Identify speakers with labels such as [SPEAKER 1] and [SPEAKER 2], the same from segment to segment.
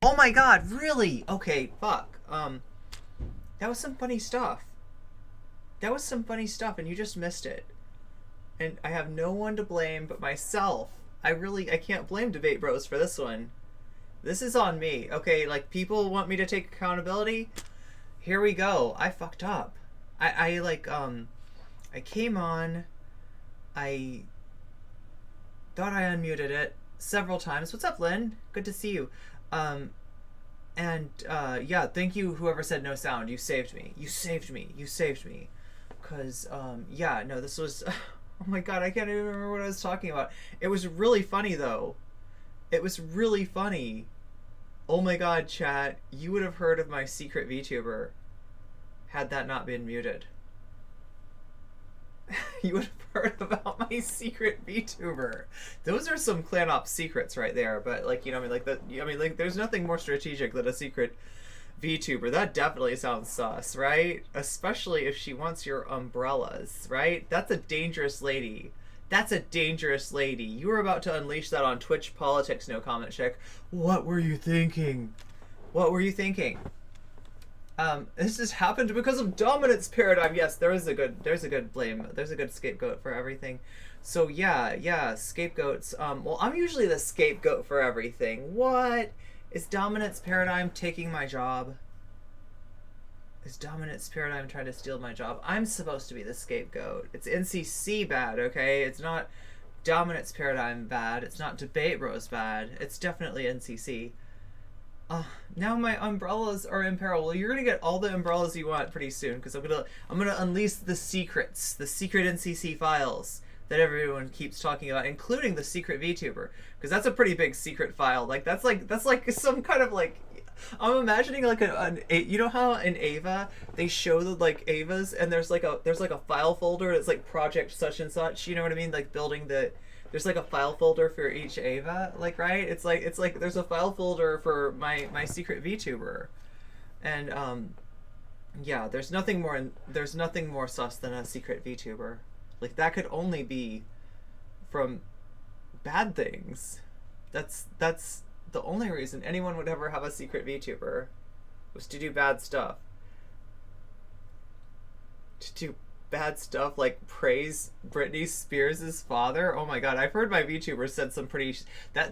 [SPEAKER 1] Oh my god, really? Okay, fuck. That was some funny stuff. That was some funny stuff, and you just missed it. And I have no one to blame but myself. I can't blame Debate Bros for this one. This is on me. Okay, like, people want me to take accountability. Here we go. I fucked up. I came on. I thought I unmuted it several times. What's up, Lynn? Good to see you. Yeah, thank you, whoever said no sound. You saved me. You saved me. You saved me. Because, yeah, no, this was... Oh my god, I can't even remember what I was talking about. It was really funny, though. It was really funny. Oh my god, chat. You would have heard of my secret VTuber had that not been muted. You would have heard about my secret VTuber. Those are some clan ops secrets right there, but like, you know, I mean, like that. I mean, like, there's nothing more strategic than a secret VTuber. That definitely sounds sus, right? Especially if she wants your umbrellas, right? That's a dangerous lady. That's a dangerous lady. You were about to unleash that on Twitch politics, no comment check. What were you thinking? What were you thinking? This has happened because of dominance paradigm. Yes, there's a good blame. There's a good scapegoat for everything. So yeah, scapegoats. Well, I'm usually the scapegoat for everything. What? Is dominance paradigm taking my job? Is dominance paradigm trying to steal my job? I'm supposed to be the scapegoat. It's NCC bad, okay? It's not dominance paradigm bad. It's not debate bros bad. It's definitely NCC. Now my umbrellas are in peril. Well, you're gonna get all the umbrellas you want pretty soon, because I'm gonna unleash the secrets, the secret NCC files that everyone keeps talking about, including the secret VTuber, because that's a pretty big secret file. Like that's like some kind of like, I'm imagining like you know how in Ava they show the like Avas and there's like a file folder that's like project such and such. You know what I mean? Like building the. There's like a file folder for each Ava, like, right? It's like there's a file folder for my secret VTuber, and yeah, there's nothing more sus than a secret VTuber. Like that could only be from bad things. That's the only reason anyone would ever have a secret VTuber, was to do bad stuff. To do bad stuff like praise Britney Spears' father. Oh my god, I've heard my VTuber said some pretty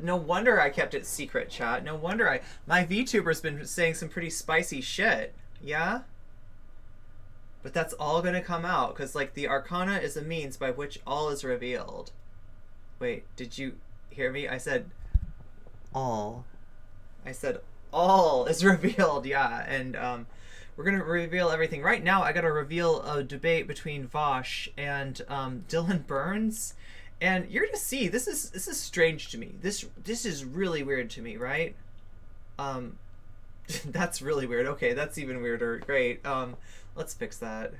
[SPEAKER 1] no wonder I kept it secret, chat. No wonder my VTuber's been saying some pretty spicy shit. Yeah? But that's all gonna come out, because like the Arcana is a means by which all is revealed. Wait, did you hear me? I said all. I said all is revealed, yeah, and we're gonna reveal everything. Right now, I gotta reveal a debate between Vaush and Dylan Burns, and you're gonna see this is strange to me. This is really weird to me, right? That's really weird. Okay, that's even weirder. Great. Let's fix that.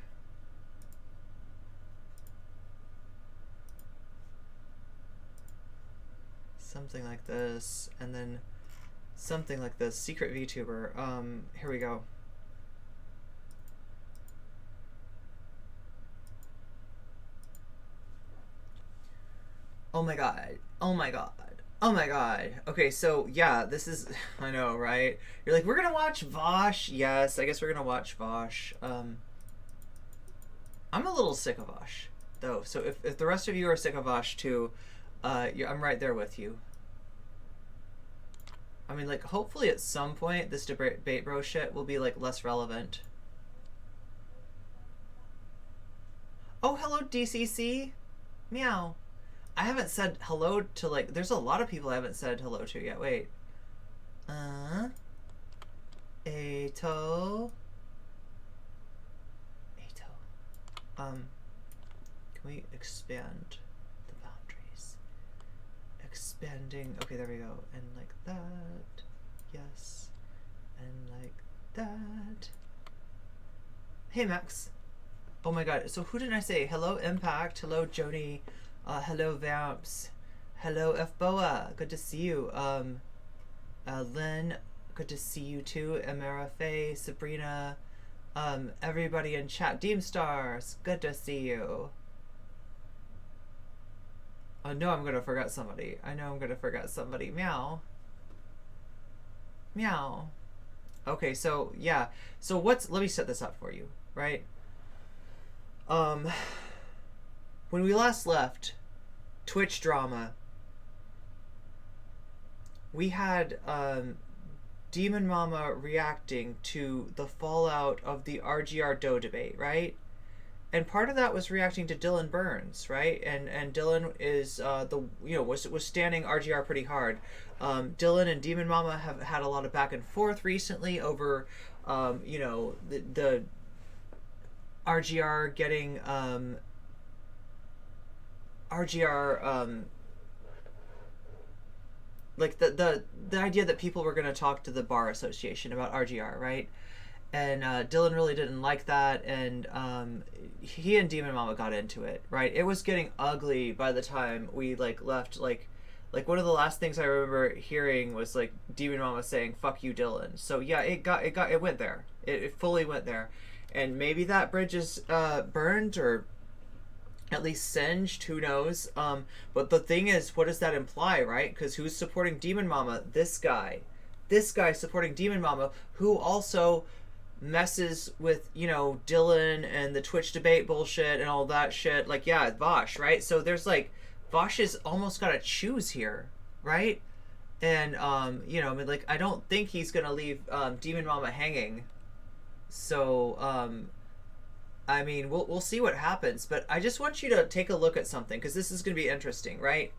[SPEAKER 1] Something like this, and then something like this. Secret VTuber. Here we go. Oh my god. Oh my god. Oh my god. Okay, so yeah, this is... I know, right? You're like, we're gonna watch Vaush. Yes, I guess we're gonna watch Vaush. I'm a little sick of Vaush, though. So if the rest of you are sick of Vaush too, I'm right there with you. I mean, like, hopefully at some point this debate bro shit will be, like, less relevant. Oh, hello, DCC. Meow. I haven't said hello to, like, there's a lot of people I haven't said hello to yet. Wait. Ato. Can we expand the boundaries? Expanding. Okay, there we go. And like that. Yes. And like that. Hey, Max. Oh my god. So who did I say? Hello, Impact. Hello, Jody. Hello, Vamps. Hello, Fboa. Good to see you. Lynn. Good to see you too. Amara Faye. Sabrina. Everybody in chat. Deem Stars. Good to see you. Oh no, I'm gonna forget somebody. I know I'm gonna forget somebody. Meow. Meow. Okay, so yeah. So let me set this up for you, right? Um when we last left Twitch drama, we had Demon Mama reacting to the fallout of the RGR debate, right? And part of that was reacting to Dylan Burns, right? And Dylan is was standing RGR pretty hard. Dylan and Demon Mama have had a lot of back and forth recently over the RGR getting RGR like the idea that people were going to talk to the bar association about RGR, right? And Dylan really didn't like that, and he and Demon Mama got into it, right? It was getting ugly by the time we left. Like one of the last things I remember hearing was like Demon Mama saying "fuck you, Dylan." So yeah, it went there. It fully went there, and maybe that bridge is burned or at least singed. Who knows? But the thing is, what does that imply, right? Because who's supporting Demon Mama? This guy supporting Demon Mama, who also messes with Dylan and the Twitch debate bullshit and all that shit. Like, yeah, Vaush, right? So there's Vaush has almost got to choose here, right? And I don't think he's gonna leave Demon Mama hanging. So we'll see what happens, but I just want you to take a look at something, because this is gonna be interesting, right?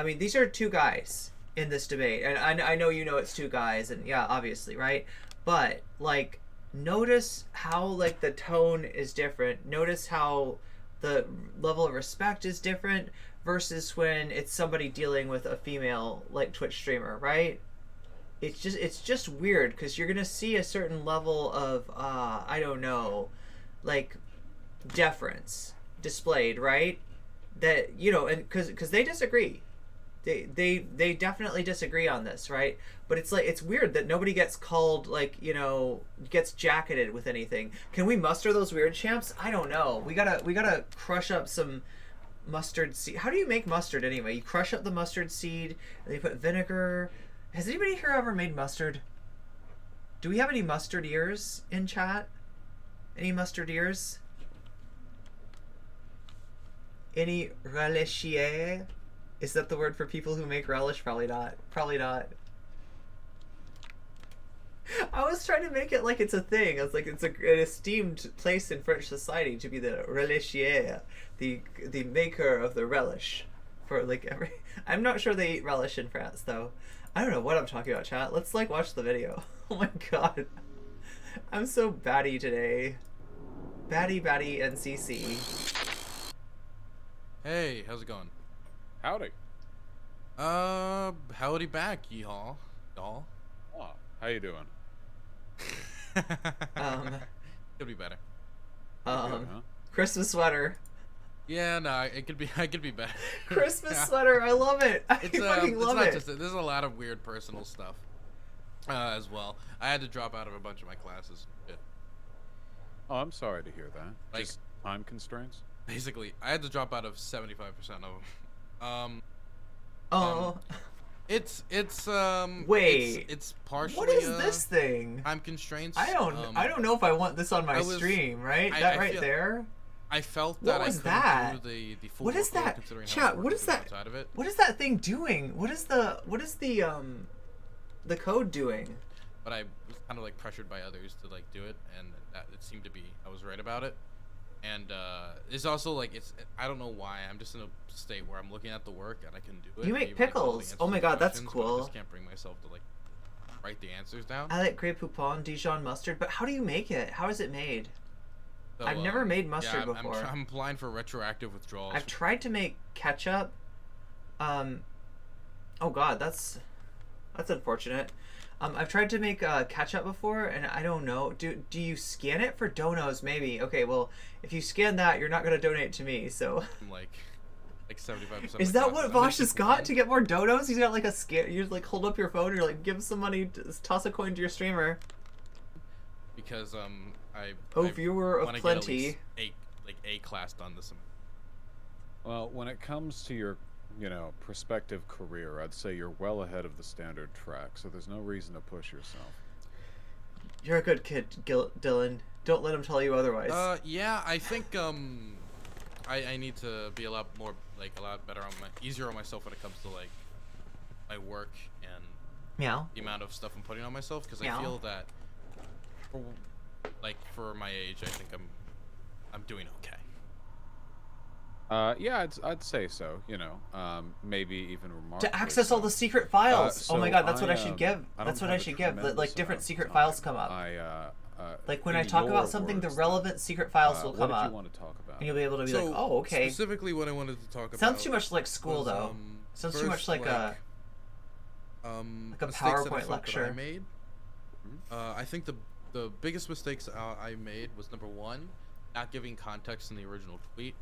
[SPEAKER 1] These are two guys in this debate, and I know it's two guys, and yeah, obviously, right? But notice how the tone is different. Notice how the level of respect is different versus when it's somebody dealing with a female Twitch streamer, right? It's just weird, because you're gonna see a certain level of I don't know, deference displayed, right? That and because they disagree. They definitely disagree on this, right? But it's weird that nobody gets called gets jacketed with anything. Can we muster those weird champs? I don't know. We gotta crush up some mustard seed. How do you make mustard anyway? You crush up the mustard seed and you put vinegar. Has anybody here ever made mustard? Do we have any mustard ears in chat? Any mustard ears? Any relichier? Is that the word for people who make relish? Probably not. Probably not. I was trying to make it like it's a thing. I was like, it's an esteemed place in French society to be the relichier, the maker of the relish. For every... I'm not sure they eat relish in France, though. I don't know what I'm talking about, chat. Let's watch the video. Oh my god. I'm so batty today. Batty NCC.
[SPEAKER 2] Hey, how's it going?
[SPEAKER 3] Howdy.
[SPEAKER 2] Howdy back, yeehaw. Y'all.
[SPEAKER 3] Oh, how you doing?
[SPEAKER 2] Could be better.
[SPEAKER 3] Good, huh?
[SPEAKER 1] Christmas sweater.
[SPEAKER 2] Yeah, no, I could be better.
[SPEAKER 1] Christmas sweater, I love it. I fucking love it.
[SPEAKER 2] There's a lot of weird personal stuff as well. I had to drop out of a bunch of my classes. Yeah.
[SPEAKER 3] Oh, I'm sorry to hear that. Just time constraints?
[SPEAKER 2] Basically, I had to drop out of 75% of them. It's
[SPEAKER 1] wait.
[SPEAKER 2] it's partially.
[SPEAKER 1] What is this thing?
[SPEAKER 2] Time constraints.
[SPEAKER 1] I don't know if I want this on my stream. Right, there.
[SPEAKER 2] I felt that
[SPEAKER 1] what was
[SPEAKER 2] I
[SPEAKER 1] that?
[SPEAKER 2] couldn't do the full
[SPEAKER 1] what is that? Chat. What is that?
[SPEAKER 2] Of it.
[SPEAKER 1] What is that thing doing? What is the code doing?
[SPEAKER 2] But I was kind of pressured by others to do it, and that it seemed to be I was right about it. And it's also I don't know why I'm just in a state where I'm looking at the work and I can do it.
[SPEAKER 1] You make pickles. Oh my god, that's cool.
[SPEAKER 2] I just can't bring myself to write the answers down.
[SPEAKER 1] I like Grey Poupon, Dijon mustard, but how do you make it? How is it made? So, I've never made mustard before.
[SPEAKER 2] I'm applying for retroactive withdrawals.
[SPEAKER 1] I've tried to make ketchup. Oh god, that's unfortunate. I've tried to make ketchup before, and I don't know. Do you scan it for donos? Maybe. Okay, well, if you scan that, you're not gonna donate to me. So.
[SPEAKER 2] I'm like 75%.
[SPEAKER 1] Is that what Vaush has got to get more donos? He's got a scan. You just hold up your phone. You're give him some money. Toss a coin to your streamer.
[SPEAKER 2] Because I
[SPEAKER 1] viewer of plenty.
[SPEAKER 2] Get at least A class done this semester.
[SPEAKER 3] Well, when it comes to your prospective career, I'd say you're well ahead of the standard track, so there's no reason to push yourself.
[SPEAKER 1] You're a good kid, Dylan. Don't let him tell you otherwise.
[SPEAKER 2] Yeah, I think I need to be a lot better easier on myself when it comes to like my work and
[SPEAKER 1] Meow.
[SPEAKER 2] the amount of stuff I'm putting on myself, because I
[SPEAKER 1] Meow.
[SPEAKER 2] feel that for my age, I think I'm doing okay.
[SPEAKER 3] Yeah, I'd say so. Maybe even remarkably
[SPEAKER 1] To access
[SPEAKER 3] so.
[SPEAKER 1] all the secret files. Oh my god, that's what I should give.
[SPEAKER 3] I
[SPEAKER 1] That's
[SPEAKER 3] don't
[SPEAKER 1] what I
[SPEAKER 3] have a
[SPEAKER 1] should give.
[SPEAKER 3] tremendous
[SPEAKER 1] Like different
[SPEAKER 3] amount of
[SPEAKER 1] secret
[SPEAKER 3] time.
[SPEAKER 1] files come up. Like when I
[SPEAKER 3] in
[SPEAKER 1] talk
[SPEAKER 3] your
[SPEAKER 1] about something, the
[SPEAKER 3] words,
[SPEAKER 1] relevant secret files will
[SPEAKER 3] what
[SPEAKER 1] come
[SPEAKER 3] did
[SPEAKER 1] up,
[SPEAKER 3] you want to talk about?
[SPEAKER 1] and you'll be able to be
[SPEAKER 2] So,
[SPEAKER 1] like, "Oh, okay."
[SPEAKER 2] Specifically, what I wanted to talk about.
[SPEAKER 1] Sounds too much like school,
[SPEAKER 2] was,
[SPEAKER 1] though. Sounds too much
[SPEAKER 2] first,
[SPEAKER 1] like a
[SPEAKER 2] a
[SPEAKER 1] PowerPoint
[SPEAKER 2] that I felt
[SPEAKER 1] lecture.
[SPEAKER 2] that I made. I think the biggest mistakes I made was number one, not giving context in the original tweet.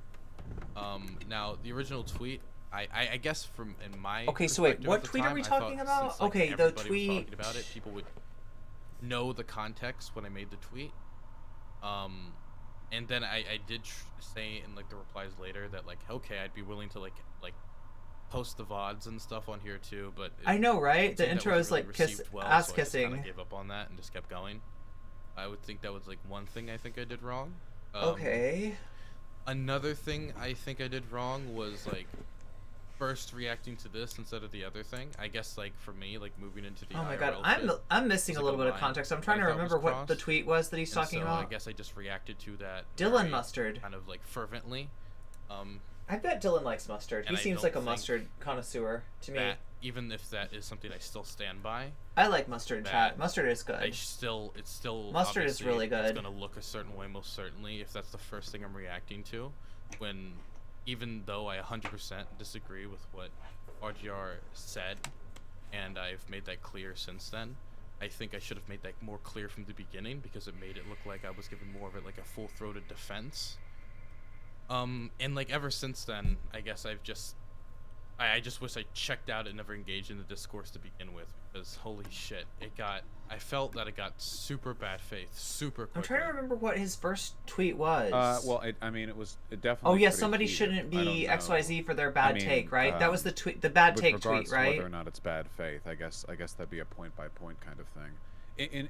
[SPEAKER 2] Now the original tweet, I guess in my
[SPEAKER 1] Okay, so wait,
[SPEAKER 2] perspective
[SPEAKER 1] what
[SPEAKER 2] at the
[SPEAKER 1] tweet are
[SPEAKER 2] time,
[SPEAKER 1] we
[SPEAKER 2] I thought
[SPEAKER 1] talking about?
[SPEAKER 2] since, like,
[SPEAKER 1] Okay, the
[SPEAKER 2] everybody was
[SPEAKER 1] tweet.
[SPEAKER 2] talking about it, people would know the context when I made the tweet. And then I did say in like the replies later that like, okay, I'd be willing to like post the VODs and stuff on here too, but
[SPEAKER 1] I know, right? The
[SPEAKER 2] that
[SPEAKER 1] intro
[SPEAKER 2] wasn't
[SPEAKER 1] is
[SPEAKER 2] really
[SPEAKER 1] like kiss,
[SPEAKER 2] received well,
[SPEAKER 1] ass
[SPEAKER 2] so I
[SPEAKER 1] kissing.
[SPEAKER 2] just kind of gave up on that and just kept going. I would think that was like one thing I think I did wrong.
[SPEAKER 1] Okay.
[SPEAKER 2] Another thing I think I did wrong was like first reacting to this instead of the other thing. I guess like for me, like moving into the
[SPEAKER 1] Oh my
[SPEAKER 2] IRL
[SPEAKER 1] god,
[SPEAKER 2] shit
[SPEAKER 1] I'm missing
[SPEAKER 2] was,
[SPEAKER 1] a
[SPEAKER 2] like,
[SPEAKER 1] little bit of
[SPEAKER 2] line
[SPEAKER 1] context. I'm
[SPEAKER 2] that
[SPEAKER 1] trying
[SPEAKER 2] I
[SPEAKER 1] to
[SPEAKER 2] thought was
[SPEAKER 1] remember what the
[SPEAKER 2] crossed.
[SPEAKER 1] tweet was that he's
[SPEAKER 2] And
[SPEAKER 1] talking
[SPEAKER 2] so
[SPEAKER 1] about.
[SPEAKER 2] I guess I just reacted to that.
[SPEAKER 1] Dylan
[SPEAKER 2] very
[SPEAKER 1] Mustard.
[SPEAKER 2] kind of like fervently.
[SPEAKER 1] I bet Dylan likes mustard.
[SPEAKER 2] And
[SPEAKER 1] He
[SPEAKER 2] I
[SPEAKER 1] seems
[SPEAKER 2] don't
[SPEAKER 1] like a
[SPEAKER 2] think
[SPEAKER 1] mustard connoisseur to me.
[SPEAKER 2] That, even if that is something I still stand by,
[SPEAKER 1] I like mustard in
[SPEAKER 2] that
[SPEAKER 1] chat. Mustard is good.
[SPEAKER 2] it's still
[SPEAKER 1] Mustard is
[SPEAKER 2] obviously,
[SPEAKER 1] really
[SPEAKER 2] It's
[SPEAKER 1] good.
[SPEAKER 2] gonna look a certain way most certainly if that's the first thing I'm reacting to, when even though I 100% disagree with what RGR said, and I've made that clear since then. I think I should have made that more clear from the beginning because it made it look like I was giving more of it like a full-throated defense. And like ever since then, I guess I just wish I checked out and never engaged in the discourse to begin with, because holy shit, I felt that it got super bad faith super quickly.
[SPEAKER 1] I'm trying to remember what his first tweet was.
[SPEAKER 3] Well, it was definitely.
[SPEAKER 1] Oh yeah,
[SPEAKER 3] pretty
[SPEAKER 1] somebody
[SPEAKER 3] heated.
[SPEAKER 1] shouldn't
[SPEAKER 3] I don't
[SPEAKER 1] be
[SPEAKER 3] know.
[SPEAKER 1] XYZ for their bad
[SPEAKER 3] I mean,
[SPEAKER 1] take, right? That was the tweet, the bad
[SPEAKER 3] With
[SPEAKER 1] take
[SPEAKER 3] regards
[SPEAKER 1] tweet, right?
[SPEAKER 3] to whether or not it's bad faith, I guess that'd be a point by point kind of thing.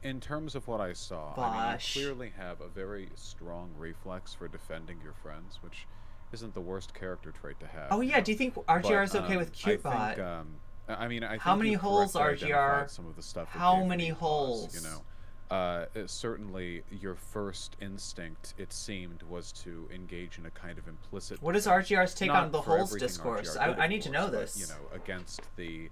[SPEAKER 3] In terms of what I saw,
[SPEAKER 1] Vaush.
[SPEAKER 3] you clearly have a very strong reflex for defending your friends, which isn't the worst character trait to have.
[SPEAKER 1] Oh yeah, do you think RGR is okay with
[SPEAKER 3] I
[SPEAKER 1] CuteBot?
[SPEAKER 3] think, I
[SPEAKER 1] How
[SPEAKER 3] think
[SPEAKER 1] many
[SPEAKER 3] you
[SPEAKER 1] holes,
[SPEAKER 3] correctly
[SPEAKER 1] RGR?
[SPEAKER 3] identified some of the stuff that
[SPEAKER 1] How
[SPEAKER 3] gave
[SPEAKER 1] many
[SPEAKER 3] me pause,
[SPEAKER 1] holes?
[SPEAKER 3] Certainly, your first instinct, it seemed, was to engage in a kind of implicit.
[SPEAKER 1] What is
[SPEAKER 3] defense,
[SPEAKER 1] RGR's take
[SPEAKER 3] not
[SPEAKER 1] on the
[SPEAKER 3] for
[SPEAKER 1] holes
[SPEAKER 3] everything
[SPEAKER 1] discourse?
[SPEAKER 3] RGR did,
[SPEAKER 1] I
[SPEAKER 3] of
[SPEAKER 1] need to
[SPEAKER 3] course,
[SPEAKER 1] know
[SPEAKER 3] but,
[SPEAKER 1] this.
[SPEAKER 3] against the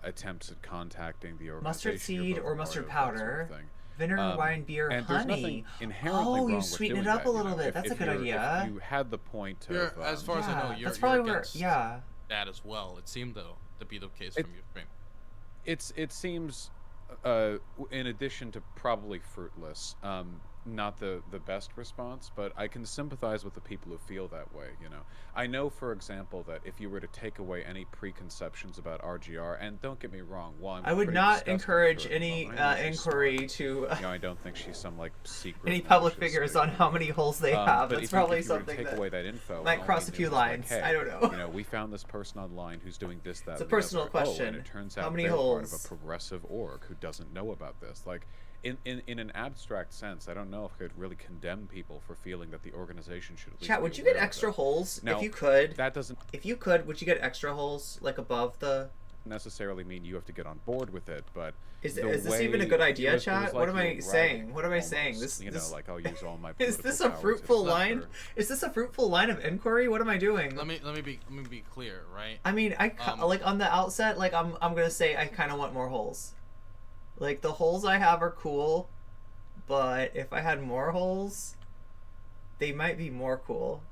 [SPEAKER 3] attempts at contacting the organization.
[SPEAKER 1] Mustard seed
[SPEAKER 3] you're both
[SPEAKER 1] or
[SPEAKER 3] a part
[SPEAKER 1] mustard
[SPEAKER 3] of, that
[SPEAKER 1] powder,
[SPEAKER 3] sort of thing.
[SPEAKER 1] vinegar, wine, beer,
[SPEAKER 3] And there's
[SPEAKER 1] honey.
[SPEAKER 3] nothing inherently
[SPEAKER 1] Oh,
[SPEAKER 3] wrong
[SPEAKER 1] you
[SPEAKER 3] with
[SPEAKER 1] sweeten
[SPEAKER 3] doing
[SPEAKER 1] it up
[SPEAKER 3] that,
[SPEAKER 1] a little bit.
[SPEAKER 3] If-
[SPEAKER 1] That's a
[SPEAKER 3] if
[SPEAKER 1] good
[SPEAKER 3] you're-
[SPEAKER 1] idea.
[SPEAKER 3] If you had the point
[SPEAKER 2] You're,
[SPEAKER 3] of,
[SPEAKER 2] as far as I know,
[SPEAKER 1] Yeah,
[SPEAKER 2] you're,
[SPEAKER 1] that's probably
[SPEAKER 2] you're
[SPEAKER 1] where.
[SPEAKER 2] against
[SPEAKER 1] Yeah.
[SPEAKER 2] that as well. It seemed though to be the case from your stream.
[SPEAKER 3] it seems, in addition to probably fruitless, not the best response, but I can sympathize with the people who feel that way. I know, for example, that if you were to take away any preconceptions about RGR, and don't get me wrong, one,
[SPEAKER 1] I would
[SPEAKER 3] pretty
[SPEAKER 1] not
[SPEAKER 3] disgusting
[SPEAKER 1] encourage
[SPEAKER 3] to her,
[SPEAKER 1] any
[SPEAKER 3] but I know she's
[SPEAKER 1] inquiry
[SPEAKER 3] smart.
[SPEAKER 1] to
[SPEAKER 3] I don't think she's some like secret
[SPEAKER 1] any public
[SPEAKER 3] malicious
[SPEAKER 1] figures
[SPEAKER 3] figure.
[SPEAKER 1] on how many holes they have.
[SPEAKER 3] But
[SPEAKER 1] That's
[SPEAKER 3] if
[SPEAKER 1] probably
[SPEAKER 3] you were to
[SPEAKER 1] something
[SPEAKER 3] take
[SPEAKER 1] that
[SPEAKER 3] away that info,
[SPEAKER 1] might
[SPEAKER 3] and all
[SPEAKER 1] cross
[SPEAKER 3] we
[SPEAKER 1] a few
[SPEAKER 3] knew was like,
[SPEAKER 1] lines.
[SPEAKER 3] hey,
[SPEAKER 1] I don't know.
[SPEAKER 3] We found this person online who's doing this, that.
[SPEAKER 1] It's a
[SPEAKER 3] and the other.
[SPEAKER 1] personal
[SPEAKER 3] Oh,
[SPEAKER 1] question.
[SPEAKER 3] and it turns
[SPEAKER 1] How
[SPEAKER 3] out
[SPEAKER 1] many
[SPEAKER 3] they're part
[SPEAKER 1] holes?
[SPEAKER 3] of a progressive org who doesn't know about this. Like, in an abstract sense, I don't know if I could really condemn people for feeling that the organization should at least
[SPEAKER 1] Chat,
[SPEAKER 3] be
[SPEAKER 1] would you
[SPEAKER 3] aware
[SPEAKER 1] get
[SPEAKER 3] of
[SPEAKER 1] extra
[SPEAKER 3] it.
[SPEAKER 1] holes
[SPEAKER 3] Now,
[SPEAKER 1] if you could?
[SPEAKER 3] That doesn't
[SPEAKER 1] If you could, would you get extra holes like above the?
[SPEAKER 3] necessarily mean you have to get on board with it, but
[SPEAKER 1] Is
[SPEAKER 3] the
[SPEAKER 1] this
[SPEAKER 3] way
[SPEAKER 1] even a good
[SPEAKER 3] it
[SPEAKER 1] idea,
[SPEAKER 3] was
[SPEAKER 1] chat?
[SPEAKER 3] like
[SPEAKER 1] what am
[SPEAKER 3] you
[SPEAKER 1] I
[SPEAKER 3] were
[SPEAKER 1] saying?
[SPEAKER 3] writing,
[SPEAKER 1] What am I saying?
[SPEAKER 3] almost,
[SPEAKER 1] This
[SPEAKER 3] like I'll use all my.
[SPEAKER 1] is
[SPEAKER 3] political
[SPEAKER 1] this a
[SPEAKER 3] power to
[SPEAKER 1] fruitful
[SPEAKER 3] the
[SPEAKER 1] line?
[SPEAKER 3] center.
[SPEAKER 1] Is this a fruitful line of inquiry? What am I doing?
[SPEAKER 2] Let me be clear, right?
[SPEAKER 1] I mean, like on the outset, like I'm gonna say I kind of want more holes. Like the holes I have are cool, but if I had more holes, they might be more cool.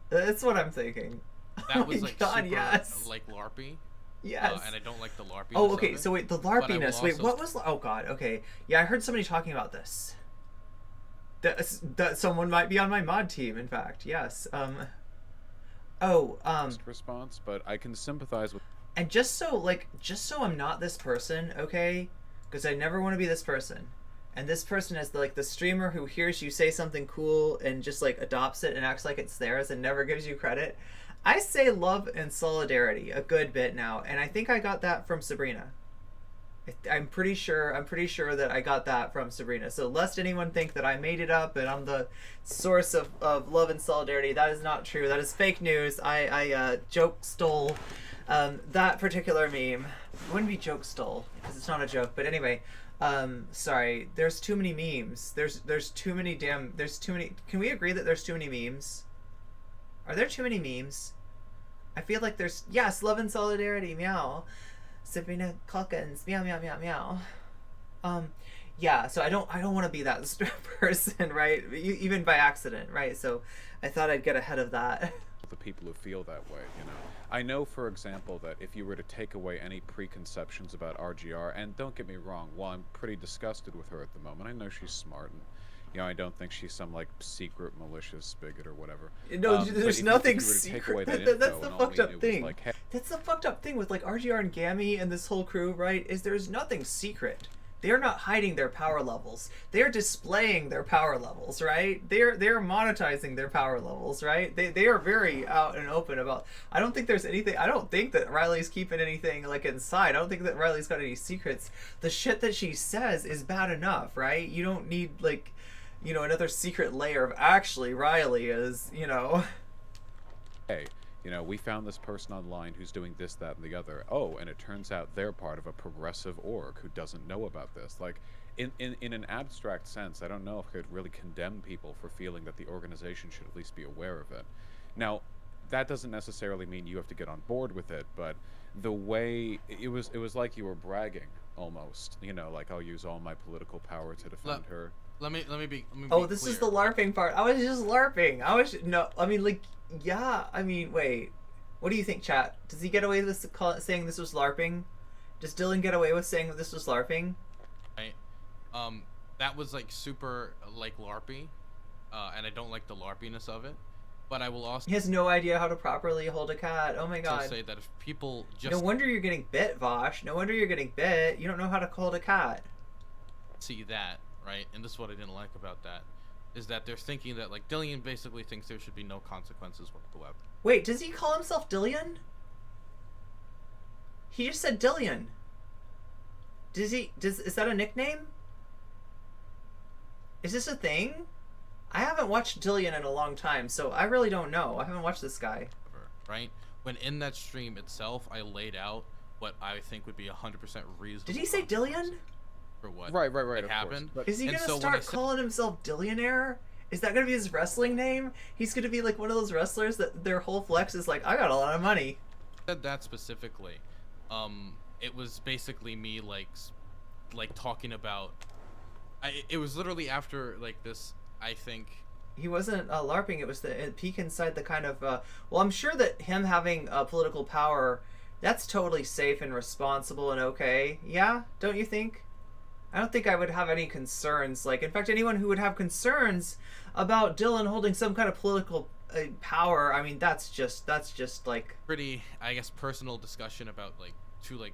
[SPEAKER 1] That's what I'm thinking.
[SPEAKER 2] That
[SPEAKER 1] Oh
[SPEAKER 2] was
[SPEAKER 1] my
[SPEAKER 2] like
[SPEAKER 1] God,
[SPEAKER 2] super
[SPEAKER 1] yes.
[SPEAKER 2] like LARPy.
[SPEAKER 1] Yes.
[SPEAKER 2] And I don't like the LARPiness.
[SPEAKER 1] Oh,
[SPEAKER 2] of
[SPEAKER 1] okay.
[SPEAKER 2] it.
[SPEAKER 1] So wait, the
[SPEAKER 2] But I will
[SPEAKER 1] LARPiness. Wait,
[SPEAKER 2] also-
[SPEAKER 1] what was? Oh God. Okay. Yeah, I heard somebody talking about this. That someone might be on my mod team. In fact, yes.
[SPEAKER 3] Response, but I can sympathize with.
[SPEAKER 1] And just so I'm not this person, okay? Because I never want to be this person. and this person is like the streamer who hears you say something cool and just like adopts it and acts like it's theirs and never gives you credit. I say love and solidarity a good bit now, and I think I got that from Sabrina. I'm pretty sure that I got that from Sabrina. So lest anyone think that I made it up and I'm the source of love and solidarity, that is not true. That is fake news. I joke stole that particular meme. It wouldn't be joke stole because it's not a joke. But anyway, sorry. There's too many memes. There's too many damn. There's too many. Can we agree that there's too many memes? Are there too many memes? I feel like there's love and solidarity. Meow. Sabrina Calkins, meow meow meow meow. Yeah, so I don't want to be that person, right? Even by accident, right? So I thought I'd get ahead of that.
[SPEAKER 3] The people who feel that way, you know. I know, for example, that if you were to take away any preconceptions about RGR, and don't get me wrong, while I'm pretty disgusted with her at the moment, I know she's smart and, you know, I don't think she's some, like, secret malicious bigot or whatever.
[SPEAKER 1] No, there's nothing
[SPEAKER 3] secret.
[SPEAKER 1] That's the fucked up thing. Like, hey, that's the fucked up thing with, like, RGR and Gammy and this whole crew, right, is there's nothing secret. They're not hiding their power levels. They're displaying their power levels, right? They're monetizing their power levels, right? They are very out and open about. I don't think there's anything. I don't think that Riley's keeping anything like inside. I don't think that Riley's got any secrets. The shit that she says is bad enough, right? You don't need like, you know, another secret layer of actually Riley is, you know.
[SPEAKER 3] Hey, you know, we found this person online who's doing this, that, and the other. Oh, and it turns out they're part of a progressive org who doesn't know about this. Like, in an abstract sense, I don't know if I could really condemn people for feeling that the organization should at least be aware of it. Now, that doesn't necessarily mean you have to get on board with it, but the way it was like you were bragging almost. You know, like, I'll use all my political power to defend her.
[SPEAKER 2] Let me be
[SPEAKER 1] oh, this
[SPEAKER 2] clear.
[SPEAKER 1] is the LARPing part. I was just LARPing. I mean, like, yeah. I mean, wait. What do you think, chat? Does he get away with saying this was LARPing? Does Dylan get away with saying that this was LARPing?
[SPEAKER 2] Right. That was like super like LARPy, and I don't like the LARPiness of it. But I will also.
[SPEAKER 1] He has no idea how to properly hold a cat. Oh my god.
[SPEAKER 2] Say that if people just.
[SPEAKER 1] No wonder you're getting bit, Vaush. No wonder you're getting bit. You don't know how to hold a cat.
[SPEAKER 2] See that. Right, and this is what I didn't like about that, is that they're thinking that like Dillian basically thinks there should be no consequences whatsoever.
[SPEAKER 1] Wait, does he call himself Dillian? He just said Dillian. Is that a nickname? Is this a thing? I haven't watched Dillian in a long time, so I really don't know. I haven't watched this guy.
[SPEAKER 2] Right? When in that stream itself, I laid out what I think would be 100% reasonable.
[SPEAKER 1] Did he say Dillian?
[SPEAKER 2] For what
[SPEAKER 3] right
[SPEAKER 2] happened.
[SPEAKER 1] Is he gonna start calling himself Dillionaire? Is that gonna be his wrestling name? He's gonna be like one of those wrestlers that their whole flex is like, I got a lot of money.
[SPEAKER 2] I said that specifically. It was basically me like talking about. It was literally after like this. I think
[SPEAKER 1] he wasn't LARPing. It was the peek inside the kind of. Well, I'm sure that him having political power, that's totally safe and responsible and okay. Yeah, don't you think? I don't think I would have any concerns. Like, in fact, anyone who would have concerns about Dylan holding some kind of political power, I mean, that's just like
[SPEAKER 2] pretty, I guess, personal discussion about like two like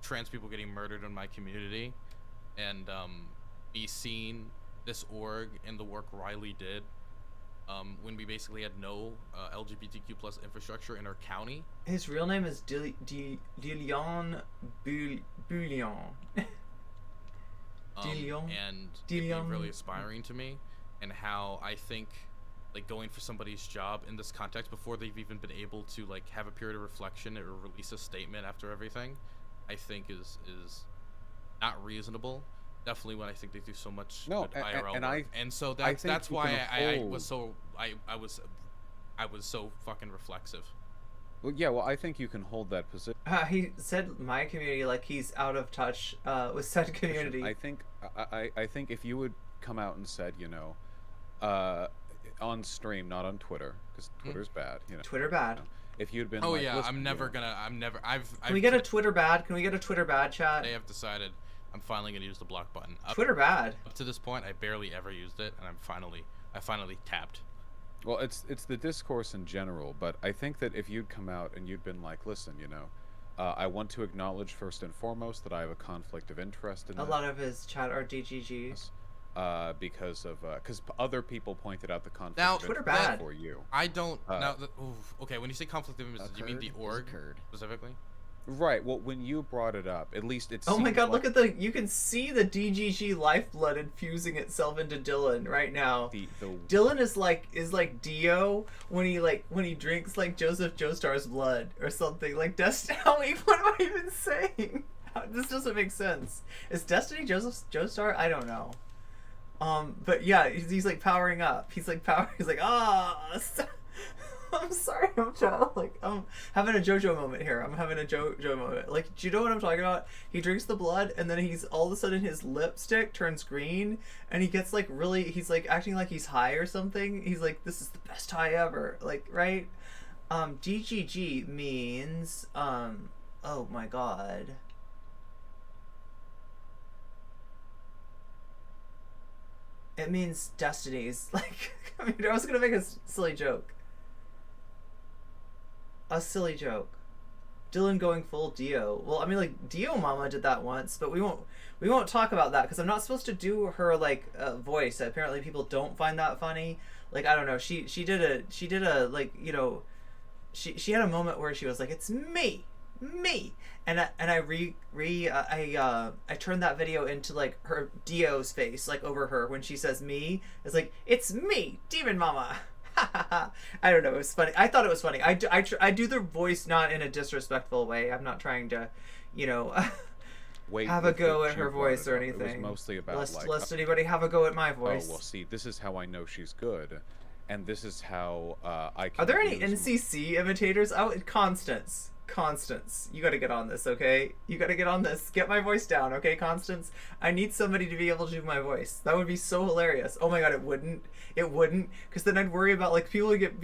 [SPEAKER 2] trans people getting murdered in my community, and me seeing this org and the work Riley did, when we basically had no LGBTQ plus infrastructure in our county.
[SPEAKER 1] His real name is Dillion Bouillon.
[SPEAKER 2] And it being really inspiring to me, and how I think like going for somebody's job in this context before they've even been able to like have a period of reflection or release a statement after everything, I think is not reasonable. Definitely when I think they do so much good IRL work. And so that's why I was so fucking reflexive.
[SPEAKER 3] Well, yeah, well, I think you can hold that position.
[SPEAKER 1] He said my community like he's out of touch with said community.
[SPEAKER 3] I think if you would come out and said, you know, on stream, not on Twitter, because Twitter's bad. You know,
[SPEAKER 1] Twitter bad.
[SPEAKER 3] You know, if you'd been,
[SPEAKER 2] oh
[SPEAKER 3] like,
[SPEAKER 2] yeah, I'm never.
[SPEAKER 1] Can we get a Twitter bad? Can we get a Twitter bad, chat?
[SPEAKER 2] They have decided I'm finally gonna use the block button.
[SPEAKER 1] Twitter bad.
[SPEAKER 2] Up to this point, I barely ever used it, and I finally tapped.
[SPEAKER 3] Well, it's the discourse in general, but I think that if you'd come out and you'd been like, listen, you know, I want to acknowledge first and foremost that I have a conflict of interest in
[SPEAKER 1] A
[SPEAKER 3] this.
[SPEAKER 1] lot of his chat are DGGs.
[SPEAKER 3] Because other people pointed out the conflict
[SPEAKER 2] Now,
[SPEAKER 3] of
[SPEAKER 1] Twitter
[SPEAKER 3] interest
[SPEAKER 1] bad.
[SPEAKER 3] for you.
[SPEAKER 2] I don't
[SPEAKER 3] Uh,
[SPEAKER 2] okay, when you say conflict of interest, do you mean the org specifically?
[SPEAKER 3] Right. Well, when you brought it up, at least it.
[SPEAKER 1] Oh my
[SPEAKER 3] seems
[SPEAKER 1] god,
[SPEAKER 3] like
[SPEAKER 1] look at you can see the DGG lifeblood infusing itself into Dylan right now.
[SPEAKER 3] the
[SPEAKER 1] Dylan is like Dio when he drinks like Joseph Joestar's blood or something. Like Destiny, what am I even saying? This doesn't make sense. Is Destiny Joseph Joestar? I don't know. But yeah, he's like powering up. He's like He's like, I'm sorry, I'm having a JoJo moment here. I'm having a JoJo moment. Like, do you know what I'm talking about? He drinks the blood, and then he's all of a sudden his lipstick turns green, and he gets like he's like acting like he's high or something. He's like, this is the best high ever. Like, right? DGG means, oh my god. It means destinies. Like, I mean, I was gonna make a silly joke. A silly joke. Dylan going full Dio. Well, I mean, like Dio Mama did that once, but we won't talk about that because I'm not supposed to do her like voice. Apparently, people don't find that funny. Like, I don't know. She did a like, you know, she had a moment where she was like, "It's me," and I turned that video into like her Dio's face, like over her when she says "me." It's like, "It's me, Demon Mama." I don't know. It was funny. I thought it was funny. I do the voice not in a disrespectful way. I'm not trying to, you know, have a go at her voice or anything.
[SPEAKER 3] It was mostly about
[SPEAKER 1] lest anybody have a go at my voice.
[SPEAKER 3] Oh well, see, this is how I know she's good, and this is how I can.
[SPEAKER 1] Are there any
[SPEAKER 3] use
[SPEAKER 1] NCC imitators? Constance, you gotta get on this, okay? You gotta get on this. Get my voice down, okay, Constance? I need somebody to be able to do my voice. That would be so hilarious. Oh my god, it wouldn't, because then I'd worry about, like, people would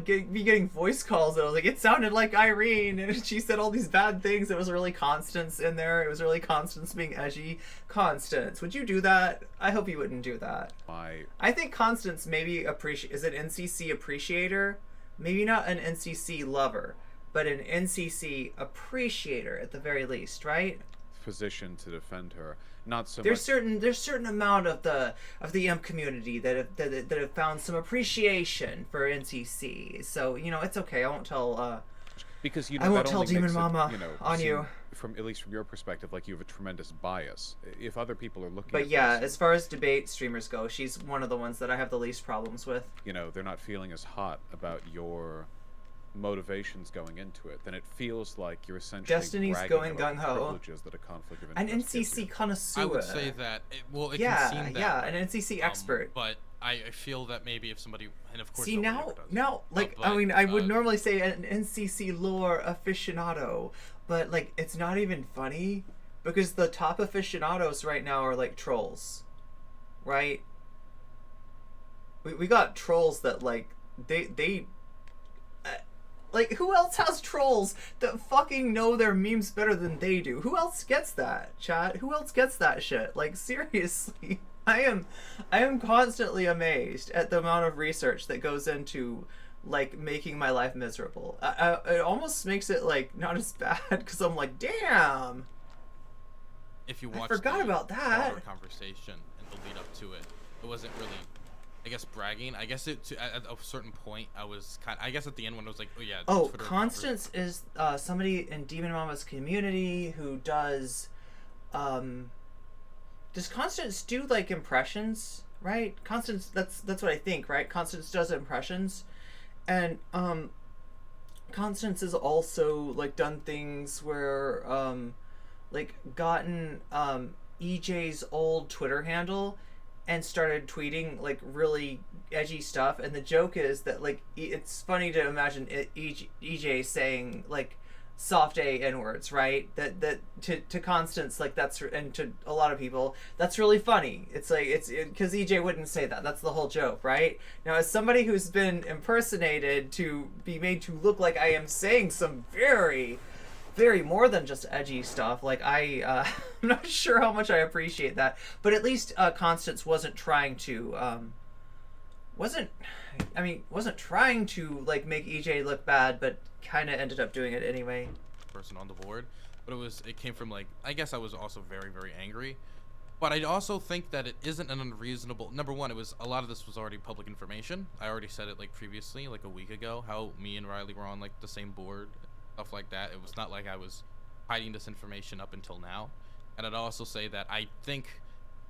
[SPEAKER 1] be getting voice calls, and I was like, it sounded like Irene, and she said all these bad things. It was really Constance in there. It was really Constance being edgy. Constance, would you do that? I hope you wouldn't do that. I think Constance maybe is an NCC appreciator, maybe not an NCC lover, but an NCC appreciator at the very least, right?
[SPEAKER 3] position to defend her. Not so
[SPEAKER 1] there's
[SPEAKER 3] much.
[SPEAKER 1] certain amount of the imp community that have found some appreciation for NCC. So you know it's okay. I won't tell.
[SPEAKER 3] Because you know,
[SPEAKER 1] I won't
[SPEAKER 3] that
[SPEAKER 1] tell
[SPEAKER 3] only
[SPEAKER 1] Demon
[SPEAKER 3] makes it,
[SPEAKER 1] Mama
[SPEAKER 3] you know,
[SPEAKER 1] on
[SPEAKER 3] seem,
[SPEAKER 1] you.
[SPEAKER 3] From at least from your perspective, like you have a tremendous bias. If other people are looking.
[SPEAKER 1] But
[SPEAKER 3] at
[SPEAKER 1] yeah,
[SPEAKER 3] this,
[SPEAKER 1] as far as debate streamers go, she's one of the ones that I have the least problems with.
[SPEAKER 3] you know, they're not feeling as hot about your motivations going into it, then it feels like you're essentially
[SPEAKER 1] Destiny's
[SPEAKER 3] bragging
[SPEAKER 1] going
[SPEAKER 3] about
[SPEAKER 1] gung-ho.
[SPEAKER 3] privileges that a conflict of
[SPEAKER 1] An
[SPEAKER 3] interest gives
[SPEAKER 1] NCC
[SPEAKER 3] you.
[SPEAKER 1] connoisseur.
[SPEAKER 2] I would say that. It
[SPEAKER 1] yeah,
[SPEAKER 2] can seem that
[SPEAKER 1] yeah,
[SPEAKER 2] way,
[SPEAKER 1] an NCC expert.
[SPEAKER 2] But I feel that maybe if somebody, and of course,
[SPEAKER 1] See
[SPEAKER 2] nobody
[SPEAKER 1] now,
[SPEAKER 2] ever does.
[SPEAKER 1] now, like
[SPEAKER 2] But,
[SPEAKER 1] I mean, I would normally say an NCC lore aficionado, but like it's not even funny because the top aficionados right now are like trolls, right? We got trolls that like they like who else has trolls that fucking know their memes better than they do? Who else gets that, chat? Who else gets that shit? Like seriously. I am constantly amazed at the amount of research that goes into like making my life miserable. It almost makes it like not as bad because I'm like, damn.
[SPEAKER 2] If you watch
[SPEAKER 1] forgot about that.
[SPEAKER 2] broader conversation and the lead up to it, it wasn't really, I guess, bragging. I guess at a certain point, I was I guess at the end when it was like, oh yeah.
[SPEAKER 1] Oh,
[SPEAKER 2] Twitter
[SPEAKER 1] Constance is somebody in Demon Mama's community who does. Does Constance do like impressions? Right, Constance. That's what I think. Right, Constance does impressions, and Constance has also like done things where like gotten EJ's old Twitter handle and started tweeting like really edgy stuff. And the joke is that like it's funny to imagine EJ saying like soft A N-words, right? That to Constance, like that's, and to a lot of people that's really funny. It's like it's because EJ wouldn't say that. That's the whole joke, right? Now as somebody who's been impersonated to be made to look like I am saying some very more than just edgy stuff, like I'm not sure how much I appreciate that, but at least Constance wasn't trying to wasn't trying to like make EJ look bad, but kind of ended up doing it anyway.
[SPEAKER 2] person on the board, but it came from like, I guess I was also very, very angry. But I also think that it isn't an unreasonable. Number one, a lot of this was already public information. I already said it like previously, like a week ago, how me and Riley were on like the same board, stuff like that. It was not like I was hiding this information up until now. And I'd also say that I think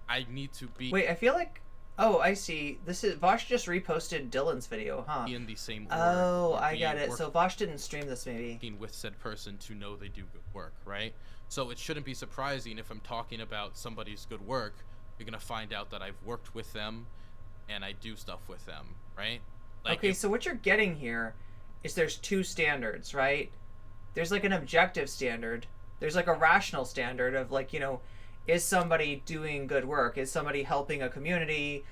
[SPEAKER 2] I need to be.
[SPEAKER 1] Wait, I feel like. Oh, I see. This is Vaush just reposted Dylan's video, huh?
[SPEAKER 2] In the same order.
[SPEAKER 1] Oh, I got it. So Vaush didn't stream this, maybe.
[SPEAKER 2] With said person to know they do good work, right? So it shouldn't be surprising if I'm talking about somebody's good work, you're gonna find out that I've worked with them, and I do stuff with them, right? Like
[SPEAKER 1] okay, so what you're getting here is there's two standards, right? There's like an objective standard. There's like a rational standard of like, you know, is somebody doing good work? Is somebody helping a community?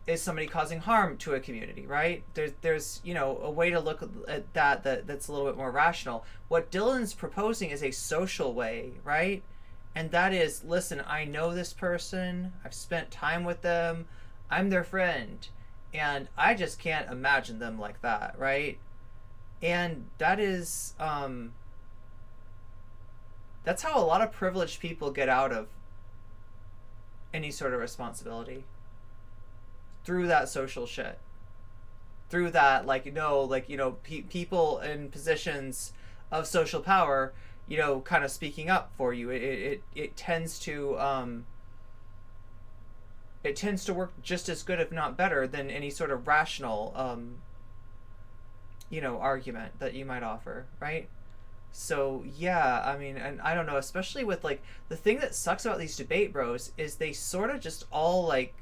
[SPEAKER 1] Is somebody causing harm to a community, right? There's you know, a way to look at that's a little bit more rational. What Dylan's proposing is a social way, right? And that is, listen, I know this person. I've spent time with them. I'm their friend. And I just can't imagine them like that, right? And that is, that's how a lot of privileged people get out of any sort of responsibility. Through that social shit. Through that, like, you know, people in positions of social power, you know, kind of speaking up for you. It tends to work just as good, if not better, than any sort of rational, you know, argument that you might offer, right? So yeah, I mean, and I don't know, especially with like the thing that sucks about these debate bros is they sort of just all like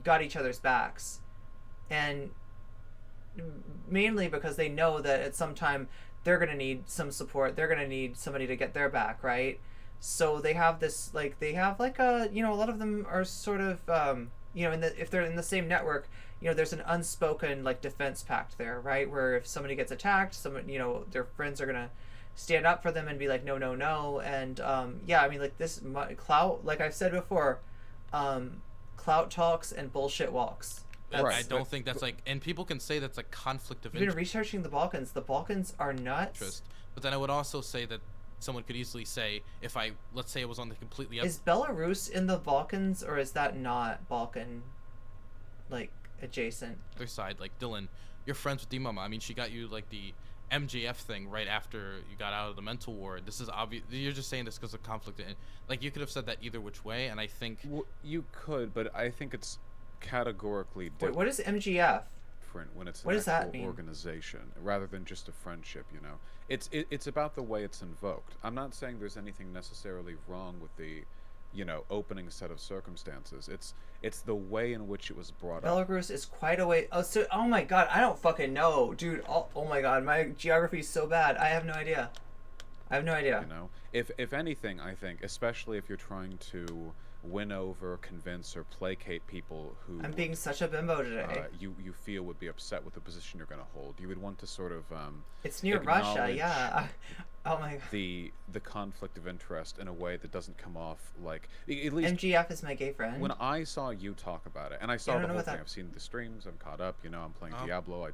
[SPEAKER 1] got each other's backs, and mainly because they know that at some time they're gonna need some support, they're gonna need somebody to get their back, right? So they have this like a, you know, a lot of them are sort of you know, if they're in the same network, you know, there's an unspoken like defense pact there, right? Where if somebody gets attacked, someone, you know, their friends are gonna stand up for them and be like, no, no, no. And yeah, I mean, like this clout, like I've said before, clout talks and bullshit walks.
[SPEAKER 2] Right. I don't think that's like, and people can say that's a conflict of
[SPEAKER 1] interest. You've been
[SPEAKER 2] interest.
[SPEAKER 1] researching the Balkans. The Balkans are nuts.
[SPEAKER 2] But then I would also say that someone could easily say, if let's say it was on the completely
[SPEAKER 1] is Belarus in the Balkans, or is that not Balkan, like, adjacent?
[SPEAKER 2] Other side, like, Dylan, you're friends with D-Mama. I mean, she got you, like, the MJF thing right after you got out of the mental ward. This is obvious. You're just saying this because of conflict. Like, you could have said that either which way, and I think...
[SPEAKER 3] Well, you could, but I think it's categorically different.
[SPEAKER 1] Wait, what is MGF?
[SPEAKER 3] When it's
[SPEAKER 1] what
[SPEAKER 3] an
[SPEAKER 1] does that
[SPEAKER 3] actual
[SPEAKER 1] mean?
[SPEAKER 3] Organization rather than just a friendship, you know. It's about the way it's invoked. I'm not saying there's anything necessarily wrong with the, you know, opening set of circumstances. It's the way in which it was brought up.
[SPEAKER 1] Belarus is quite a way. Oh my god, I don't fucking know, dude. Oh my god, my geography is so bad. I have no idea. You
[SPEAKER 3] know, if anything, I think, especially if you're trying to win over, convince, or placate people who
[SPEAKER 1] I'm being such a bimbo today.
[SPEAKER 3] You feel would be upset with the position you're going to hold. You would want to sort of
[SPEAKER 1] it's near Russia, yeah. Oh my god.
[SPEAKER 3] The conflict of interest in a way that doesn't come off like, at least
[SPEAKER 1] MGF is my gay friend.
[SPEAKER 3] When I saw you talk about it, and I saw the whole thing, I've seen the streams, I'm caught up, you know, I'm playing Diablo,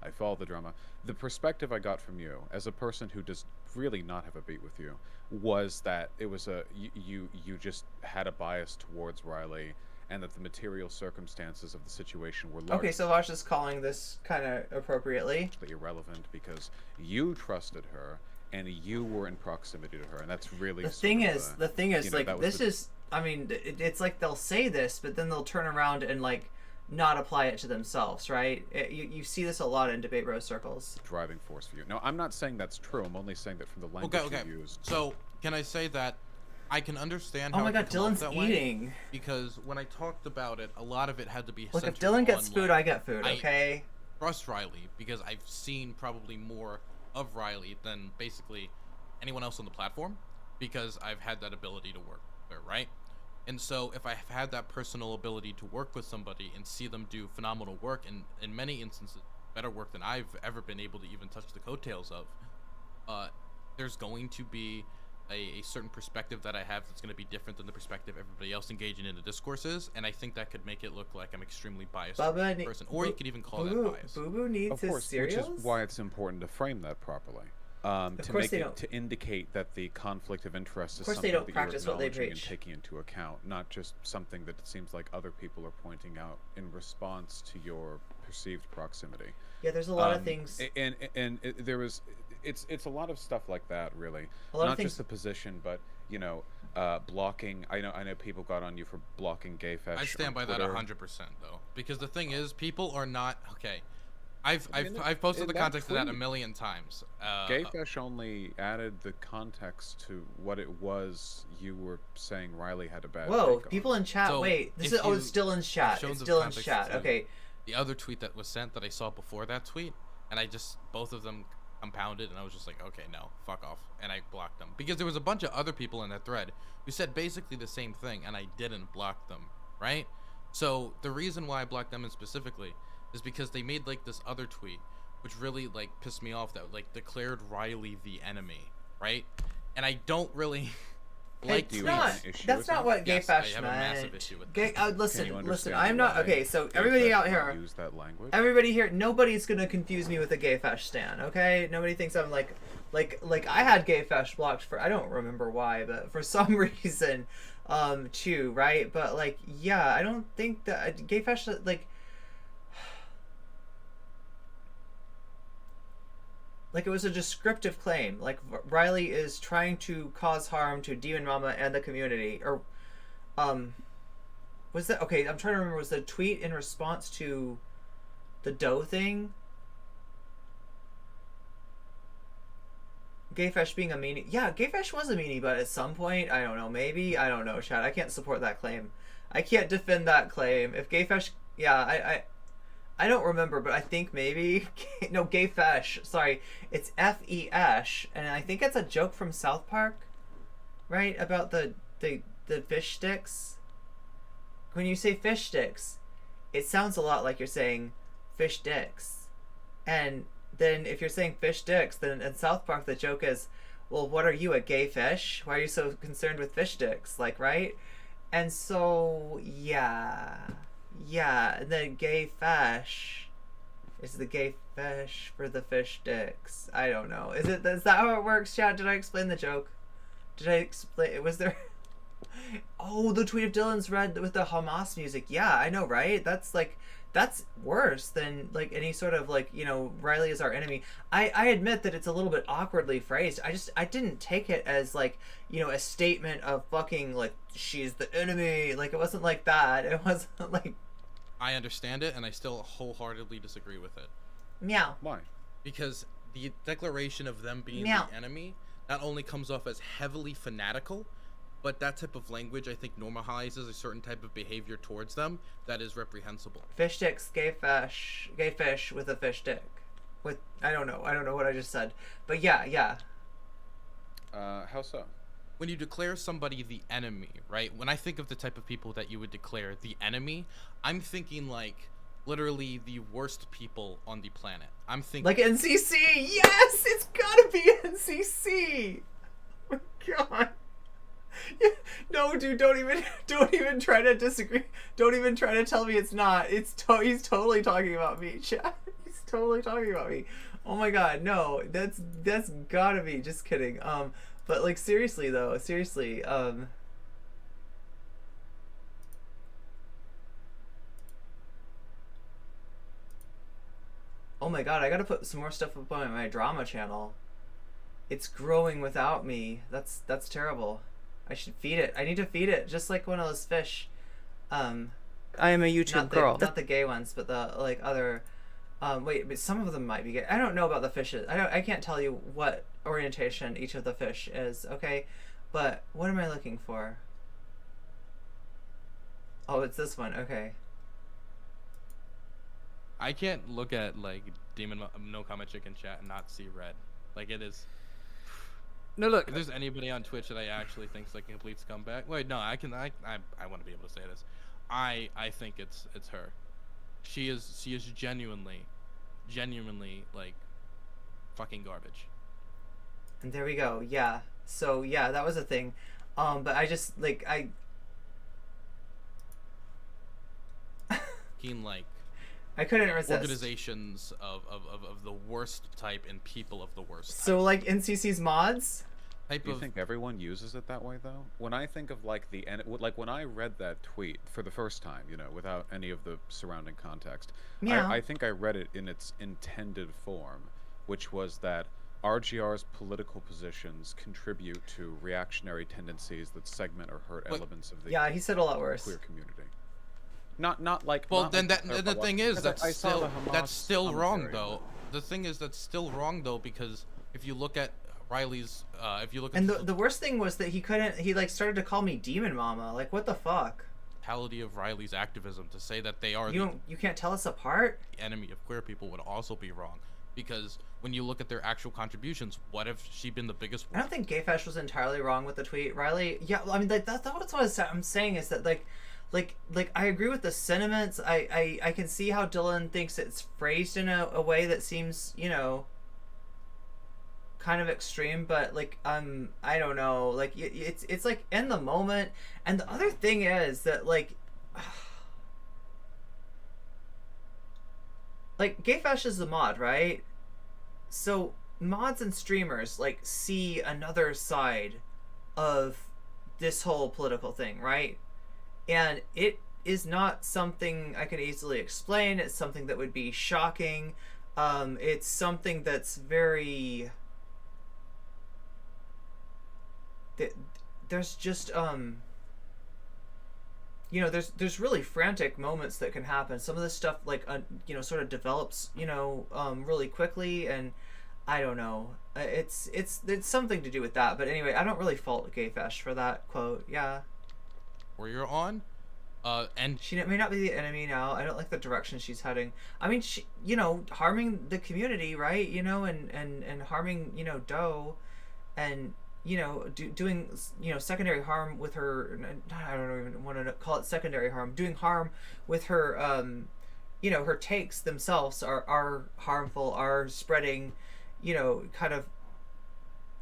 [SPEAKER 3] I follow the drama. The perspective I got from you as a person who does really not have a beat with you was that it was you just had a bias towards Riley, and that the material circumstances of the situation were largely...
[SPEAKER 1] Okay, so Vaush is calling this kind of appropriately
[SPEAKER 3] irrelevant because you trusted her and you were in proximity to her, and that's really
[SPEAKER 1] the thing is you know, like this is, I mean, it's like they'll say this, but then they'll turn around and like not apply it to themselves, right? You see this a lot in debate bro circles.
[SPEAKER 3] Driving force for you. No, I'm not saying that's true. I'm only saying that from the language you used.
[SPEAKER 2] So can I say that I can understand how...
[SPEAKER 1] Oh my god, Dylan's eating.
[SPEAKER 2] Because when I talked about it, a lot of it had to be...
[SPEAKER 1] Look, if Dylan gets food, I get food, okay?
[SPEAKER 2] I trust Riley because I've seen probably more of Riley than basically anyone else on the platform, because I've had that ability to work there, right? And so if I've had that personal ability to work with somebody and see them do phenomenal work, and in many instances better work than I've ever been able to even touch the coattails of, there's going to be a certain perspective that I have that's going to be different than the perspective everybody else engaging in the discourse is, and I think that could make it look like I'm extremely biased towards the person, or you could even call that bias.
[SPEAKER 1] Boo Boo needs his cereals?
[SPEAKER 3] Which is why it's important to frame that properly.
[SPEAKER 1] Of
[SPEAKER 3] to
[SPEAKER 1] course
[SPEAKER 3] make
[SPEAKER 1] they
[SPEAKER 3] it
[SPEAKER 1] don't.
[SPEAKER 3] to indicate that the conflict of interest is
[SPEAKER 1] Of course
[SPEAKER 3] something
[SPEAKER 1] they don't
[SPEAKER 3] that
[SPEAKER 1] practice
[SPEAKER 3] you're
[SPEAKER 1] what they
[SPEAKER 3] acknowledging and
[SPEAKER 1] preach.
[SPEAKER 3] taking into account, not just something that it seems like other people are pointing out in response to your perceived proximity.
[SPEAKER 1] Yeah, there's a lot of things.
[SPEAKER 3] There was it's a lot of stuff like that, really.
[SPEAKER 1] A lot of
[SPEAKER 3] Not
[SPEAKER 1] things.
[SPEAKER 3] just the position, but blocking. I know people got on you for blocking Gayfesh.
[SPEAKER 2] I stand by that 100% though, because the thing is, people are not okay. I've posted the context of that a million times.
[SPEAKER 3] Gayfesh only added the context to what it was you were saying Riley had a bad
[SPEAKER 1] Whoa,
[SPEAKER 3] take on.
[SPEAKER 1] people in chat.
[SPEAKER 2] So,
[SPEAKER 1] wait, this
[SPEAKER 2] if
[SPEAKER 1] is
[SPEAKER 2] you-
[SPEAKER 1] it's still in chat.
[SPEAKER 2] shown
[SPEAKER 1] It's
[SPEAKER 2] the
[SPEAKER 1] still in
[SPEAKER 2] context
[SPEAKER 1] chat.
[SPEAKER 2] to-
[SPEAKER 1] Okay.
[SPEAKER 2] The other tweet that was sent that I saw before that tweet, and I just both of them compounded, and I was just like, okay, no, fuck off, and I blocked them because there was a bunch of other people in that thread who said basically the same thing, and I didn't block them, right? So the reason why I blocked them specifically is because they made like this other tweet, which really like pissed me off, that like declared Riley the enemy, right? And I don't really like
[SPEAKER 3] do you
[SPEAKER 2] tweets.
[SPEAKER 3] have an issue
[SPEAKER 1] That's
[SPEAKER 3] with
[SPEAKER 1] not
[SPEAKER 3] that?
[SPEAKER 1] what
[SPEAKER 2] Yes,
[SPEAKER 1] Gayfesh
[SPEAKER 2] I have a massive issue with that.
[SPEAKER 3] Can you
[SPEAKER 1] listen.
[SPEAKER 3] understand
[SPEAKER 1] I'm not
[SPEAKER 3] why
[SPEAKER 1] okay. So everybody
[SPEAKER 3] Gayfesh
[SPEAKER 1] out
[SPEAKER 3] might
[SPEAKER 1] here,
[SPEAKER 3] use that language?
[SPEAKER 1] everybody here, nobody's gonna confuse me with a Gayfesh stan. Okay, nobody thinks I'm like I had Gayfesh blocked for I don't remember why, but for some reason, too, right? But like, yeah, I don't think that Gayfesh like it was a descriptive claim. Like Riley is trying to cause harm to Demon Mama and the community, or was that okay? I'm trying to remember. Was the tweet in response to the dough thing? Gayfesh being a meanie. Yeah, Gayfesh was a meanie, but at some point, I don't know, maybe, I don't know, Chad. I can't support that claim. I can't defend that claim. If Gayfesh, yeah, I don't remember, but I think maybe, no, Gayfesh, sorry, it's F-E-Sh, and I think it's a joke from South Park, right? About the fish sticks. When you say fish sticks, it sounds a lot like you're saying fish dicks. And then if you're saying fish dicks, then in South Park the joke is, well, what are you, a gay fish? Why are you so concerned with fish dicks? Like, right? And so, yeah, and then gay fish is the gay fish for the fish dicks. I don't know. Is that how it works, Chad? Did I explain the joke? Did I explain? Was there? Oh, the tweet of Dylan's read with the Hamas music. Yeah, I know, right? That's worse than like any sort of like, you know, Riley is our enemy. I admit that it's a little bit awkwardly phrased. I didn't take it as like, you know, a statement of fucking like she's the enemy. Like it wasn't like that. It wasn't like.
[SPEAKER 2] I understand it, and I still wholeheartedly disagree with it.
[SPEAKER 1] Meow.
[SPEAKER 3] Why?
[SPEAKER 2] Because the declaration of them being
[SPEAKER 1] Meow.
[SPEAKER 2] the enemy not only comes off as heavily fanatical, but that type of language, I think, normalizes a certain type of behavior towards them that is reprehensible.
[SPEAKER 1] Fish sticks, gay fish with a fish stick. With I don't know what I just said, but yeah.
[SPEAKER 3] How so?
[SPEAKER 2] When you declare somebody the enemy, right? When I think of the type of people that you would declare the enemy, I'm thinking like literally the worst people on the planet. I'm thinking
[SPEAKER 1] like NCC. Yes, it's gotta be NCC. Oh my God. Yeah. No, dude, don't even try to disagree. Don't even try to tell me it's not. He's totally talking about me, Chad. He's totally talking about me. Oh my God, no, that's gotta be. Just kidding. But like seriously though, oh my God, I gotta put some more stuff up on my drama channel. It's growing without me. That's terrible. I should feed it. I need to feed it, just like one of those fish.
[SPEAKER 4] I am a YouTube girl.
[SPEAKER 1] Not the gay ones, but the like other. Wait, but some of them might be gay. I don't know about the fishes. I can't tell you what orientation each of the fish is. Okay, but what am I looking for? Oh, it's this one. Okay.
[SPEAKER 2] I can't look at like nocommentchick in chat and not see red. Like it is.
[SPEAKER 4] No, look.
[SPEAKER 2] If there's anybody on Twitch that I actually think's like a complete scumbag, wait, no, I want to be able to say this. I think it's her. She is genuinely like fucking garbage.
[SPEAKER 1] And there we go. Yeah. So yeah, that was a thing. But I just like
[SPEAKER 2] Keen like
[SPEAKER 1] I couldn't resist.
[SPEAKER 2] organizations of the worst type and people of the worst type.
[SPEAKER 1] So like NCC's mods?
[SPEAKER 2] Type
[SPEAKER 3] Do you
[SPEAKER 2] of
[SPEAKER 3] think everyone uses it that way though? When I think of like like when I read that tweet for the first time, you know, without any of the surrounding context,
[SPEAKER 1] Yeah.
[SPEAKER 3] I think I read it in its intended form, which was that RGR's political positions contribute to reactionary tendencies that segment or hurt
[SPEAKER 2] But-
[SPEAKER 3] elements of the
[SPEAKER 1] Yeah, he said a lot worse.
[SPEAKER 3] queer community. Not like.
[SPEAKER 2] well,
[SPEAKER 3] not
[SPEAKER 2] then
[SPEAKER 3] like
[SPEAKER 2] that the thing is
[SPEAKER 3] because I saw the Hamas
[SPEAKER 2] that's still wrong
[SPEAKER 3] commentary.
[SPEAKER 2] though. The thing is that's still wrong though, because if you look at Riley's if you look at
[SPEAKER 1] And the worst thing was that he like started to call me demon mama. Like what the fuck?
[SPEAKER 2] totality of Riley's activism, to say that they are
[SPEAKER 1] You can't tell us apart?
[SPEAKER 2] the enemy of queer people would also be wrong, because when you look at their actual contributions, what if she been the biggest
[SPEAKER 1] I don't think Gayfesh was entirely wrong with the tweet. Riley, yeah, I mean, like, that's what I'm saying is that, like, I agree with the sentiments. I can see how Dylan thinks it's phrased in a way that seems, you know, kind of extreme, but, like, I don't know. Like, it's like, in the moment. And the other thing is that, like, Gayfesh is the mod, right? So mods and streamers like see another side of this whole political thing, right? And it is not something I can easily explain. It's something that would be shocking. It's something that's very there's just you know, there's really frantic moments that can happen. Some of this stuff, like, you know, sort of develops, you know, really quickly, and I don't know. It's something to do with that. But anyway, I don't really fault Gayfesh for that quote. Yeah.
[SPEAKER 2] where you're on, and
[SPEAKER 1] She may not be the enemy now. I don't like the direction she's heading. I mean, she, you know, harming the community, right? You know, and harming, you know, Doe, and, you know, doing, you know, secondary harm with her. I don't even want to call it secondary harm. Doing harm with her, you know, her takes themselves are harmful, are spreading, you know, kind of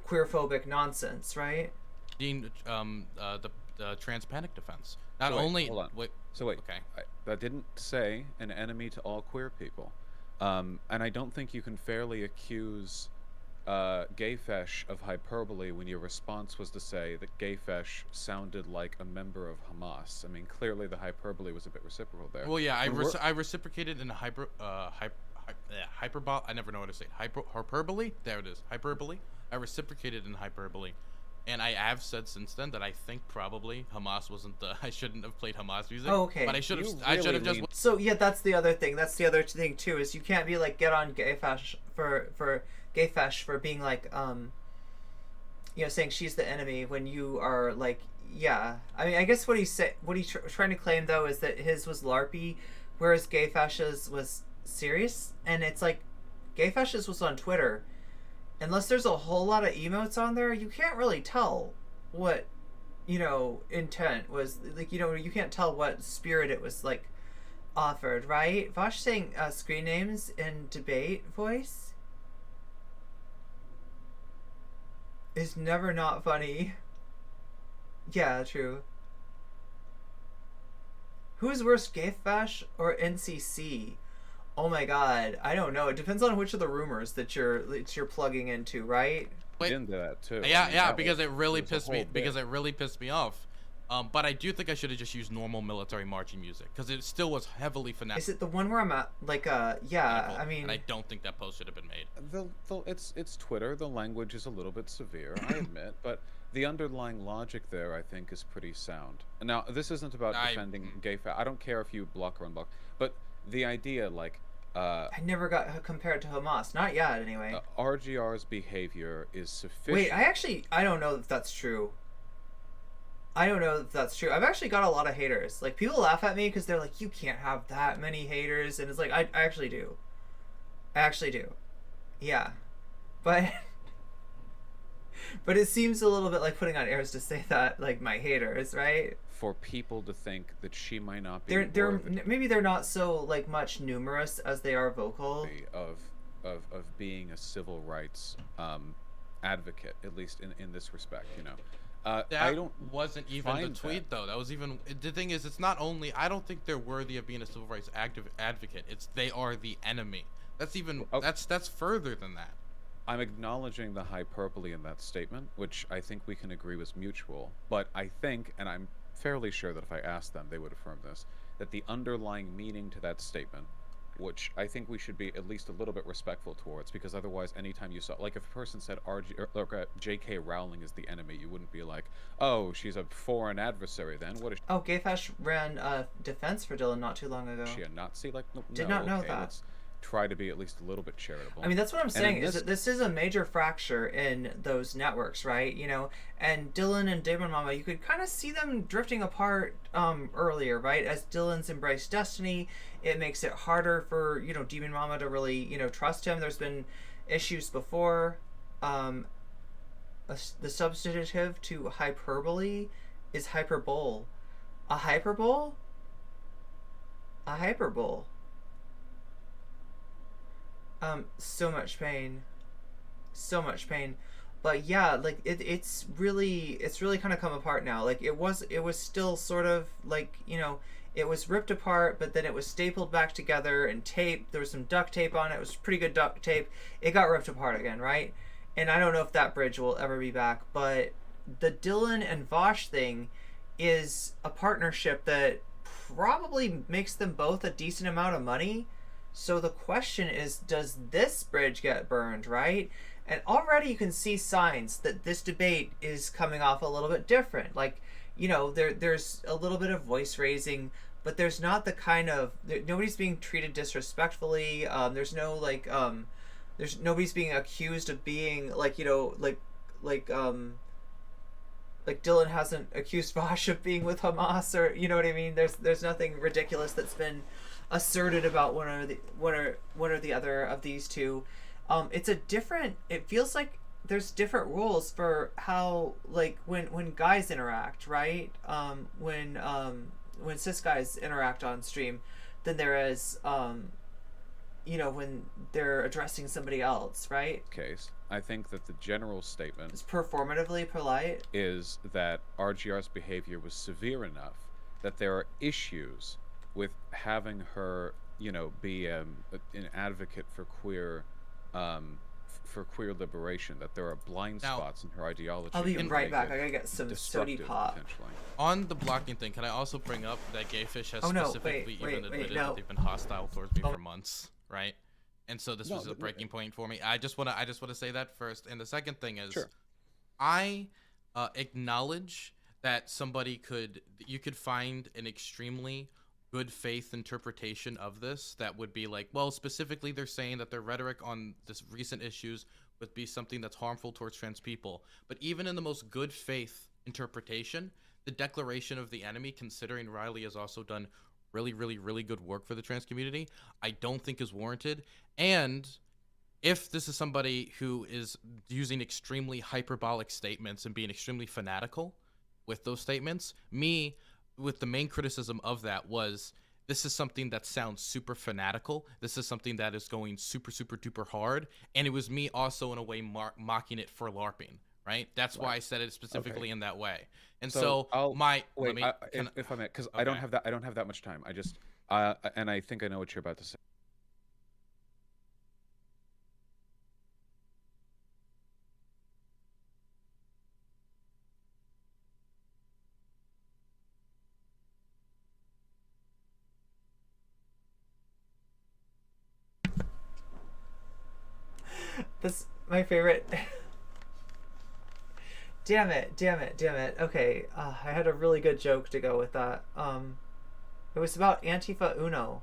[SPEAKER 1] queerphobic nonsense, right?
[SPEAKER 2] being the trans panic defense. Not
[SPEAKER 3] So wait,
[SPEAKER 2] only
[SPEAKER 3] hold on.
[SPEAKER 2] wait,
[SPEAKER 3] So wait,
[SPEAKER 2] okay.
[SPEAKER 3] that didn't say an enemy to all queer people, and I don't think you can fairly accuse Gayfesh of hyperbole when your response was to say that Gayfesh sounded like a member of Hamas. I mean, clearly the hyperbole was a bit reciprocal there.
[SPEAKER 2] Well, yeah,
[SPEAKER 3] When
[SPEAKER 2] I reciprocated in hyperbole. I never know what to say. Hyperbole. There it is. Hyperbole. I reciprocated in hyperbole, and I have said since then that I think probably Hamas wasn't the. I shouldn't have played Hamas music.
[SPEAKER 1] Oh, okay.
[SPEAKER 2] But I should have.
[SPEAKER 3] You
[SPEAKER 2] I should
[SPEAKER 3] really
[SPEAKER 2] have just.
[SPEAKER 3] leaned-
[SPEAKER 1] So yeah, that's the other thing. That's the other thing too, is you can't be like, get on Gayfesh for Gayfesh for being like, you know, saying she's the enemy when you are like, yeah. I mean, I guess what he's trying to claim though is that his was LARPy, whereas Gayfesh's was serious. And it's like, Gayfesh's was on Twitter. Unless there's a whole lot of emotes on there, you can't really tell what, you know, intent was. Like, you know, you can't tell what spirit it was like offered, right? Vaush saying screen names in debate voice is never not funny. Yeah, true. Who's worse, Gayfesh or NCC? Oh my god, I don't know. It depends on which of the rumors that you're plugging into, right?
[SPEAKER 2] Wait.
[SPEAKER 3] into that too.
[SPEAKER 2] Yeah,
[SPEAKER 3] I mean,
[SPEAKER 2] yeah,
[SPEAKER 3] that
[SPEAKER 2] because
[SPEAKER 3] was-
[SPEAKER 2] it really
[SPEAKER 3] was a
[SPEAKER 2] pissed me.
[SPEAKER 3] whole bit.
[SPEAKER 2] Because it really pissed me off. But I do think I should have just used normal military marching music, because it still was heavily fanatical.
[SPEAKER 1] Is it the one where I'm at, like, yeah, I mean,
[SPEAKER 2] and I don't think that post should have been made.
[SPEAKER 3] It's Twitter. The language is a little bit severe, I admit, but the underlying logic there, I think, is pretty sound. Now, this isn't about defending gay. I don't care if you block or unblock, but the idea, like,
[SPEAKER 1] I never got compared to Hamas. Not yet, anyway.
[SPEAKER 3] RGR's behavior is sufficient.
[SPEAKER 1] Wait, I don't know if that's true. I don't know if that's true. I've actually got a lot of haters. Like, people laugh at me because they're like, you can't have that many haters. And it's like, I actually do. I actually do. Yeah. But... but it seems a little bit like putting on airs to say that, like, my haters, right?
[SPEAKER 3] For people to think that she might not be
[SPEAKER 1] They're maybe they're not so, like, much numerous as they are vocal.
[SPEAKER 3] Of being a civil rights advocate, at least in this respect, you know. I
[SPEAKER 2] That
[SPEAKER 3] don't
[SPEAKER 2] wasn't even the
[SPEAKER 3] find
[SPEAKER 2] tweet,
[SPEAKER 3] that.
[SPEAKER 2] though. That was even the thing is, it's not only I don't think they're worthy of being a civil rights advocate. It's they are the enemy. That's even
[SPEAKER 3] Oh.
[SPEAKER 2] that's further than that.
[SPEAKER 3] I'm acknowledging the hyperbole in that statement, which I think we can agree was mutual. But I think, and I'm fairly sure that if I asked them, they would affirm this, that the underlying meaning to that statement, which I think we should be at least a little bit respectful towards, because otherwise, anytime you saw, like, if a person said J.K. Rowling is the enemy, you wouldn't be like, oh, she's a foreign adversary then. What is
[SPEAKER 1] Oh, Gayfash ran defense for Dylan not too long ago.
[SPEAKER 3] she, a Nazi? Like, no,
[SPEAKER 1] Did not know
[SPEAKER 3] okay,
[SPEAKER 1] that.
[SPEAKER 3] let's try to be at least a little bit charitable.
[SPEAKER 1] I mean, that's what I'm
[SPEAKER 3] And
[SPEAKER 1] saying,
[SPEAKER 3] in
[SPEAKER 1] is that this is a major fracture in those networks, right? You know, and Dylan and Demon Mama, you could kind of see them drifting apart earlier, right? As Dylan's embraced Destiny, it makes it harder for, you know, Demon Mama to really, you know, trust him. There's been issues before. The substantive to hyperbole is hyperbole. A hyperbole? A hyperbole. So much pain. So much pain. But yeah, like it's really kind of come apart now. Like it was still sort of like, you know, it was ripped apart, but then it was stapled back together and taped. There was some duct tape on it. It was pretty good duct tape. It got ripped apart again, right? And I don't know if that bridge will ever be back, but the Dylan and Vaush thing is a partnership that probably makes them both a decent amount of money. So the question is, does this bridge get burned, right? And already you can see signs that this debate is coming off a little bit different. Like, you know, there's a little bit of voice raising, but there's not the kind of, nobody's being treated disrespectfully. There's no like, there's nobody's being accused of being like, you know, like Dylan hasn't accused Vaush of being with Hamas, or you know what I mean. There's nothing ridiculous that's been asserted about one or the other of these two. It's a different. It feels like there's different rules for how, like, when guys interact, right? When cis guys interact on stream, than there is you know, when they're addressing somebody else, right?
[SPEAKER 3] Case, I think that the general statement
[SPEAKER 1] It's performatively polite.
[SPEAKER 3] is that RGR's behavior was severe enough that there are issues with having her, you know, be an advocate for queer liberation. That there are blind
[SPEAKER 2] Now,
[SPEAKER 3] spots in her ideology.
[SPEAKER 1] I'll be
[SPEAKER 3] that
[SPEAKER 1] right
[SPEAKER 3] make
[SPEAKER 1] back.
[SPEAKER 3] it
[SPEAKER 1] I gotta get some sody
[SPEAKER 3] destructive,
[SPEAKER 1] pop.
[SPEAKER 3] potentially.
[SPEAKER 2] On the blocking thing, can I also bring up that Gayfish has
[SPEAKER 1] Oh, no,
[SPEAKER 2] specifically
[SPEAKER 1] wait,
[SPEAKER 2] even
[SPEAKER 1] wait,
[SPEAKER 2] admitted
[SPEAKER 1] no.
[SPEAKER 2] that they've been hostile towards me
[SPEAKER 1] Oh.
[SPEAKER 2] for months, right? And so this
[SPEAKER 3] No,
[SPEAKER 2] was a
[SPEAKER 3] but-
[SPEAKER 2] breaking point for me. I just wanna say that first. And the second thing is,
[SPEAKER 3] Sure.
[SPEAKER 2] I acknowledge that you could find an extremely good faith interpretation of this that would be like, well, specifically they're saying that their rhetoric on this recent issues would be something that's harmful towards trans people. But even in the most good faith interpretation, the declaration of the enemy, considering Riley has also done really, really, really good work for the trans community, I don't think is warranted. And if this is somebody who is using extremely hyperbolic statements and being extremely fanatical with those statements, with the main criticism of that was, this is something that sounds super fanatical. This is something that is going super, super duper hard. And it was me also in a way mocking it for LARPing, right? That's why I said it specifically in that way. And so
[SPEAKER 3] I'll,
[SPEAKER 2] my,
[SPEAKER 3] wait,
[SPEAKER 2] let me,
[SPEAKER 3] if I may, because I don't have that much time. I just and I think I know what you're about to say.
[SPEAKER 1] That's my favorite. Damn it. Okay, I had a really good joke to go with that. It was about Antifa Uno.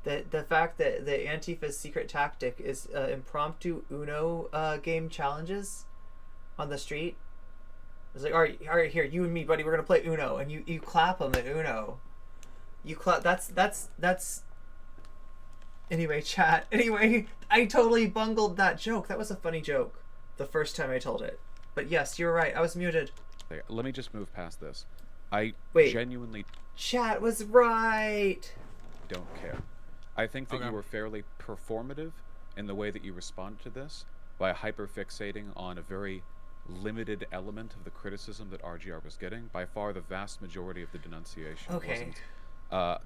[SPEAKER 1] The fact that the Antifa's secret tactic is impromptu Uno game challenges on the street. It's like, all right, here, you and me, buddy, we're gonna play Uno, and you clap them at Uno. You clap. That's. Anyway, chat. Anyway, I totally bungled that joke. That was a funny joke the first time I told it. But yes, you're right. I was muted.
[SPEAKER 3] Okay, let me just move past this. I
[SPEAKER 1] Wait.
[SPEAKER 3] genuinely
[SPEAKER 1] Chat was right.
[SPEAKER 3] don't care. I think that
[SPEAKER 2] Okay.
[SPEAKER 3] you were fairly performative in the way that you responded to this by hyperfixating on a very limited element of the criticism that RGR was getting. By far, the vast majority of the denunciation wasn't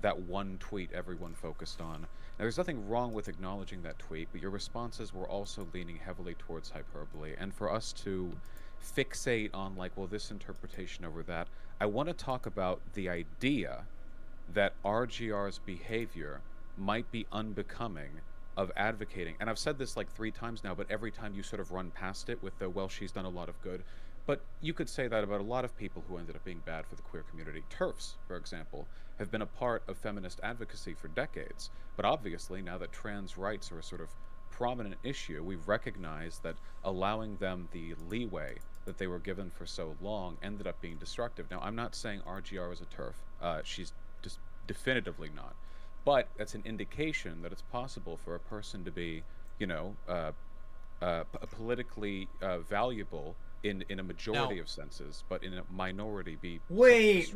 [SPEAKER 3] that one tweet everyone focused on. Now, there's nothing wrong with acknowledging that tweet, but your responses were also leaning heavily towards hyperbole. And for us to fixate on, like, well, this interpretation over that, I want to talk about the idea that RGR's behavior might be unbecoming of advocating. And I've said this like 3 times now, but every time you sort of run past it with the, well, she's done a lot of good. But you could say that about a lot of people who ended up being bad for the queer community. TERFs, for example, have been a part of feminist advocacy for decades. But obviously, now that trans rights are a sort of prominent issue, we recognize that allowing them the leeway that they were given for so long ended up being destructive. Now, I'm not saying RGR is a TERF. She's just definitively not. But that's an indication that it's possible for a person to be, you know, politically valuable in a majority of senses, but in a minority be.
[SPEAKER 1] Wait.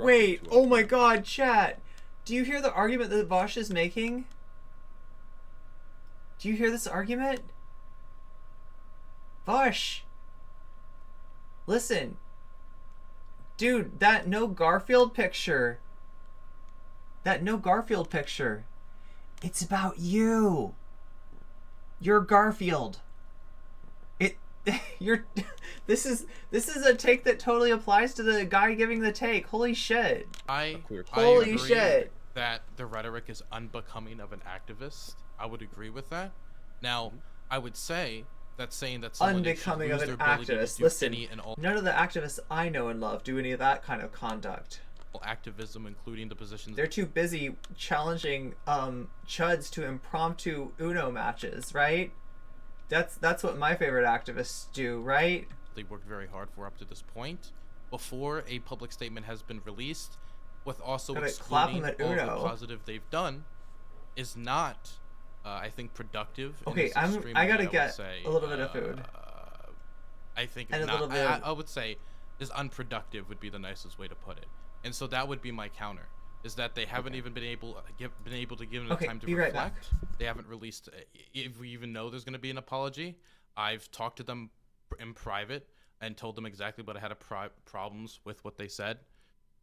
[SPEAKER 1] Oh my God, chat. Do you hear the argument that Vaush is making? Do you hear this argument? Vaush. Listen. Dude, that no Garfield picture. It's about you. You're Garfield. This is a take that totally applies to the guy giving the take. Holy shit.
[SPEAKER 2] I
[SPEAKER 1] Holy
[SPEAKER 2] agree
[SPEAKER 1] shit.
[SPEAKER 2] that the rhetoric is unbecoming of an activist. I would agree with that. Now, I would say that saying that someone
[SPEAKER 1] Unbecoming of
[SPEAKER 2] should
[SPEAKER 1] an
[SPEAKER 2] lose their ability to
[SPEAKER 1] activist.
[SPEAKER 2] do
[SPEAKER 1] Listen,
[SPEAKER 2] any and all
[SPEAKER 1] none of the activists I know and love do any of that kind of conduct.
[SPEAKER 2] activism, including the positions.
[SPEAKER 1] They're too busy challenging chuds to impromptu Uno matches, right? That's what my favorite activists do, right?
[SPEAKER 2] They worked very hard for up to this point, before a public statement has been released, with also
[SPEAKER 1] Gotta clap
[SPEAKER 2] excluding
[SPEAKER 1] 'em at
[SPEAKER 2] all the
[SPEAKER 1] Uno.
[SPEAKER 2] positive they've done, is not, I think, productive. and
[SPEAKER 1] Okay,
[SPEAKER 2] is
[SPEAKER 1] I
[SPEAKER 2] extremely,
[SPEAKER 1] gotta
[SPEAKER 2] would
[SPEAKER 1] get
[SPEAKER 2] say,
[SPEAKER 1] a little bit of food.
[SPEAKER 2] I think
[SPEAKER 1] And a
[SPEAKER 2] not,
[SPEAKER 1] little bit of-
[SPEAKER 2] I would say is unproductive would be the nicest way to put it. And so that would be my counter, is that they haven't even been able to give them the time to
[SPEAKER 1] be right back.
[SPEAKER 2] reflect. They haven't released, if we even know there's going to be an apology. I've talked to them in private and told them exactly what I had problems with what they said.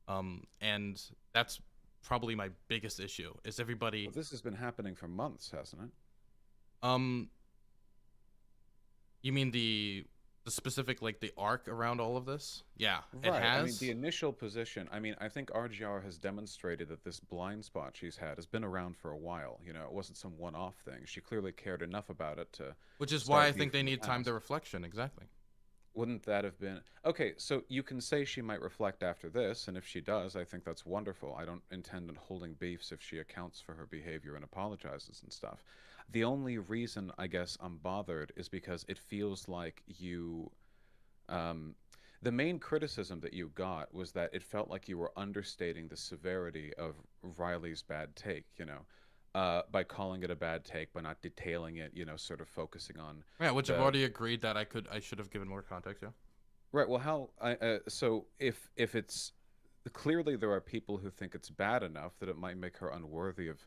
[SPEAKER 2] And that's probably my biggest issue, is everybody.
[SPEAKER 3] Well, this has been happening for months, hasn't it?
[SPEAKER 2] You mean the specific, like, the arc around all of this? Yeah,
[SPEAKER 3] Right.
[SPEAKER 2] it has.
[SPEAKER 3] I mean, the initial position. I mean, I think RGR has demonstrated that this blind spot she's had has been around for a while. You know, it wasn't some one-off thing. She clearly cared enough about it to.
[SPEAKER 2] Which is
[SPEAKER 3] start
[SPEAKER 2] why I
[SPEAKER 3] beef
[SPEAKER 2] think they
[SPEAKER 3] in the
[SPEAKER 2] need time
[SPEAKER 3] past.
[SPEAKER 2] to reflection. Exactly.
[SPEAKER 3] Wouldn't that have been okay? So you can say she might reflect after this, and if she does, I think that's wonderful. I don't intend on holding beefs if she accounts for her behavior and apologizes and stuff. The only reason I guess I'm bothered is because it feels like you. The main criticism that you got was that it felt like you were understating the severity of Riley's bad take, you know, by calling it a bad take, but not detailing it, you know, sort of focusing on.
[SPEAKER 2] Yeah, which I've already agreed that I should have given more context. Yeah.
[SPEAKER 3] Right. Well, so if it's clearly there are people who think it's bad enough that it might make her unworthy of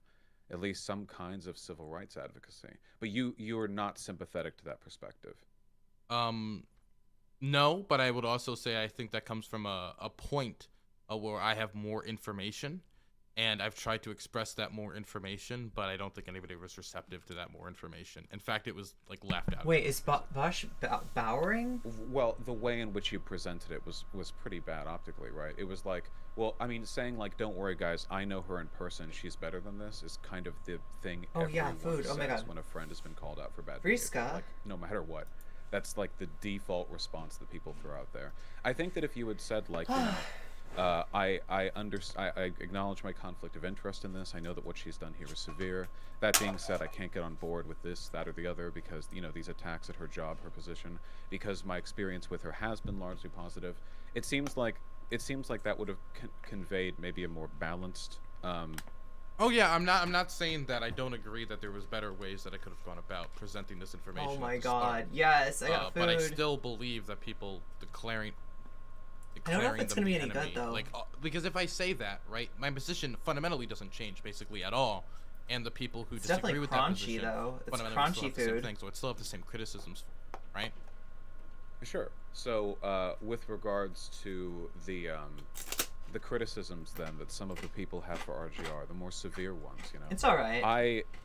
[SPEAKER 3] at least some kinds of civil rights advocacy, but you're not sympathetic to that perspective.
[SPEAKER 2] No, but I would also say I think that comes from a point where I have more information, and I've tried to express that more information, but I don't think anybody was receptive to that more information. In fact, it was, like, laughed out.
[SPEAKER 1] Wait, is Vaush bowering?
[SPEAKER 3] Well, the way in which you presented it was pretty bad optically, right? It was like, well, I mean, saying like, "Don't worry, guys, I know her in person. She's better than this," is kind of the thing.
[SPEAKER 1] Oh, yeah,
[SPEAKER 3] everyone
[SPEAKER 1] food. Oh my
[SPEAKER 3] says
[SPEAKER 1] God.
[SPEAKER 3] When a friend has been called out for bad
[SPEAKER 1] Friska.
[SPEAKER 3] behavior, like, no matter what. That's like the default response that people throw out there. I think that if you had said like, you know, I acknowledge my conflict of interest in this. I know that what she's done here is severe. That being said, I can't get on board with this, that, or the other because, you know, these attacks at her job, her position, because my experience with her has been largely positive. It seems like that would have conveyed maybe a more balanced.
[SPEAKER 2] Oh yeah, I'm not saying that I don't agree that there was better ways that I could have gone about presenting this information.
[SPEAKER 1] Oh my
[SPEAKER 2] at the
[SPEAKER 1] God!
[SPEAKER 2] start.
[SPEAKER 1] Yes, I got food.
[SPEAKER 2] But I still believe that people declaring
[SPEAKER 1] I don't know if it's
[SPEAKER 2] them
[SPEAKER 1] gonna be
[SPEAKER 2] the
[SPEAKER 1] any
[SPEAKER 2] enemy,
[SPEAKER 1] good though.
[SPEAKER 2] like, because if I say that, right, my position fundamentally doesn't change basically at all, and the people who
[SPEAKER 1] It's
[SPEAKER 2] disagree
[SPEAKER 1] definitely
[SPEAKER 2] with
[SPEAKER 1] crunchy,
[SPEAKER 2] that position
[SPEAKER 1] though. It's
[SPEAKER 2] fundamentally still
[SPEAKER 1] crunchy
[SPEAKER 2] have the same
[SPEAKER 1] food.
[SPEAKER 2] thing, so it still have the same criticisms, right?
[SPEAKER 3] Sure. So, with regards to the criticisms then that some of the people have for RGR, the more severe ones,
[SPEAKER 1] It's all right.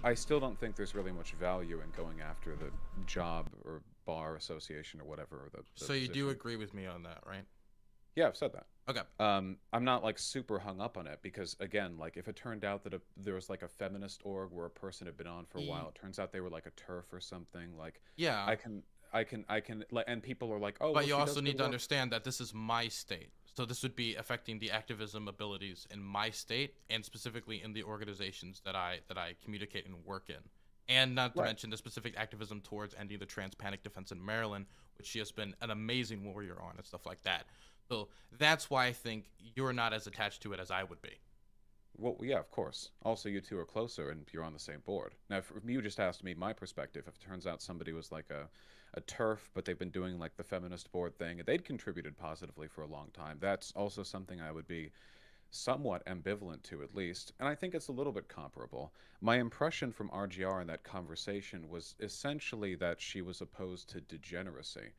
[SPEAKER 3] I still don't think there's really much value in going after the job or bar association or whatever. Or the
[SPEAKER 2] So you do
[SPEAKER 3] position.
[SPEAKER 2] agree with me on that, right?
[SPEAKER 3] Yeah, I've said that.
[SPEAKER 2] Okay.
[SPEAKER 3] I'm not like super hung up on it because again, like if it turned out that there was like a feminist org where a person had been on for a while, it turns out they were like a turf or something. Like
[SPEAKER 2] Yeah,
[SPEAKER 3] I can, I can, like, and people are like, oh, well,
[SPEAKER 2] but you
[SPEAKER 3] she does
[SPEAKER 2] also
[SPEAKER 3] good
[SPEAKER 2] need to
[SPEAKER 3] work.
[SPEAKER 2] understand that this is my state. So this would be affecting the activism abilities in my state and specifically in the organizations that I communicate and work in. And not to
[SPEAKER 3] Right.
[SPEAKER 2] mention the specific activism towards ending the trans panic defense in Maryland, which she has been an amazing warrior on and stuff like that. So that's why I think you're not as attached to it as I would be.
[SPEAKER 3] Well, yeah, of course. Also, you two are closer and you're on the same board. Now, if you just asked me my perspective, if it turns out somebody was like a turf, but they've been doing like the feminist board thing, and they'd contributed positively for a long time, that's also something I would be somewhat ambivalent to, at least. And I think it's a little bit comparable. My impression from RGR in that conversation was essentially that she was opposed to degeneracy.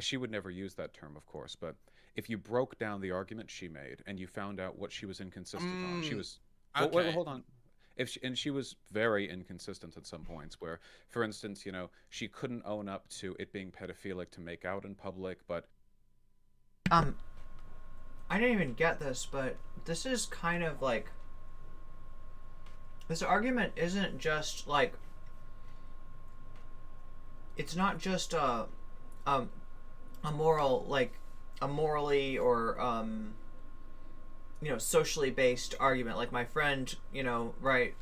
[SPEAKER 3] She would never use that term, of course, but if you broke down the argument she made and you found out what she was inconsistent on, she
[SPEAKER 2] Mm,
[SPEAKER 3] was. Well, wait,
[SPEAKER 2] okay.
[SPEAKER 3] hold on. If she, and she was very inconsistent at some points, where, for instance, she couldn't own up to it being pedophilic to make out in public, but
[SPEAKER 1] Um, I didn't even get this, but this is kind of like this argument isn't just like it's not just um a moral like a morally or socially based argument like my friend right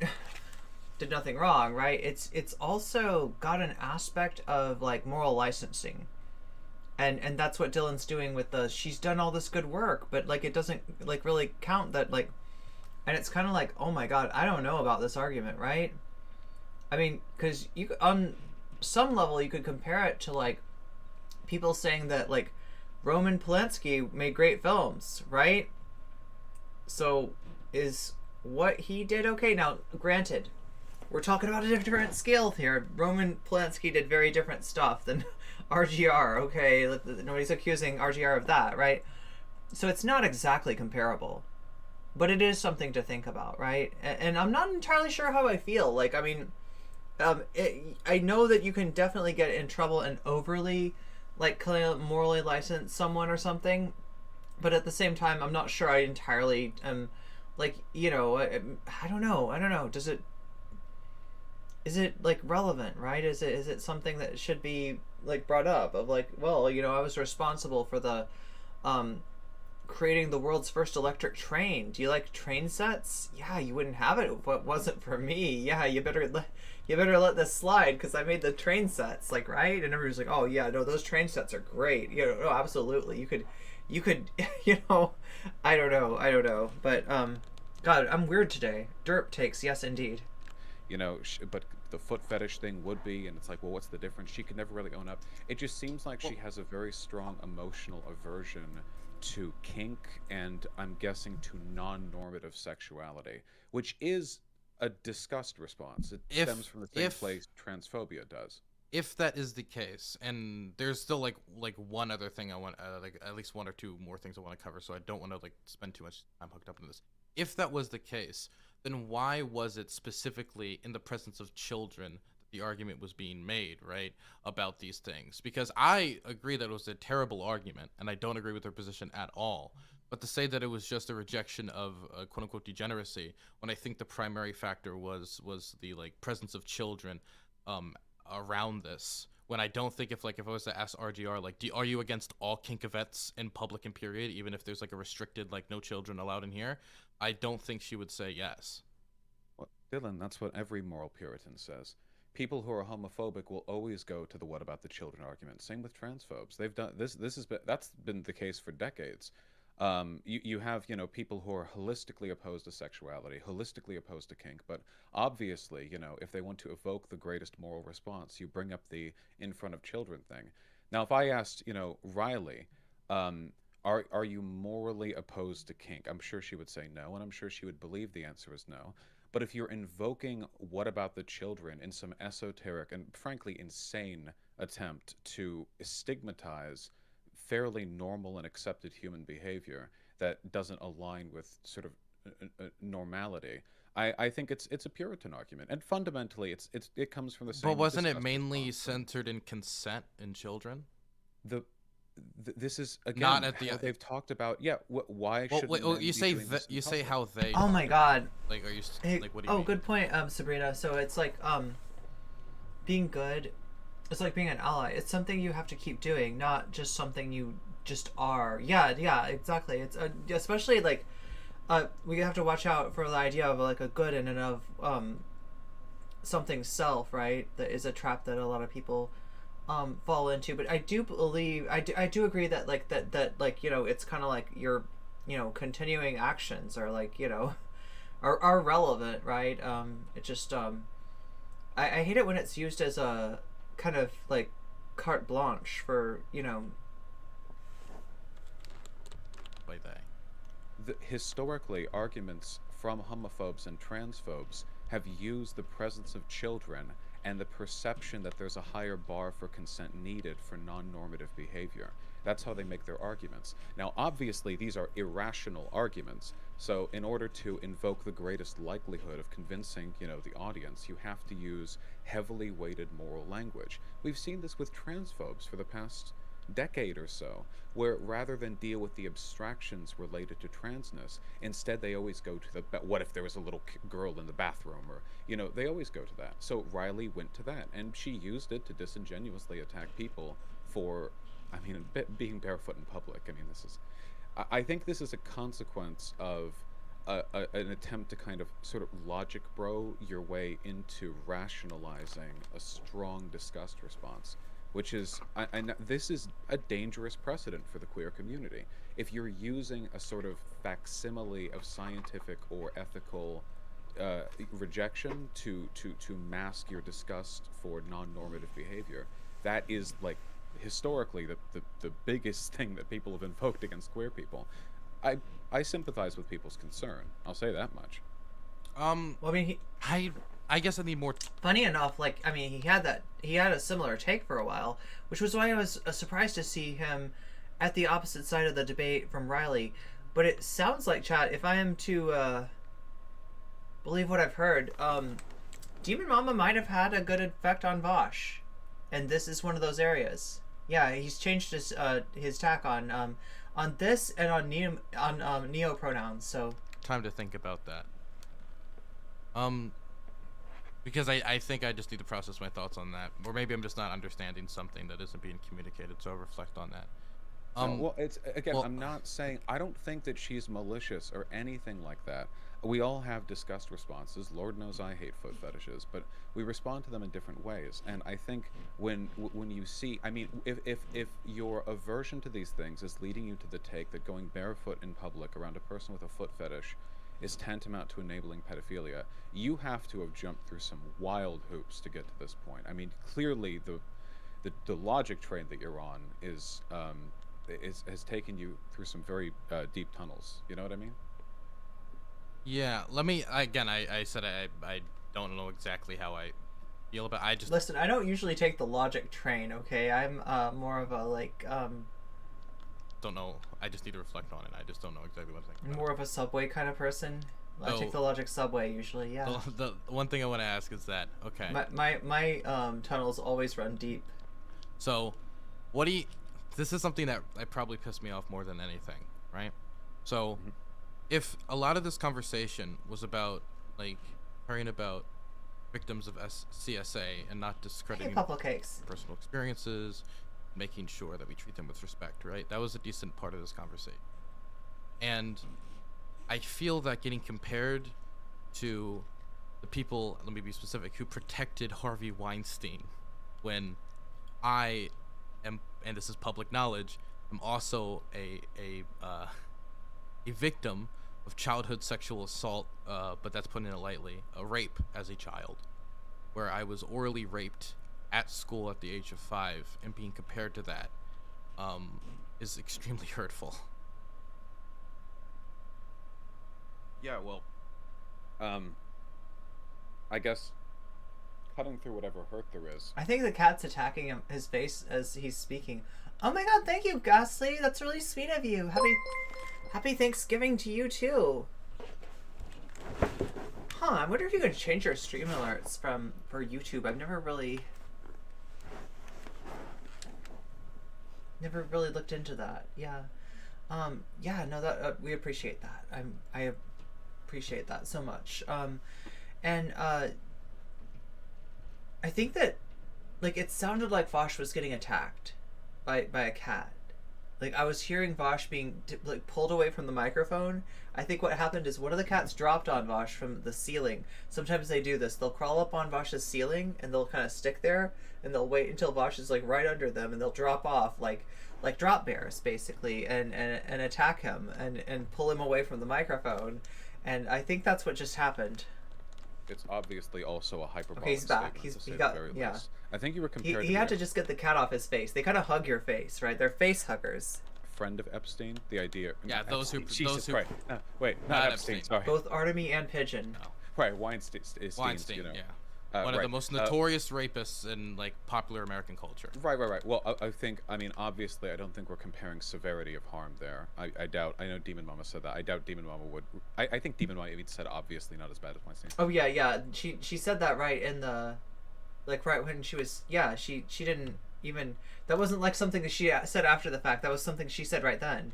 [SPEAKER 1] did nothing wrong, right? It's also got an aspect of like moral licensing, and that's what Dylan's doing with the she's done all this good work, but like it doesn't like really count that like, and it's kind of like, oh my god, I don't know about this argument, right? I mean, because you on some level you could compare it to like people saying that like Roman Polanski made great films, right? So is what he did okay? Now, granted, we're talking about a different scale here. Roman Polanski did very different stuff than RGR. Okay, nobody's accusing RGR of that, right? So it's not exactly comparable, but it is something to think about, right? And I'm not entirely sure how I feel. Like, I mean, I know that you can definitely get in trouble and overly, like, morally license someone or something, but at the same time, I'm not sure I entirely am, like, I don't know. I don't know. Is it like relevant, right? Is it something that should be like brought up of like, well, I was responsible for the um creating the world's first electric train. Do you like train sets? Yeah, you wouldn't have it if it wasn't for me. Yeah, you better let this slide because I made the train sets, like, right? And everybody's like, oh yeah, no, those train sets are great. No, absolutely. You could, I don't know, but God, I'm weird today. Derp takes, yes, indeed.
[SPEAKER 3] but the foot fetish thing would be, and it's like, well, what's the difference? She could never really own up. It just seems like she has a very strong emotional aversion to kink, and I'm guessing to non-normative sexuality, which is a disgust response. It stems from the same
[SPEAKER 2] If
[SPEAKER 3] place transphobia does.
[SPEAKER 2] if that is the case, and there's still like one other thing I want, like at least one or two more things I want to cover, so I don't want to like spend too much time hooked up into this. If that was the case, then why was it specifically in the presence of children that the argument was being made, right, about these things? Because I agree that it was a terrible argument, and I don't agree with her position at all. But to say that it was just a rejection of quote unquote degeneracy, when I think the primary factor was the like presence of children, um, around this, when I don't think if I was to ask RGR like, are you against all kinkovettes in public and period, even if there's like a restricted like no children allowed in here, I don't think she would say yes.
[SPEAKER 3] Well, Dylan, that's what every moral Puritan says. People who are homophobic will always go to the "what about the children" argument. Same with transphobes. They've done this. That's been the case for decades. You have people who are holistically opposed to sexuality, holistically opposed to kink, but obviously if they want to evoke the greatest moral response, you bring up the "in front of children" thing. Now, if I asked Riley, um, are you morally opposed to kink? I'm sure she would say no, and I'm sure she would believe the answer is no. But if you're invoking "what about the children" in some esoteric and frankly insane attempt to stigmatize fairly normal and accepted human behavior that doesn't align with sort of normality. I think it's a Puritan argument, and fundamentally, it comes from the same.
[SPEAKER 2] But wasn't it
[SPEAKER 3] disgust
[SPEAKER 2] mainly
[SPEAKER 3] response.
[SPEAKER 2] centered in consent in children?
[SPEAKER 3] The this is again
[SPEAKER 2] Not at the
[SPEAKER 3] how they've talked about. Yeah, why
[SPEAKER 2] Well,
[SPEAKER 3] should
[SPEAKER 2] wait, you say you say how they.
[SPEAKER 1] Oh my God.
[SPEAKER 2] Like, are you
[SPEAKER 1] Hey,
[SPEAKER 2] like what do you mean?
[SPEAKER 1] good point, Sabrina. So it's like being good. It's like being an ally. It's something you have to keep doing, not just something you just are. Yeah, exactly. It's especially like we have to watch out for the idea of like a good in and of something self, right? That is a trap that a lot of people fall into. But I do believe I do agree that like that like, you know, it's kind of like your, you know, continuing actions are like, you know, are relevant, right? It just I hate it when it's used as a kind of like carte blanche for, you know.
[SPEAKER 2] By they.
[SPEAKER 3] Historically, arguments from homophobes and transphobes have used the presence of children and the perception that there's a higher bar for consent needed for non-normative behavior. That's how they make their arguments. Now, obviously, these are irrational arguments, so in order to invoke the greatest likelihood of convincing, you know, the audience, you have to use heavily weighted moral language. We've seen this with transphobes for the past decade or so, where rather than deal with the abstractions related to transness, instead they always go to the what if there was a little girl in the bathroom, or, you know, they always go to that. So Riley went to that, and she used it to disingenuously attack people for, I mean, being barefoot in public. I mean, this is, I think this is a consequence of an attempt to kind of sort of logic bro your way into rationalizing a strong disgust response, which is, this is a dangerous precedent for the queer community. If you're using a sort of facsimile of scientific or ethical rejection to mask your disgust for non-normative behavior, that is like historically the biggest thing that people have invoked against queer people. I sympathize with people's concern. I'll say that much.
[SPEAKER 1] Well, I mean,
[SPEAKER 2] I guess I need more.
[SPEAKER 1] Funny enough, like, I mean, he had a similar take for a while, which was why I was surprised to see him at the opposite side of the debate from Riley. But it sounds like, Chad, if I am to believe what I've heard, Demon Mama might have had a good effect on Vaush, and this is one of those areas. Yeah, he's changed his tack on this and on neo pronouns. So
[SPEAKER 2] Time to think about that. Because I think I just need to process my thoughts on that, or maybe I'm just not understanding something that isn't being communicated, so I'll reflect on that.
[SPEAKER 3] Well, it's again,
[SPEAKER 2] well,
[SPEAKER 3] I'm not saying, I don't think that she's malicious or anything like that. We all have disgust responses. Lord knows I hate foot fetishes, but we respond to them in different ways. And I think when you see, I mean, if your aversion to these things is leading you to the take that going barefoot in public around a person with a foot fetish is tantamount to enabling pedophilia, you have to have jumped through some wild hoops to get to this point. I mean, clearly the logic train that you're on has taken you through some very deep tunnels. You know what I mean?
[SPEAKER 2] Yeah. Let me again. I said I don't know exactly how I feel about. I just
[SPEAKER 1] listen. I don't usually take the logic train. Okay, I'm more of a like
[SPEAKER 2] don't know. I just need to reflect on it. I just don't know exactly what to think.
[SPEAKER 1] More of a subway kind of person. I
[SPEAKER 2] So-
[SPEAKER 1] take the logic subway usually. Yeah.
[SPEAKER 2] The one thing I want to ask is that okay.
[SPEAKER 1] My tunnels always run deep.
[SPEAKER 2] So, what do you? This is something that probably pissed me off more than anything, right? So, if a lot of this conversation was about like caring about victims of CSA and not
[SPEAKER 1] Hey,
[SPEAKER 2] discrediting
[SPEAKER 1] Pupple Cakes.
[SPEAKER 2] personal experiences, making sure that we treat them with respect, right? That was a decent part of this conversation. And I feel that getting compared to the people, let me be specific, who protected Harvey Weinstein, when I am, and this is public knowledge, I'm also a victim of childhood sexual assault, but that's putting it lightly, a rape as a child, where I was orally raped at school at the age of 5, and being compared to that is extremely hurtful.
[SPEAKER 3] Yeah, well, I guess cutting through whatever hurt there is.
[SPEAKER 1] I think the cat's attacking his face as he's speaking. Oh my god, thank you, Ghastly. That's really sweet of you. Happy Thanksgiving to you too. Huh, I wonder if you could change your stream alerts for YouTube. I've never really looked into that. Yeah. Yeah, no, that we appreciate that. I appreciate that so much. And I think that, like, it sounded like Vaush was getting attacked by a cat. Like, I was hearing Vaush being like pulled away from the microphone. I think what happened is one of the cats dropped on Vaush from the ceiling. Sometimes they do this. They'll crawl up on Vaush's ceiling and they'll kind of stick there, and they'll wait until Vaush is like right under them, and they'll drop off like drop bears basically, and attack him and pull him away from the microphone. And I think that's what just happened.
[SPEAKER 3] It's obviously also a hyperbolic
[SPEAKER 1] Okay, he's back.
[SPEAKER 3] statement,
[SPEAKER 1] He got, yeah.
[SPEAKER 3] least. I think you were compared
[SPEAKER 1] He had to just get the cat off his face. They kind of hug your face, right? They're face huggers.
[SPEAKER 3] friend of Epstein. The idea.
[SPEAKER 2] Yeah, those who
[SPEAKER 3] Right. Wait, not Epstein. Sorry.
[SPEAKER 1] Both Artemy and Pigeon.
[SPEAKER 2] No.
[SPEAKER 3] Right, Weinstein.
[SPEAKER 2] Weinstein,
[SPEAKER 3] You know.
[SPEAKER 2] yeah. One of the most notorious rapists in like popular American culture.
[SPEAKER 3] Right. Well, I mean, obviously, I don't think we're comparing severity of harm there. I doubt. I know Demon Mama said that. I doubt Demon Mama would. I think Demon Mama even said obviously not as bad as Weinstein.
[SPEAKER 1] Oh yeah. She said that right in the, like right when she was she didn't even, that wasn't like something that she said after the fact. That was something she said right then.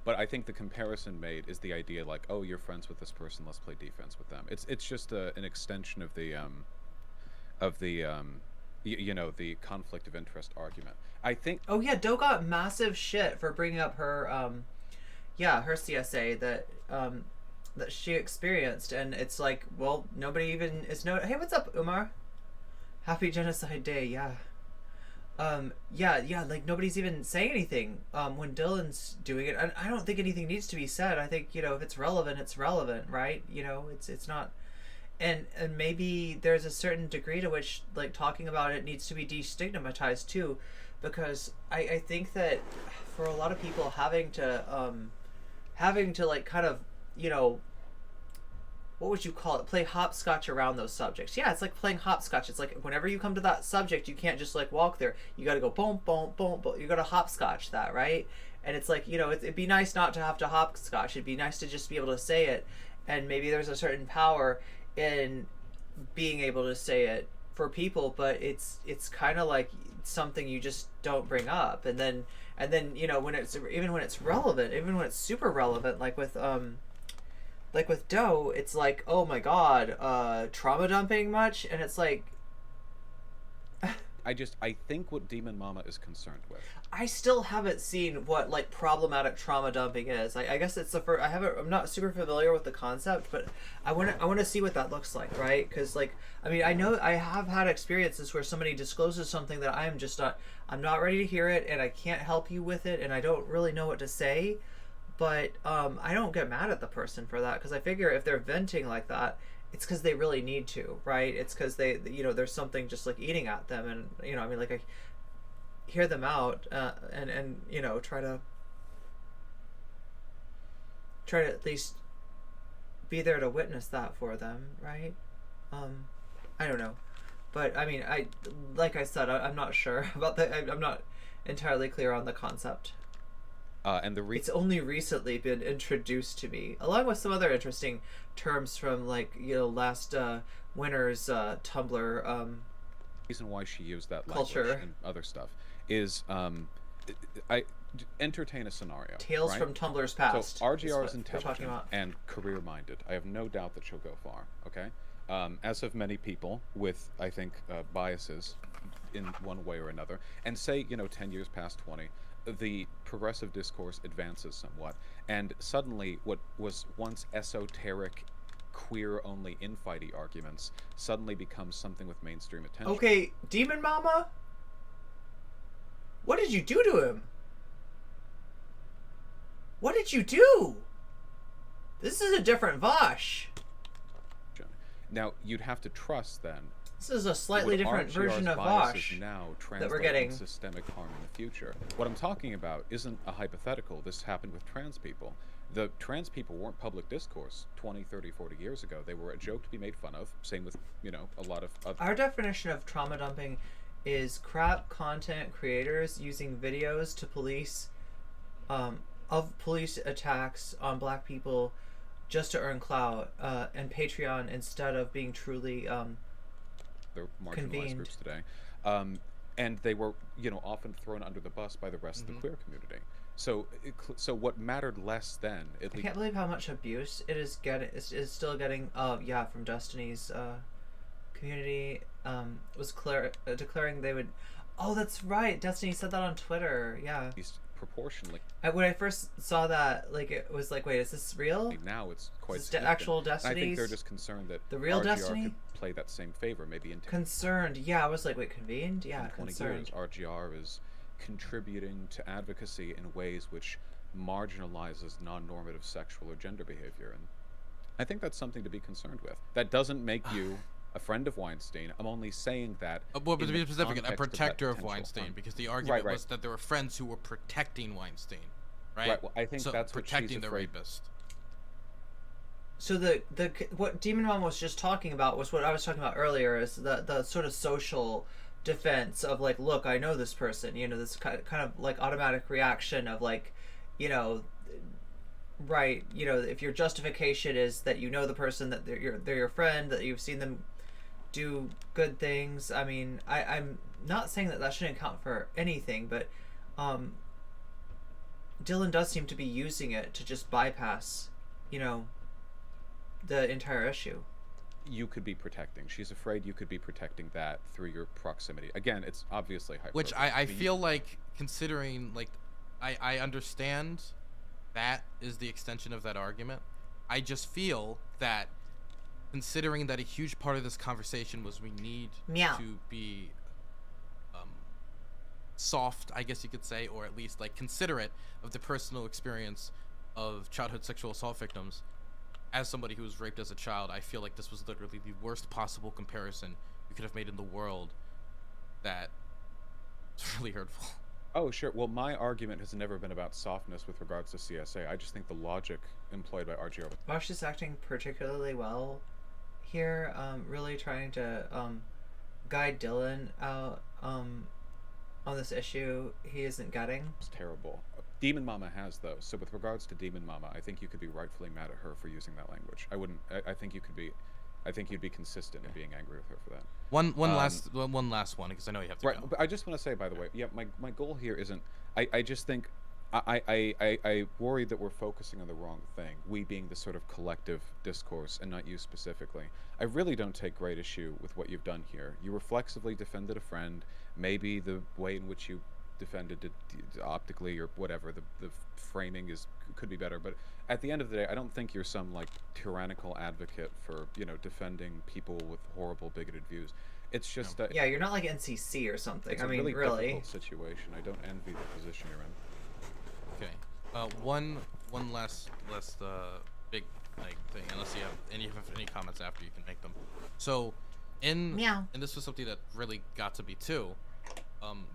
[SPEAKER 3] But I think the comparison made is the idea like, oh, you're friends with this person, let's play defense with them. It's just an extension of the you know, the conflict of interest argument. I think.
[SPEAKER 1] Oh yeah, Doe got massive shit for bringing up her her CSA that she experienced, and it's like, well, nobody even is Hey, what's up, Umar? Happy Genocide Day, yeah. Like nobody's even saying anything when Dylan's doing it. I don't think anything needs to be said. I think, you know, if it's relevant, it's relevant, right? You know, it's not. And maybe there's a certain degree to which like talking about it needs to be destigmatized too, because I think that for a lot of people having to like kind of, you know, what would you call it, play hopscotch around those subjects. Yeah, it's like playing hopscotch. It's like whenever you come to that subject, you can't just like walk there. You got to go boom boom boom boom. You got to hopscotch that, right? And it's like, you know, it'd be nice not to have to hopscotch. It'd be nice to just be able to say it, and maybe there's a certain power in being able to say it for people, but it's kind of like something you just don't bring up, and then you know, when it's relevant, even when it's super relevant, like with Doe, it's like, oh my god, trauma dumping much, and it's like
[SPEAKER 3] I think what Demon Mama is concerned with.
[SPEAKER 1] I still haven't seen what like problematic trauma dumping is. I guess it's the first. I'm not super familiar with the concept, but I want to see what that looks like, right? Because like, I mean, I know I have had experiences where somebody discloses something that I'm not ready to hear it, and I can't help you with it, and I don't really know what to say. But I don't get mad at the person for that, because I figure if they're venting like that, it's because they really need to, right? It's because they, you know, there's something just like eating at them, and you know, I mean, like I hear them out and you know, try to at least be there to witness that for them, right? I don't know, but I mean, like I said, I'm not sure about I'm not entirely clear on the concept.
[SPEAKER 3] And
[SPEAKER 1] it's only recently been introduced to me, along with some other interesting terms from, like, you know, last winter's Tumblr.
[SPEAKER 3] Reason why she used that
[SPEAKER 1] culture
[SPEAKER 3] language and other stuff is I entertain a scenario.
[SPEAKER 1] Tales
[SPEAKER 3] right?
[SPEAKER 1] from Tumblr's past.
[SPEAKER 3] So RGR is intelligent and career-minded. I have no doubt that she'll go far. Okay, as have many people with, I think, biases in one way or another. And say, you know, 10 years past 20. The progressive discourse advances somewhat, and suddenly what was once esoteric, queer-only infighty arguments suddenly becomes something with mainstream attention.
[SPEAKER 1] Okay, Demon Mama? What did you do to him? What did you do? This is a different Vaush.
[SPEAKER 3] Now, you'd have to trust, then,
[SPEAKER 1] this is a slightly different version of Vaush that we're getting.
[SPEAKER 3] Systemic harm in the future. What I'm talking about isn't a hypothetical. This happened with trans people. The trans people weren't public discourse 20, 30, 40 years ago. They were a joke to be made fun of. Same with, a lot of other...
[SPEAKER 1] Our definition of trauma dumping is crap content creators using videos to police police attacks on black people just to earn clout, and Patreon instead of being truly
[SPEAKER 3] they're marginalized
[SPEAKER 1] convened.
[SPEAKER 3] Groups today. And they were, often thrown under the bus by the rest of the queer community. So what mattered less then?
[SPEAKER 1] I can't believe how much abuse it is getting. Is still getting. From Destiny's community. Was declaring they would. Oh, that's right. Destiny said that on Twitter. Yeah.
[SPEAKER 3] Proportionally.
[SPEAKER 1] When I first saw that, it was like, wait, is this real?
[SPEAKER 3] Now it's quite
[SPEAKER 1] is this actual Destiny?
[SPEAKER 3] I think they're just concerned that
[SPEAKER 1] the real
[SPEAKER 3] RGR
[SPEAKER 1] Destiny
[SPEAKER 3] could play that same favor, maybe in
[SPEAKER 1] concerned. Yeah, I was like, wait, convened? Yeah,
[SPEAKER 3] in 20
[SPEAKER 1] concerned.
[SPEAKER 3] years, RGR is contributing to advocacy in ways which marginalizes non-normative sexual or gender behavior, and I think that's something to be concerned with. That doesn't make you a friend of Weinstein. I'm only saying that.
[SPEAKER 2] Well, but to be specific, a protector of
[SPEAKER 3] potential
[SPEAKER 2] Weinstein,
[SPEAKER 3] harm.
[SPEAKER 2] because the argument
[SPEAKER 3] Right.
[SPEAKER 2] was that there were friends who were protecting Weinstein, right?
[SPEAKER 3] Right. Well, I think that's what
[SPEAKER 2] protecting
[SPEAKER 3] she's
[SPEAKER 2] the
[SPEAKER 3] afraid.
[SPEAKER 2] rapist.
[SPEAKER 1] So what Demon Mom was just talking about was what I was talking about earlier, is the sort of social defense of like, look, I know this person, this kind of like automatic reaction of like, right, if your justification is that the person, that they're your friend, that you've seen them do good things. I mean, I'm not saying that shouldn't count for anything, but Dylan does seem to be using it to just bypass, the entire issue.
[SPEAKER 3] You could be protecting. She's afraid you could be protecting that through your proximity. Again, it's obviously hyperbole.
[SPEAKER 2] Which I feel like, considering, like, I understand that is the extension of that argument. I just feel that, considering that a huge part of this conversation was we need to be soft, I guess you could say, or at least like considerate of the personal experience of childhood sexual assault victims. As somebody who was raped as a child, I feel like this was literally the worst possible comparison you could have made in the world. That it's really hurtful.
[SPEAKER 3] Oh, sure. Well, my argument has never been about softness with regards to CSA. I just think the logic employed by RGR...
[SPEAKER 1] Vaush is acting particularly well here, really trying to guide Dylan out on this issue he isn't getting.
[SPEAKER 3] It's terrible. Demon Mama has, though. So with regards to Demon Mama, I think you could be rightfully mad at her for using that language. I wouldn't... I think you could be... I think you'd be consistent in being angry with her for that.
[SPEAKER 2] One last one, because I know you have to go.
[SPEAKER 3] But I just want to say, by the way, my goal here isn't... I just think... I worry that we're focusing on the wrong thing, we being the sort of collective discourse and not you specifically. I really don't take great issue with what you've done here. You reflexively defended a friend. Maybe the way in which you defended it optically or whatever, the framing could be better, but at the end of the day, I don't think you're some like tyrannical advocate for defending people with horrible bigoted views. It's just that
[SPEAKER 1] you're not like NCC or something.
[SPEAKER 3] It's
[SPEAKER 1] I mean,
[SPEAKER 3] a really
[SPEAKER 1] really
[SPEAKER 3] difficult situation. I don't envy the position you're in.
[SPEAKER 2] Okay, one last big thing. Unless you have any comments after, you can make them. So, and this was something that really got to me too.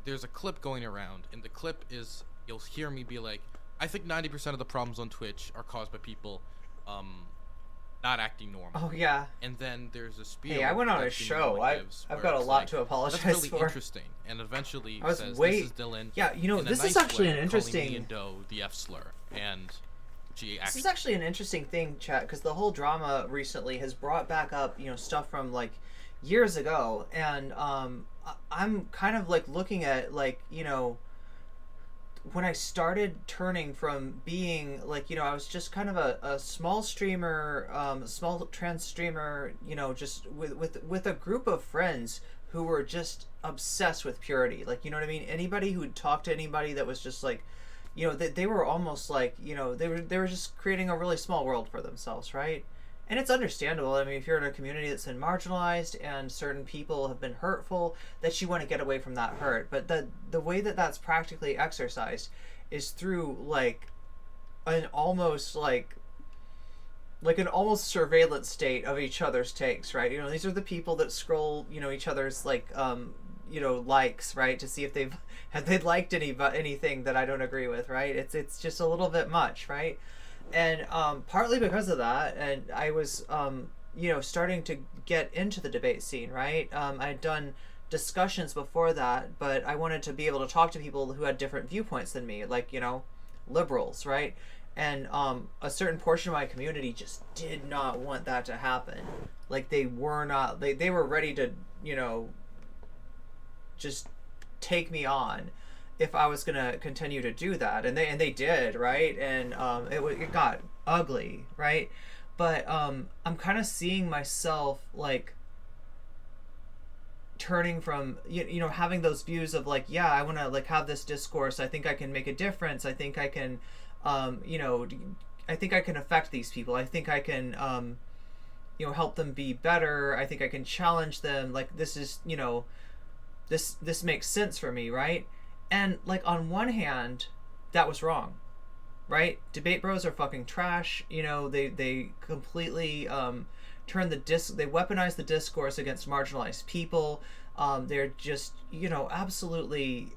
[SPEAKER 2] There's a clip going around, and the clip is, you'll hear me be like, I think 90% of the problems on Twitch are caused by people not acting normal.
[SPEAKER 1] Oh yeah.
[SPEAKER 2] And then there's a spiel.
[SPEAKER 1] Hey, I went on a show. I've got a lot to apologize for.
[SPEAKER 2] That's really interesting. And eventually
[SPEAKER 1] I was
[SPEAKER 2] says,
[SPEAKER 1] this
[SPEAKER 2] is Dylan.
[SPEAKER 1] Yeah, this is actually an interesting.
[SPEAKER 2] Calling Doe the F slur, and
[SPEAKER 1] this is actually an interesting thing, chat, because the whole drama recently has brought back up stuff from like years ago, and I'm kind of like looking at like when I started turning from being like I was just kind of a small streamer, small trans streamer, just with a group of friends who were just obsessed with purity, like what I mean. Anybody who'd talk to anybody that was just like they were almost like they were just creating a really small world for themselves, right? And it's understandable. I mean, if you're in a community that's been marginalized and certain people have been hurtful, that you want to get away from that hurt. But the way that that's practically exercised is through like an almost surveillance state of each other's takes, right? These are the people that scroll, each other's like likes, right, to see if they've liked anything that I don't agree with, right? It's just a little bit much, right? and partly because of that, and I was starting to get into the debate scene, right? I'd done discussions before that, but I wanted to be able to talk to people who had different viewpoints than me, like liberals, right? And a certain portion of my community just did not want that to happen. Like they were not, they were ready to just take me on if I was gonna continue to do that, and they did, right? And it got ugly, right? But I'm kind of seeing myself like turning from having those views of like, yeah, I want to like have this discourse. I think I can make a difference. I think I can, I think I can affect these people. I think I can, help them be better. I think I can challenge them. Like this is, this makes sense for me, right? And like on one hand, that was wrong, right? Debate bros are fucking trash. They completely they weaponize the discourse against marginalized people. They're just absolutely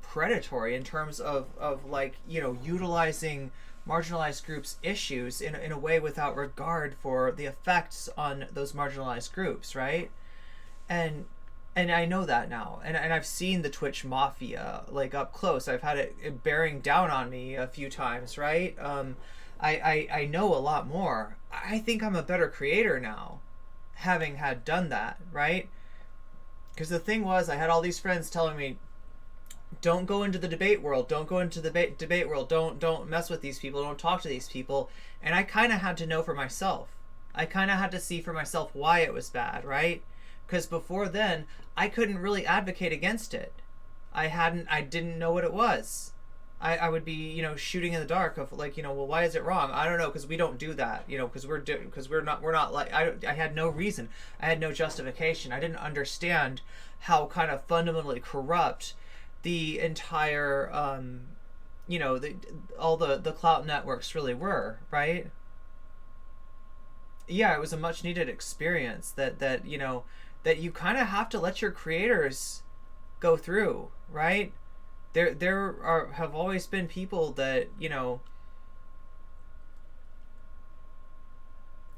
[SPEAKER 1] predatory in terms of like utilizing marginalized groups' issues in a way without regard for the effects on those marginalized groups, right? And I know that now, and I've seen the Twitch mafia like up close. I've had it bearing down on me a few times, right? I know a lot more. I think I'm a better creator now, having had done that, right? Because the thing was, I had all these friends telling me, don't go into the debate world, don't go into the debate world, don't mess with these people, don't talk to these people. And I kind of had to know for myself. I kind of had to see for myself why it was bad, right? Because before then, I couldn't really advocate against it. I didn't know what it was. I would be, shooting in the dark of like, well, why is it wrong? I don't know, because we don't do that, because we're not like, I had no reason. I had no justification. I didn't understand how kind of fundamentally corrupt the entire, all the clout networks really were, right? Yeah, it was a much needed experience that you kind of have to let your creators go through, right? There have always been people that,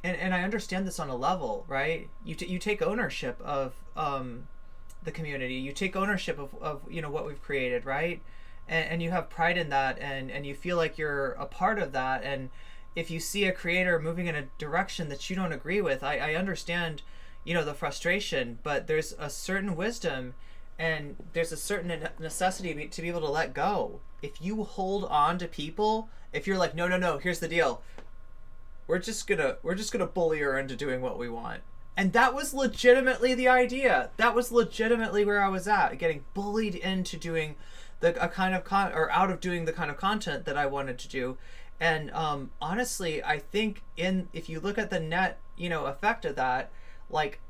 [SPEAKER 1] and I understand this on a level, right? You take ownership of the community, you take ownership of what we've created, right? And you have pride in that, and you feel like you're a part of that. And if you see a creator moving in a direction that you don't agree with, I understand the frustration, but there's a certain wisdom and there's a certain necessity to be able to let go. If you hold on to people, if you're like, no, here's the deal, we're just gonna bully her into doing what we want. And that was legitimately the idea. That was legitimately where I was at, getting bullied into doing out of doing the kind of content that I wanted to do. And honestly, I think if you look at the net effect of that, like,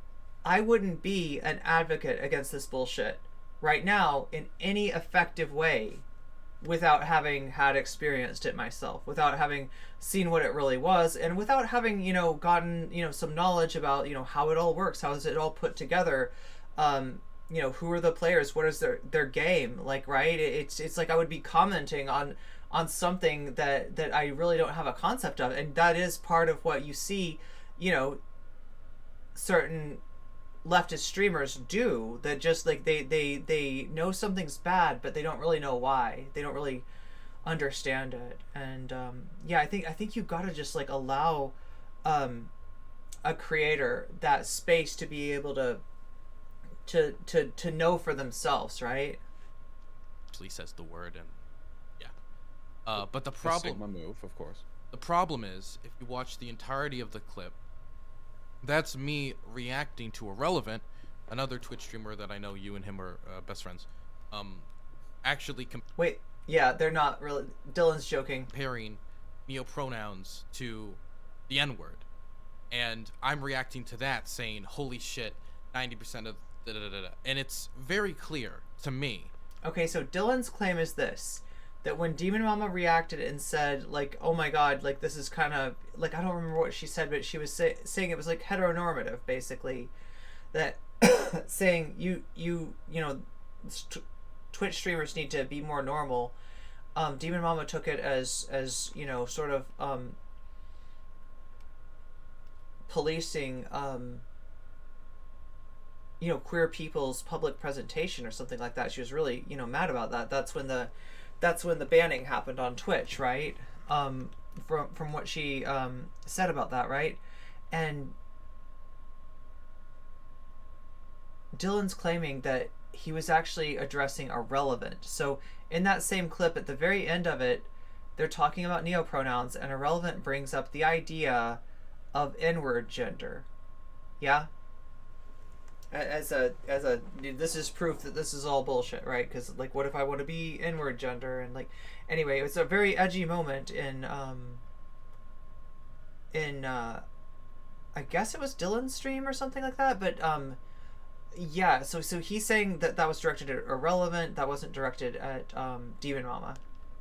[SPEAKER 1] I wouldn't be an advocate against this bullshit right now in any effective way without having had experienced it myself, without having seen what it really was, and without having gotten some knowledge about how it all works, how is it all put together, who are the players, what is their game like, right? It's like I would be commenting on something that I really don't have a concept of, and that is part of what you see certain leftist streamers do, that just like they know something's bad, but they don't really know why. They don't really understand it. And I think you've got to just like allow a creator that space to be able to know for themselves, right?
[SPEAKER 2] Actually says the word, and but the problem,
[SPEAKER 3] Sigma move, of course.
[SPEAKER 2] The problem is, if you watch the entirety of the clip, that's me reacting to Irrelevant, another Twitch streamer that I know you and him are best friends. Actually
[SPEAKER 1] wait, yeah, they're not really. Dylan's joking.
[SPEAKER 2] Comparing neopronouns to the N-word, and I'm reacting to that, saying, "Holy shit, 90% of da da da da," and it's very clear to me.
[SPEAKER 1] Okay, so Dylan's claim is this: that when Demon Mama reacted and said, like, oh my god, like, this is kind of, like, I don't remember what she said, but she was saying it was, like, heteronormative, basically. That, saying, Twitch streamers need to be more normal. Demon Mama took it as you know, sort of policing you know, queer people's public presentation or something like that. She was really, you know, mad about that. That's when the banning happened on Twitch, right? From what she said about that, right? And Dylan's claiming that he was actually addressing Irrelevant. So in that same clip, at the very end of it, they're talking about neopronouns, and Irrelevant brings up the idea of N-word gender. Yeah? As a this is proof that this is all bullshit, right? Because, like, what if I want to be N-word gender? And, like, anyway, it was a very edgy moment in I guess it was Dylan's stream or something like that, but yeah, so he's saying that was directed at Irrelevant, that wasn't directed at Demon Mama.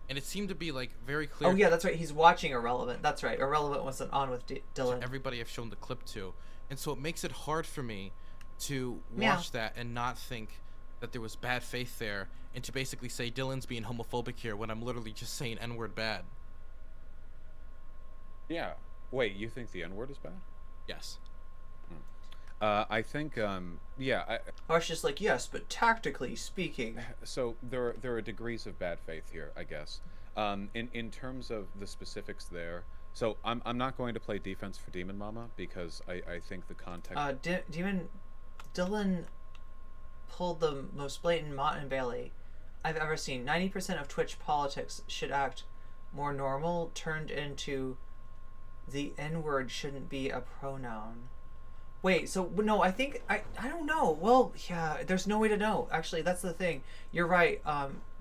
[SPEAKER 2] And it seemed to be, like, very clear.
[SPEAKER 1] Oh yeah, that's right, he's watching Irrelevant. That's right, Irrelevant wasn't on with Dylan.
[SPEAKER 2] Everybody I've shown the clip to. And so it makes it hard for me to watch that and not think that there was bad faith there, and to basically say Dylan's being homophobic here when I'm literally just saying N-word bad.
[SPEAKER 3] Yeah. Wait, you think the N-word is bad?
[SPEAKER 2] Yes.
[SPEAKER 3] I think, yeah.
[SPEAKER 1] I was just like, yes, but tactically speaking.
[SPEAKER 3] So there are degrees of bad faith here, I guess. In terms of the specifics there, so I'm not going to play defense for Demon Mama because I think the context.
[SPEAKER 1] Dylan pulled the most blatant Mott and Bailey I've ever seen. 90% of Twitch politics should act more normal, turned into the N-word shouldn't be a pronoun. Wait, so no, I think I don't know. Well, yeah, there's no way to know. Actually, that's the thing. You're right,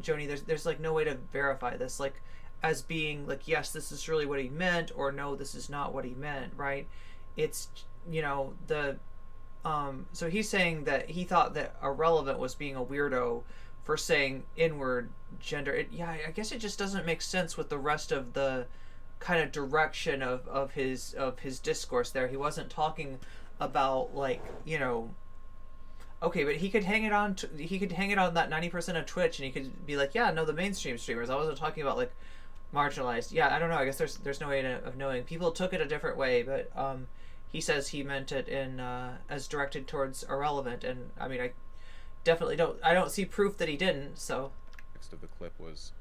[SPEAKER 1] Joni. There's like no way to verify this, like, as being like, yes, this is really what he meant, or no, this is not what he meant, right? It's, you know, the so he's saying that he thought that Irrelevant was being a weirdo for saying inward gender. Yeah, I guess it just doesn't make sense with the rest of the kind of direction of his discourse there. He wasn't talking about, like, you know, okay, but he could hang it on that 90% of Twitch, and he could be like, yeah, no, the mainstream streamers. I wasn't talking about, like, marginalized. Yeah, I don't know. I guess there's no way of knowing. People took it a different way, but he says he meant it in as directed towards Irrelevant, and I mean, I definitely don't see proof that he didn't. So
[SPEAKER 3] next of the clip was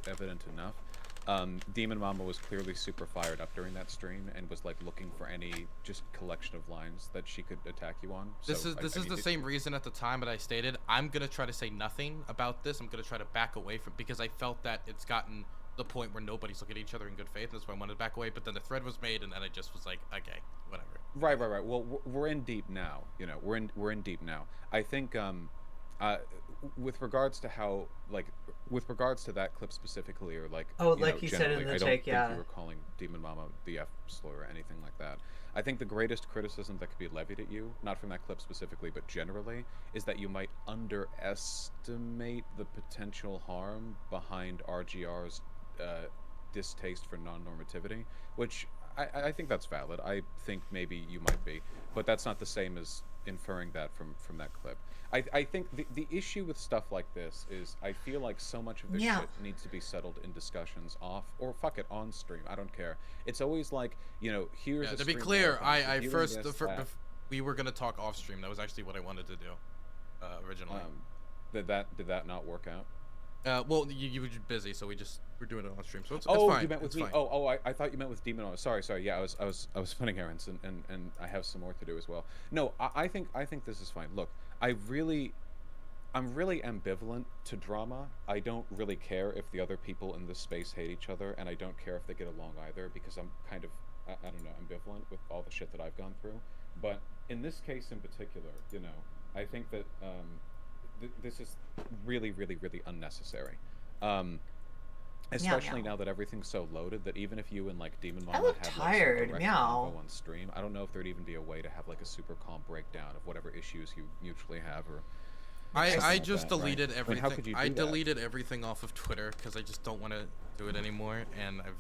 [SPEAKER 3] evident enough. Demon Mama was clearly super fired up during that stream and was like looking for any just collection of lines that she could attack you on.
[SPEAKER 2] This is the same reason at the time that I stated I'm gonna try to say nothing about this. I'm gonna try to back away from, because I felt that it's gotten the point where nobody's looking at each other in good faith. That's why I wanted to back away. But then the thread was made, and then I just was like, okay, whatever.
[SPEAKER 3] Right. Well, we're in deep now. You know, we're in deep now. I think with regards to how, like, with regards to that clip specifically, or like,
[SPEAKER 1] like he said in the take, yeah.
[SPEAKER 3] I don't think you were calling Demon Mama the F slur or anything like that. I think the greatest criticism that could be levied at you, not from that clip specifically, but generally, is that you might underestimate the potential harm behind RGR's distaste for non-normativity, which I think that's valid. I think maybe you might be, but that's not the same as inferring that from that clip. I think the issue with stuff like this is I feel like so much of this shit needs to be settled in discussions off, or fuck it, on stream. I don't care. It's always like, you know, here's a
[SPEAKER 2] to be
[SPEAKER 3] stream
[SPEAKER 2] clear, we were gonna talk off stream. That was actually what I wanted to do originally.
[SPEAKER 3] Did that not work out?
[SPEAKER 2] Well, you were busy, so we're doing it on stream, so it's
[SPEAKER 3] fine.
[SPEAKER 2] fine.
[SPEAKER 3] You meant with
[SPEAKER 2] it's
[SPEAKER 3] me?
[SPEAKER 2] Fine.
[SPEAKER 3] I thought you meant with Demon Mama. Sorry. Yeah, I was running errands, and I have some more to do as well. No, I think this is fine. Look, I'm really ambivalent to drama. I don't really care if the other people in this space hate each other, and I don't care if they get along either, because I'm kind of, I don't know, ambivalent with all the shit that I've gone through. But in this case in particular, you know, I think that this is really, really, really unnecessary. Especially now that everything's so loaded that even if you and like Demon Mama had like
[SPEAKER 1] tired.
[SPEAKER 3] some direct convo on stream, I don't know if there'd even be a way to have like a super calm breakdown of whatever issues you mutually have, or
[SPEAKER 2] I just deleted
[SPEAKER 3] right?
[SPEAKER 2] everything.
[SPEAKER 3] I mean, how could you do
[SPEAKER 2] I
[SPEAKER 3] that?
[SPEAKER 2] deleted everything off of Twitter because I just don't want to do it anymore, and I'm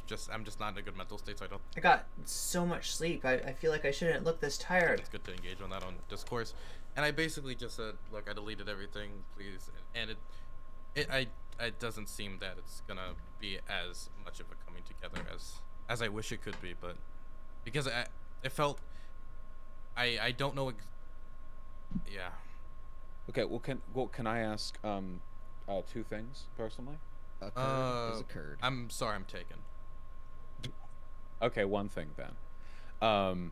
[SPEAKER 2] just not in a good mental state, so I don't.
[SPEAKER 1] I got so much sleep. I feel like I shouldn't look this tired.
[SPEAKER 2] It's good to engage on that on discourse, and I basically just said, look, I deleted everything, please, and it doesn't seem that it's gonna be as much of a coming together as I wish it could be, but because it felt I don't know yeah.
[SPEAKER 3] Okay, well can I ask two things personally?
[SPEAKER 5] A curd is a curd.
[SPEAKER 2] I'm sorry, I'm taken.
[SPEAKER 3] Okay, one thing then.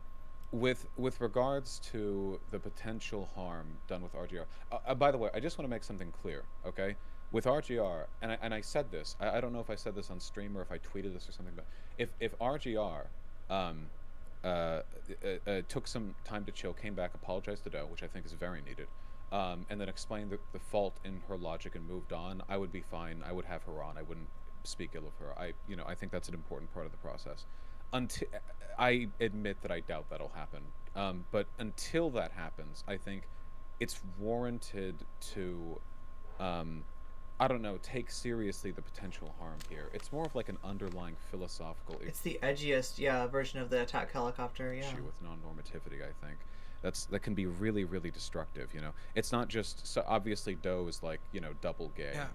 [SPEAKER 3] With regards to the potential harm done with RGR. By the way, I just want to make something clear, okay? With RGR, and I said this. I don't know if I said this on stream or if I tweeted this or something, but if RGR took some time to chill, came back, apologized to Doe, which I think is very needed, and then explained the fault in her logic and moved on, I would be fine. I would have her on. I wouldn't speak ill of her. I think that's an important part of the process. Until I admit that I doubt that'll happen, but until that happens, I think it's warranted to, I don't know, take seriously the potential harm here. It's more of like an underlying philosophical issue.
[SPEAKER 1] It's the edgiest, version of the attack helicopter,
[SPEAKER 3] issue with non-normativity, I think. That can be really, really destructive, you know. It's not just, so obviously Doe is like, you know, double gay,
[SPEAKER 2] Yeah.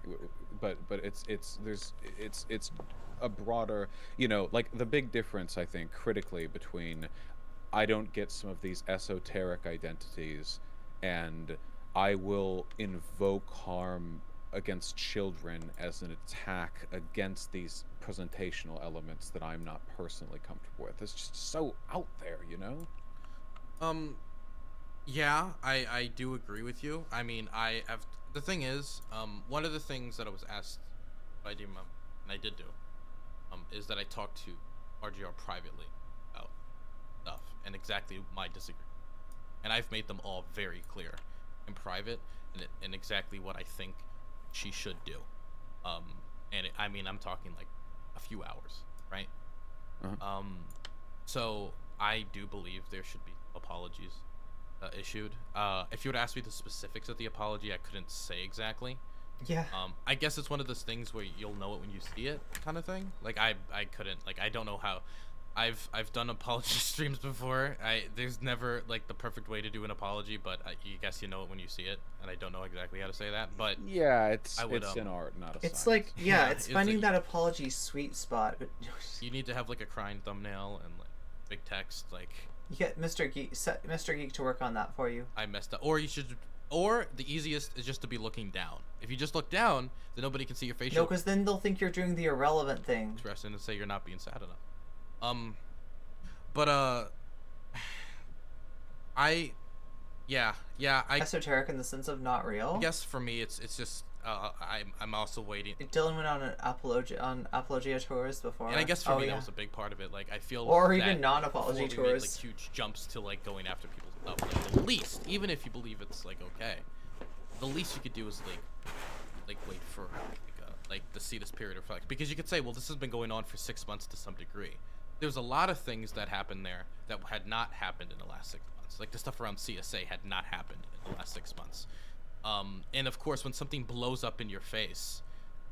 [SPEAKER 3] but it's a broader, you know, like the big difference I think critically between I don't get some of these esoteric identities and I will invoke harm against children as an attack against these presentational elements that I'm not personally comfortable with. It's just so out there, you know.
[SPEAKER 2] Yeah, I do agree with you. I mean, the thing is, one of the things that I was asked by Demon, and I did do, is that I talked to RGR privately about stuff and exactly my disagreement. And I've made them all very clear in private and exactly what I think she should do. I mean, I'm talking like a few hours, right?
[SPEAKER 3] Uh-huh.
[SPEAKER 2] So I do believe there should be apologies issued. If you would ask me the specifics of the apology, I couldn't say exactly.
[SPEAKER 1] Yeah.
[SPEAKER 2] I guess it's one of those things where you'll know it when you see it, kind of thing. Like I couldn't, like, I don't know how. I've done apology streams before. There's never like the perfect way to do an apology, but you guess you know it when you see it, and I don't know exactly how to say that. But
[SPEAKER 3] Yeah, it's
[SPEAKER 2] it's
[SPEAKER 3] an art, not a
[SPEAKER 1] It's
[SPEAKER 3] science.
[SPEAKER 1] like,
[SPEAKER 2] Yeah,
[SPEAKER 1] it's
[SPEAKER 2] it's
[SPEAKER 1] finding
[SPEAKER 2] a-
[SPEAKER 1] that apology sweet spot. But
[SPEAKER 2] you need to have like a crying thumbnail and like big text, like
[SPEAKER 1] you get Mr. Geek to work on that for you.
[SPEAKER 2] I messed up. Or the easiest is just to be looking down. If you just look down, then nobody can see your facial
[SPEAKER 1] No, because then they'll think you're doing the irrelevant thing.
[SPEAKER 2] expression and say you're not being sad enough. But I
[SPEAKER 1] Esoteric in the sense of not real.
[SPEAKER 2] guess for me it's just I'm also waiting.
[SPEAKER 1] Dylan went on an apologia tours before.
[SPEAKER 2] And I guess for me that was a big part of it. Like I feel
[SPEAKER 1] Or
[SPEAKER 2] that
[SPEAKER 1] even non-apology
[SPEAKER 2] before we make,
[SPEAKER 1] tours.
[SPEAKER 2] like huge jumps to like going after people's stuff. Like the least, even if you believe it's like okay, the least you could do is like wait for like to see this period reflect, because you could say, well, this has been going on for 6 months to some degree. There's a lot of things that happened there that had not happened in the last 6 months. Like the stuff around CSA had not happened in the last 6 months. And of course, when something blows up in your face,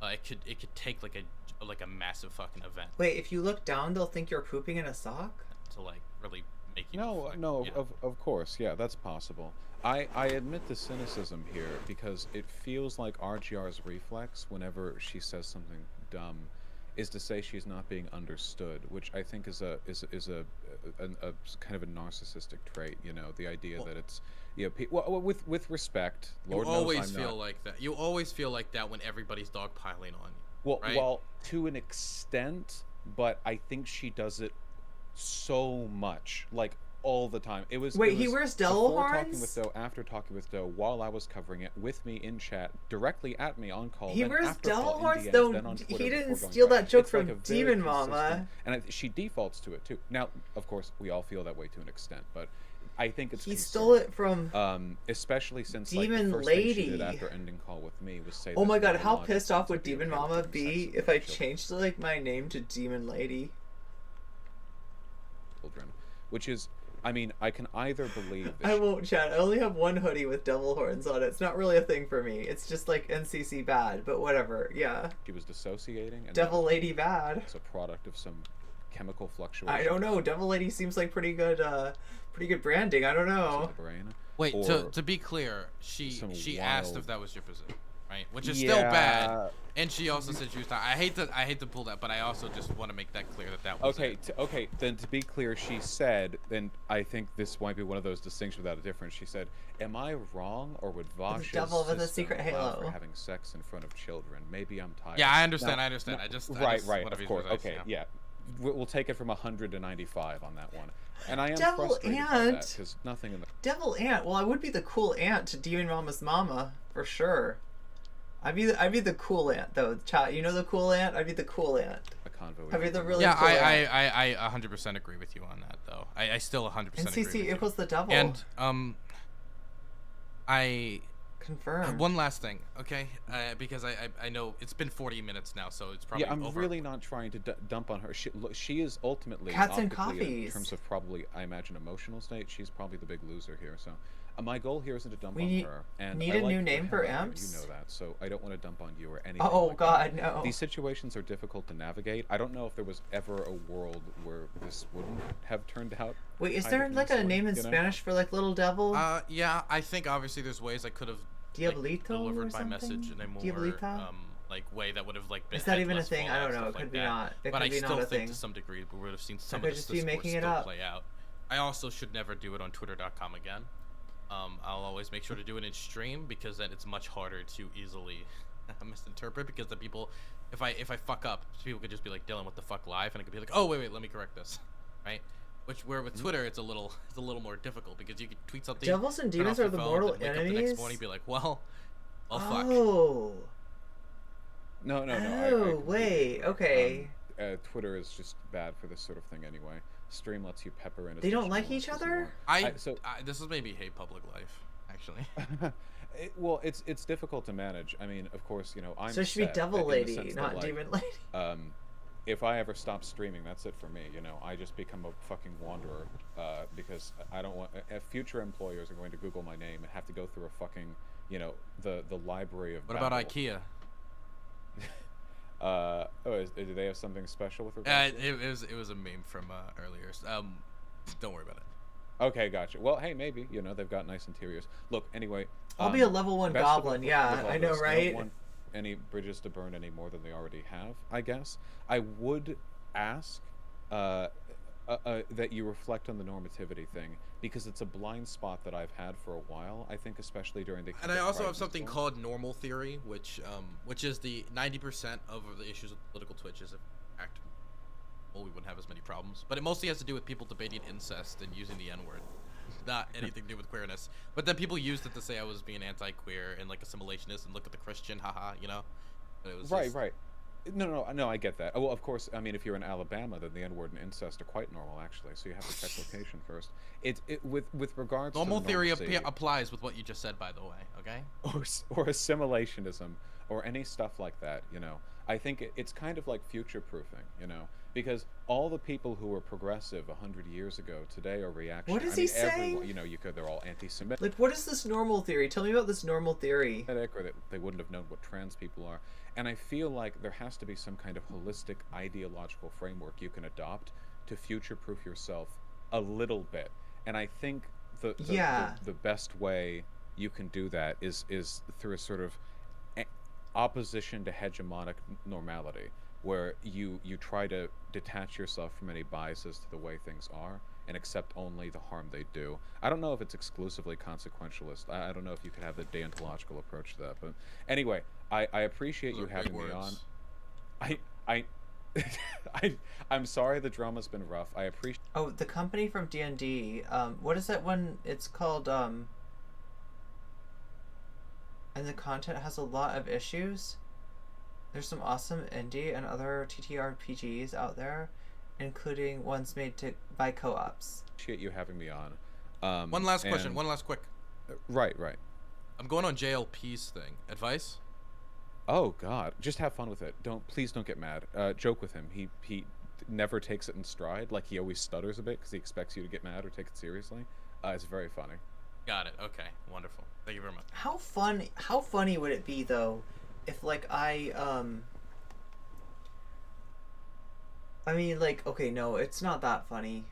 [SPEAKER 2] it could take like a massive fucking event
[SPEAKER 1] Wait, if you look down, they'll think you're pooping in a sock?
[SPEAKER 2] to like really make you.
[SPEAKER 3] No,
[SPEAKER 2] reflect,
[SPEAKER 3] no,
[SPEAKER 2] you know?
[SPEAKER 3] of course, yeah, that's possible. I admit the cynicism here because it feels like RGR's reflex whenever she says something dumb is to say she's not being understood, which I think is a kind of a narcissistic trait. You know, the idea that it's, you know, well, with respect, Lord
[SPEAKER 2] you
[SPEAKER 3] knows
[SPEAKER 2] always
[SPEAKER 3] I'm
[SPEAKER 2] feel
[SPEAKER 3] not,
[SPEAKER 2] like that. You always feel like that when everybody's dogpiling on you.
[SPEAKER 3] well,
[SPEAKER 2] right?
[SPEAKER 3] well, to an extent, but I think she does it so much, like all the time. It was.
[SPEAKER 1] Wait,
[SPEAKER 3] it
[SPEAKER 1] he
[SPEAKER 3] was
[SPEAKER 1] wears devil
[SPEAKER 3] before talking
[SPEAKER 1] horns?
[SPEAKER 3] with Doe, after talking with Doe, while I was covering it, with me in chat, directly at me on call.
[SPEAKER 1] He
[SPEAKER 3] then
[SPEAKER 1] wears
[SPEAKER 3] after
[SPEAKER 1] devil
[SPEAKER 3] call in
[SPEAKER 1] horns,
[SPEAKER 3] DMs,
[SPEAKER 1] though.
[SPEAKER 3] then on
[SPEAKER 1] He
[SPEAKER 3] Twitter
[SPEAKER 1] didn't
[SPEAKER 3] before going
[SPEAKER 1] steal
[SPEAKER 3] back.
[SPEAKER 1] that joke
[SPEAKER 3] It's like
[SPEAKER 1] from
[SPEAKER 3] a very
[SPEAKER 1] Demon Mama.
[SPEAKER 3] consistent- and she defaults to it too. Now, of course, we all feel that way to an extent, but I think it's
[SPEAKER 1] He
[SPEAKER 3] concerning.
[SPEAKER 1] stole it from.
[SPEAKER 3] Especially since like,
[SPEAKER 1] Demon
[SPEAKER 3] the first thing she
[SPEAKER 1] Lady.
[SPEAKER 3] did after ending call with me was say.
[SPEAKER 1] Oh my
[SPEAKER 3] this
[SPEAKER 1] god, how
[SPEAKER 3] monologue
[SPEAKER 1] pissed off
[SPEAKER 3] seems
[SPEAKER 1] would
[SPEAKER 3] to be
[SPEAKER 1] Demon
[SPEAKER 3] okay
[SPEAKER 1] Mama
[SPEAKER 3] with
[SPEAKER 1] be
[SPEAKER 3] sex
[SPEAKER 1] if I
[SPEAKER 3] with children.
[SPEAKER 1] changed like my name to Demon Lady?
[SPEAKER 3] Children, which is, I mean, I can either believe that
[SPEAKER 1] I won't chat. I only have one hoodie with devil horns on it. It's not really a thing for me. It's just like NCC bad, but whatever. Yeah.
[SPEAKER 3] she was dissociating and
[SPEAKER 1] Devil Lady bad.
[SPEAKER 3] it's a product of some chemical fluctuation.
[SPEAKER 1] I don't know. Devil Lady seems like pretty good branding. I don't
[SPEAKER 3] in
[SPEAKER 1] know.
[SPEAKER 3] the brain.
[SPEAKER 2] Wait,
[SPEAKER 3] or
[SPEAKER 2] to be clear, she
[SPEAKER 3] some
[SPEAKER 2] asked
[SPEAKER 3] wild-
[SPEAKER 2] if that was your position. right? Which is still bad. And she also said she was tired. I hate to pull that, but I also just want to make that clear that was it.
[SPEAKER 3] Okay. Then to be clear, she said, and I think this might be one of those distinctions without a difference. She said, "Am I wrong, or would Vaush's
[SPEAKER 1] devil with a
[SPEAKER 3] system
[SPEAKER 1] secret
[SPEAKER 3] allow
[SPEAKER 1] halo
[SPEAKER 3] for having sex in front of children? Maybe I'm tired."
[SPEAKER 2] Yeah, I understand.
[SPEAKER 3] Now,
[SPEAKER 2] I understand. I just
[SPEAKER 3] right.
[SPEAKER 2] whatever
[SPEAKER 3] Of
[SPEAKER 2] you
[SPEAKER 3] course.
[SPEAKER 2] guys,
[SPEAKER 3] Okay. Yeah. We'll take it from 100 to 95 on that one. And I am
[SPEAKER 1] Devil
[SPEAKER 3] frustrated by
[SPEAKER 1] Ant.
[SPEAKER 3] that because nothing in the
[SPEAKER 1] Devil Ant. Well, I would be the cool aunt to Demon Mama's mama for sure. I'd be the cool aunt though. You know the cool aunt? I'd be the cool aunt.
[SPEAKER 3] a convo.
[SPEAKER 1] I'd be the really
[SPEAKER 2] Yeah,
[SPEAKER 1] cool aunt.
[SPEAKER 2] I 100% agree with you on that though. I still 100%
[SPEAKER 1] And
[SPEAKER 2] agree with
[SPEAKER 1] CC
[SPEAKER 2] you.
[SPEAKER 1] equals the devil.
[SPEAKER 2] And I
[SPEAKER 1] confirmed.
[SPEAKER 2] one last thing, okay? Because I know it's been 40 minutes now, so it's probably
[SPEAKER 3] I'm
[SPEAKER 2] over.
[SPEAKER 3] really not trying to dump on her. She is ultimately
[SPEAKER 1] Cats and
[SPEAKER 3] optically, in
[SPEAKER 1] coffees.
[SPEAKER 3] terms of probably, I imagine, emotional state. She's probably the big loser here. So my goal here isn't to dump on her. And
[SPEAKER 1] need
[SPEAKER 3] I
[SPEAKER 1] a
[SPEAKER 3] like
[SPEAKER 1] new
[SPEAKER 3] your
[SPEAKER 1] name for
[SPEAKER 3] headliner,
[SPEAKER 1] imps?
[SPEAKER 3] You know that, so I don't want to dump on you or anything.
[SPEAKER 1] Oh
[SPEAKER 3] like
[SPEAKER 1] God,
[SPEAKER 3] that.
[SPEAKER 1] no.
[SPEAKER 3] These situations are difficult to navigate. I don't know if there was ever a world where this wouldn't have turned out.
[SPEAKER 1] Wait, is
[SPEAKER 3] kind
[SPEAKER 1] there
[SPEAKER 3] of
[SPEAKER 1] like a
[SPEAKER 3] easily,
[SPEAKER 1] name in
[SPEAKER 3] you know?
[SPEAKER 1] Spanish for like little devil?
[SPEAKER 2] Yeah, I think obviously there's ways I could have
[SPEAKER 1] Diablito
[SPEAKER 2] delivered
[SPEAKER 1] or
[SPEAKER 2] my message in a more
[SPEAKER 1] Diablita?
[SPEAKER 2] like way that would have like been.
[SPEAKER 1] Is that
[SPEAKER 2] had
[SPEAKER 1] even a
[SPEAKER 2] less
[SPEAKER 1] thing? I
[SPEAKER 2] fallout,
[SPEAKER 1] don't know.
[SPEAKER 2] stuff
[SPEAKER 1] It could
[SPEAKER 2] like
[SPEAKER 1] be
[SPEAKER 2] that.
[SPEAKER 1] not. It
[SPEAKER 2] But
[SPEAKER 1] could
[SPEAKER 2] I
[SPEAKER 1] be
[SPEAKER 2] still
[SPEAKER 1] not a
[SPEAKER 2] think
[SPEAKER 1] thing.
[SPEAKER 2] to some degree we would have seen
[SPEAKER 1] I
[SPEAKER 2] some
[SPEAKER 1] could
[SPEAKER 2] of this
[SPEAKER 1] just be
[SPEAKER 2] discourse
[SPEAKER 1] making it
[SPEAKER 2] still
[SPEAKER 1] up.
[SPEAKER 2] play out. I also should never do it on Twitter.com again. I'll always make sure to do it in stream because then it's much harder to easily misinterpret because the people, if I fuck up, people could just be like, Dylan, what the fuck live, and I could be like, oh wait, let me correct this, right? Which where with Twitter it's a little more difficult because you could tweet something.
[SPEAKER 1] Devils and
[SPEAKER 2] turn off
[SPEAKER 1] demons
[SPEAKER 2] your
[SPEAKER 1] are the
[SPEAKER 2] phone,
[SPEAKER 1] mortal
[SPEAKER 2] then wake up the
[SPEAKER 1] enemies?
[SPEAKER 2] next morning and be like, well fuck.
[SPEAKER 1] Oh.
[SPEAKER 3] No. I
[SPEAKER 1] Oh,
[SPEAKER 3] completely
[SPEAKER 1] wait.
[SPEAKER 3] agree.
[SPEAKER 1] Okay.
[SPEAKER 3] Twitter is just bad for this sort of thing anyway. Stream lets you pepper in. as
[SPEAKER 1] They don't
[SPEAKER 3] much
[SPEAKER 1] like each
[SPEAKER 3] nuance as you
[SPEAKER 1] other?
[SPEAKER 3] want.
[SPEAKER 2] This is maybe hate public life, actually.
[SPEAKER 3] Well, it's difficult to manage. I mean, of course, you know, I'm
[SPEAKER 1] So it should be
[SPEAKER 3] set
[SPEAKER 1] devil
[SPEAKER 3] in the
[SPEAKER 1] lady,
[SPEAKER 3] sense that,
[SPEAKER 1] not
[SPEAKER 3] like,
[SPEAKER 1] demon lady.
[SPEAKER 3] if I ever stop streaming, that's it for me. You know, I just become a fucking wanderer because I don't want. Future employers are going to Google my name and have to go through a fucking, you know, the library of.
[SPEAKER 2] What about
[SPEAKER 3] Babel.
[SPEAKER 2] IKEA?
[SPEAKER 3] Do they have something special with regard to it?
[SPEAKER 2] It was a meme from earlier. Don't worry about it.
[SPEAKER 3] Okay, gotcha. Well, hey, maybe, you know, they've got nice interiors. Look, anyway.
[SPEAKER 1] I'll be a level 1
[SPEAKER 3] best of
[SPEAKER 1] goblin,
[SPEAKER 3] luck
[SPEAKER 1] yeah,
[SPEAKER 3] with all
[SPEAKER 1] I know,
[SPEAKER 3] this. I
[SPEAKER 1] right?
[SPEAKER 3] don't want any bridges to burn any more than they already have, I guess. I would ask that you reflect on the normativity thing, because it's a blind spot that I've had for a while, I think, especially during the...
[SPEAKER 2] And I also have something called normal theory, which is the 90% of the issues with political Twitch is, in fact, well, we wouldn't have as many problems. But it mostly has to do with people debating incest and using the N-word. Not anything to do with queerness. But then people used it to say I was being anti-queer and like assimilationist and look at the Christian, haha, you know? But it was
[SPEAKER 3] Right,
[SPEAKER 2] just...
[SPEAKER 3] right. No, I get that. Oh, well, of course, I mean, if you're in Alabama, then the N-word and incest are quite normal, actually, so you have to check location first. With regards
[SPEAKER 2] Normal
[SPEAKER 3] to
[SPEAKER 2] theory
[SPEAKER 3] normalcy,
[SPEAKER 2] applies with what you just said, by the way, okay?
[SPEAKER 3] or assimilationism, or any stuff like that, you know, I think it's kind of like future-proofing, you know, because all the people who were progressive 100 years ago today are reactionary.
[SPEAKER 1] What is he saying?
[SPEAKER 3] Everyone, you know, they're all anti-Semitic.
[SPEAKER 1] Like, what is this normal theory? Tell me about this normal theory.
[SPEAKER 3] Or that they wouldn't have known what trans people are. And I feel like there has to be some kind of holistic ideological framework you can adopt to future-proof yourself a little bit. And I think the best way you can do that is through a sort of opposition to hegemonic normality, where you try to detach yourself from any biases to the way things are and accept only the harm they do. I don't know if it's exclusively consequentialist. I don't know if you could have the deontological approach to that. But anyway, I appreciate you having me on. I'm sorry the drama's been rough. I appreciate.
[SPEAKER 1] Oh, the company from D&D. What is that one? It's called and the content has a lot of issues. There's some awesome indie and other TTRPGs out there, including ones made by co-ops.
[SPEAKER 3] Appreciate you having me on.
[SPEAKER 2] One last question. One last quick.
[SPEAKER 3] Right.
[SPEAKER 2] I'm going on JLP's thing. Advice?
[SPEAKER 3] Oh God, just have fun with it. Please don't get mad. Joke with him. He never takes it in stride. Like, he always stutters a bit because he expects you to get mad or take it seriously. It's very funny.
[SPEAKER 2] Got it. Okay. Wonderful. Thank you very much.
[SPEAKER 1] How funny would it be though, if like I mean, like, okay, no, it's not that funny.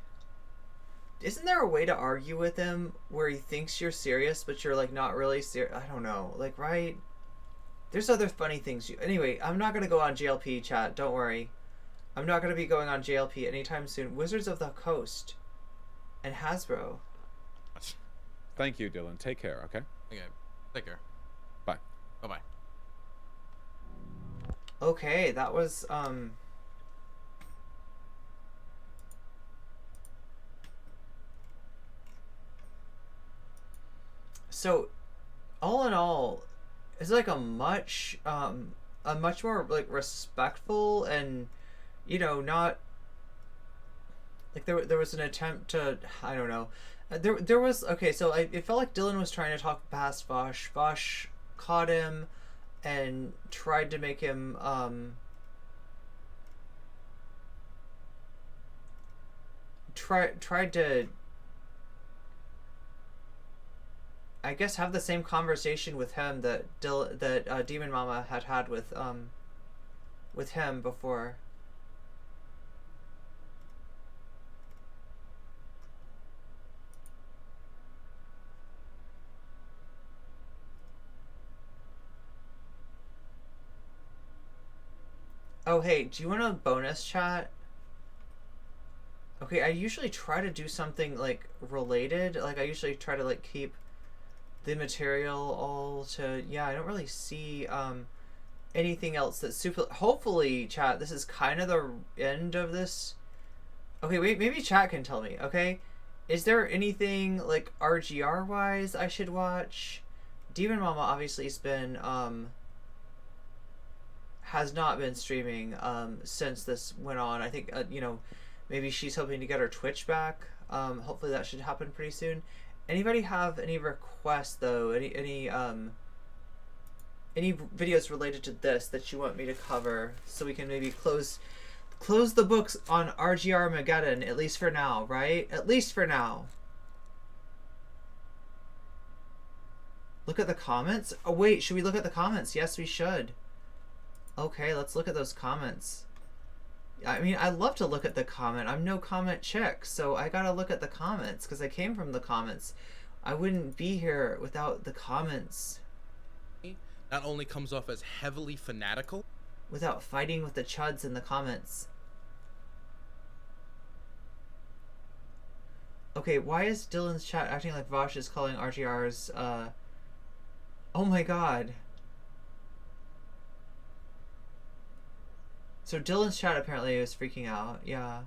[SPEAKER 1] Isn't there a way to argue with him where he thinks you're serious, but you're like not really serious? I don't know, like, right? There's other funny things. Anyway, I'm not gonna go on JLP chat. Don't worry. I'm not gonna be going on JLP anytime soon. Wizards of the Coast and Hasbro.
[SPEAKER 3] Thank you, Dylan. Take care. Okay.
[SPEAKER 2] Okay. Take care.
[SPEAKER 3] Bye.
[SPEAKER 2] Bye bye.
[SPEAKER 1] Okay, that was So, all in all, it's like a much more like respectful and, you know, not like there was an attempt to, I don't know, there was, okay, so it felt like Dylan was trying to talk past Vaush. Vaush caught him and tried to make him tried to, I guess, have the same conversation with him that Demon Mama had with him before. Oh, hey, do you want a bonus chat? Okay, I usually try to do something, like, related. Like, I usually try to, like, keep the material all to... Yeah, I don't really see, anything else that's super... Hopefully, chat, this is kind of the end of this. Okay, wait, maybe chat can tell me, okay? Is there anything, like, RGR-wise I should watch? Demon Mama obviously has been, has not been streaming since this went on. I think you know, maybe she's hoping to get her Twitch back. Hopefully that should happen pretty soon. Anybody have any requests though? Any videos related to this that you want me to cover so we can maybe close the books on RGRMageddon, at least for now, right? At least for now. Look at the comments? Oh wait, should we look at the comments? Yes, we should. Okay, let's look at those comments. I mean, I love to look at the comment. I'm no comment chick, so I gotta look at the comments because I came from the comments. I wouldn't be here without the comments.
[SPEAKER 2] Not only comes off as heavily fanatical,
[SPEAKER 1] without fighting with the chuds in the comments. Okay, why is Dylan's chat acting like Vaush is calling RGR's, oh my god. So Dylan's chat apparently is freaking out. Yeah.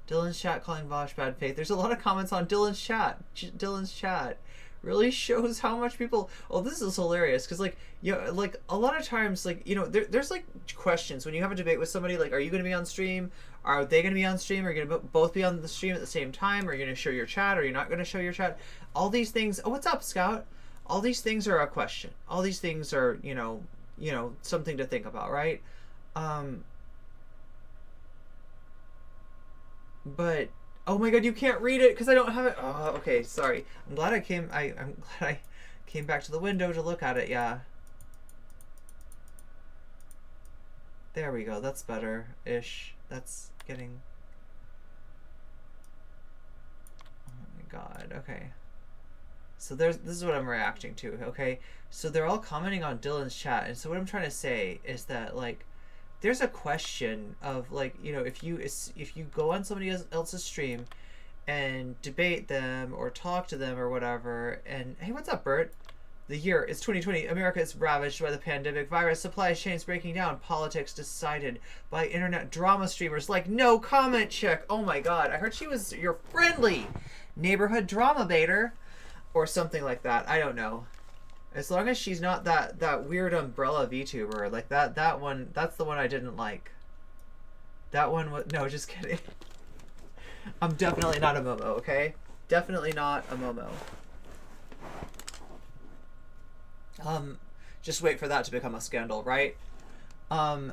[SPEAKER 1] Dylan's chat calling Vaush bad faith. There's a lot of comments on Dylan's chat. Dylan's chat really shows how much people... Oh, this is hilarious. Because, like, you know, like, a lot of times, like, you know, there's, like, questions. When you have a debate with somebody, like, are you going to be on stream? Are they going to be on stream? Are you going to both be on the stream at the same time? Are you going to show your chat? Are you not going to show your chat? All these things... Oh, what's up, Scout? All these things are a question. All these things are, you know, something to think about, right? But oh my god, you can't read it because I don't have it. Oh, okay, sorry. I'm glad I came. I'm glad I came back to the window to look at it. Yeah. There we go. That's better-ish. That's getting. Oh my god. Okay. So this is what I'm reacting to. Okay. So they're all commenting on Dylan's chat, and so what I'm trying to say is that, like, there's a question of, like, you know, if you go on somebody else's stream and debate them or talk to them or whatever, and hey, what's up, Bert? The year is 2020. America is ravaged by the pandemic virus. Supply chains breaking down. Politics decided by internet drama streamers like No Comment Chick. Oh my god, I heard she was your friendly neighborhood drama baiter or something like that. I don't know. As long as she's not that weird umbrella VTuber, like that one, that's the one I didn't like. That one was, no, just kidding. I'm definitely not a Momo, okay? Definitely not a Momo. Just wait for that to become a scandal, right? Yeah,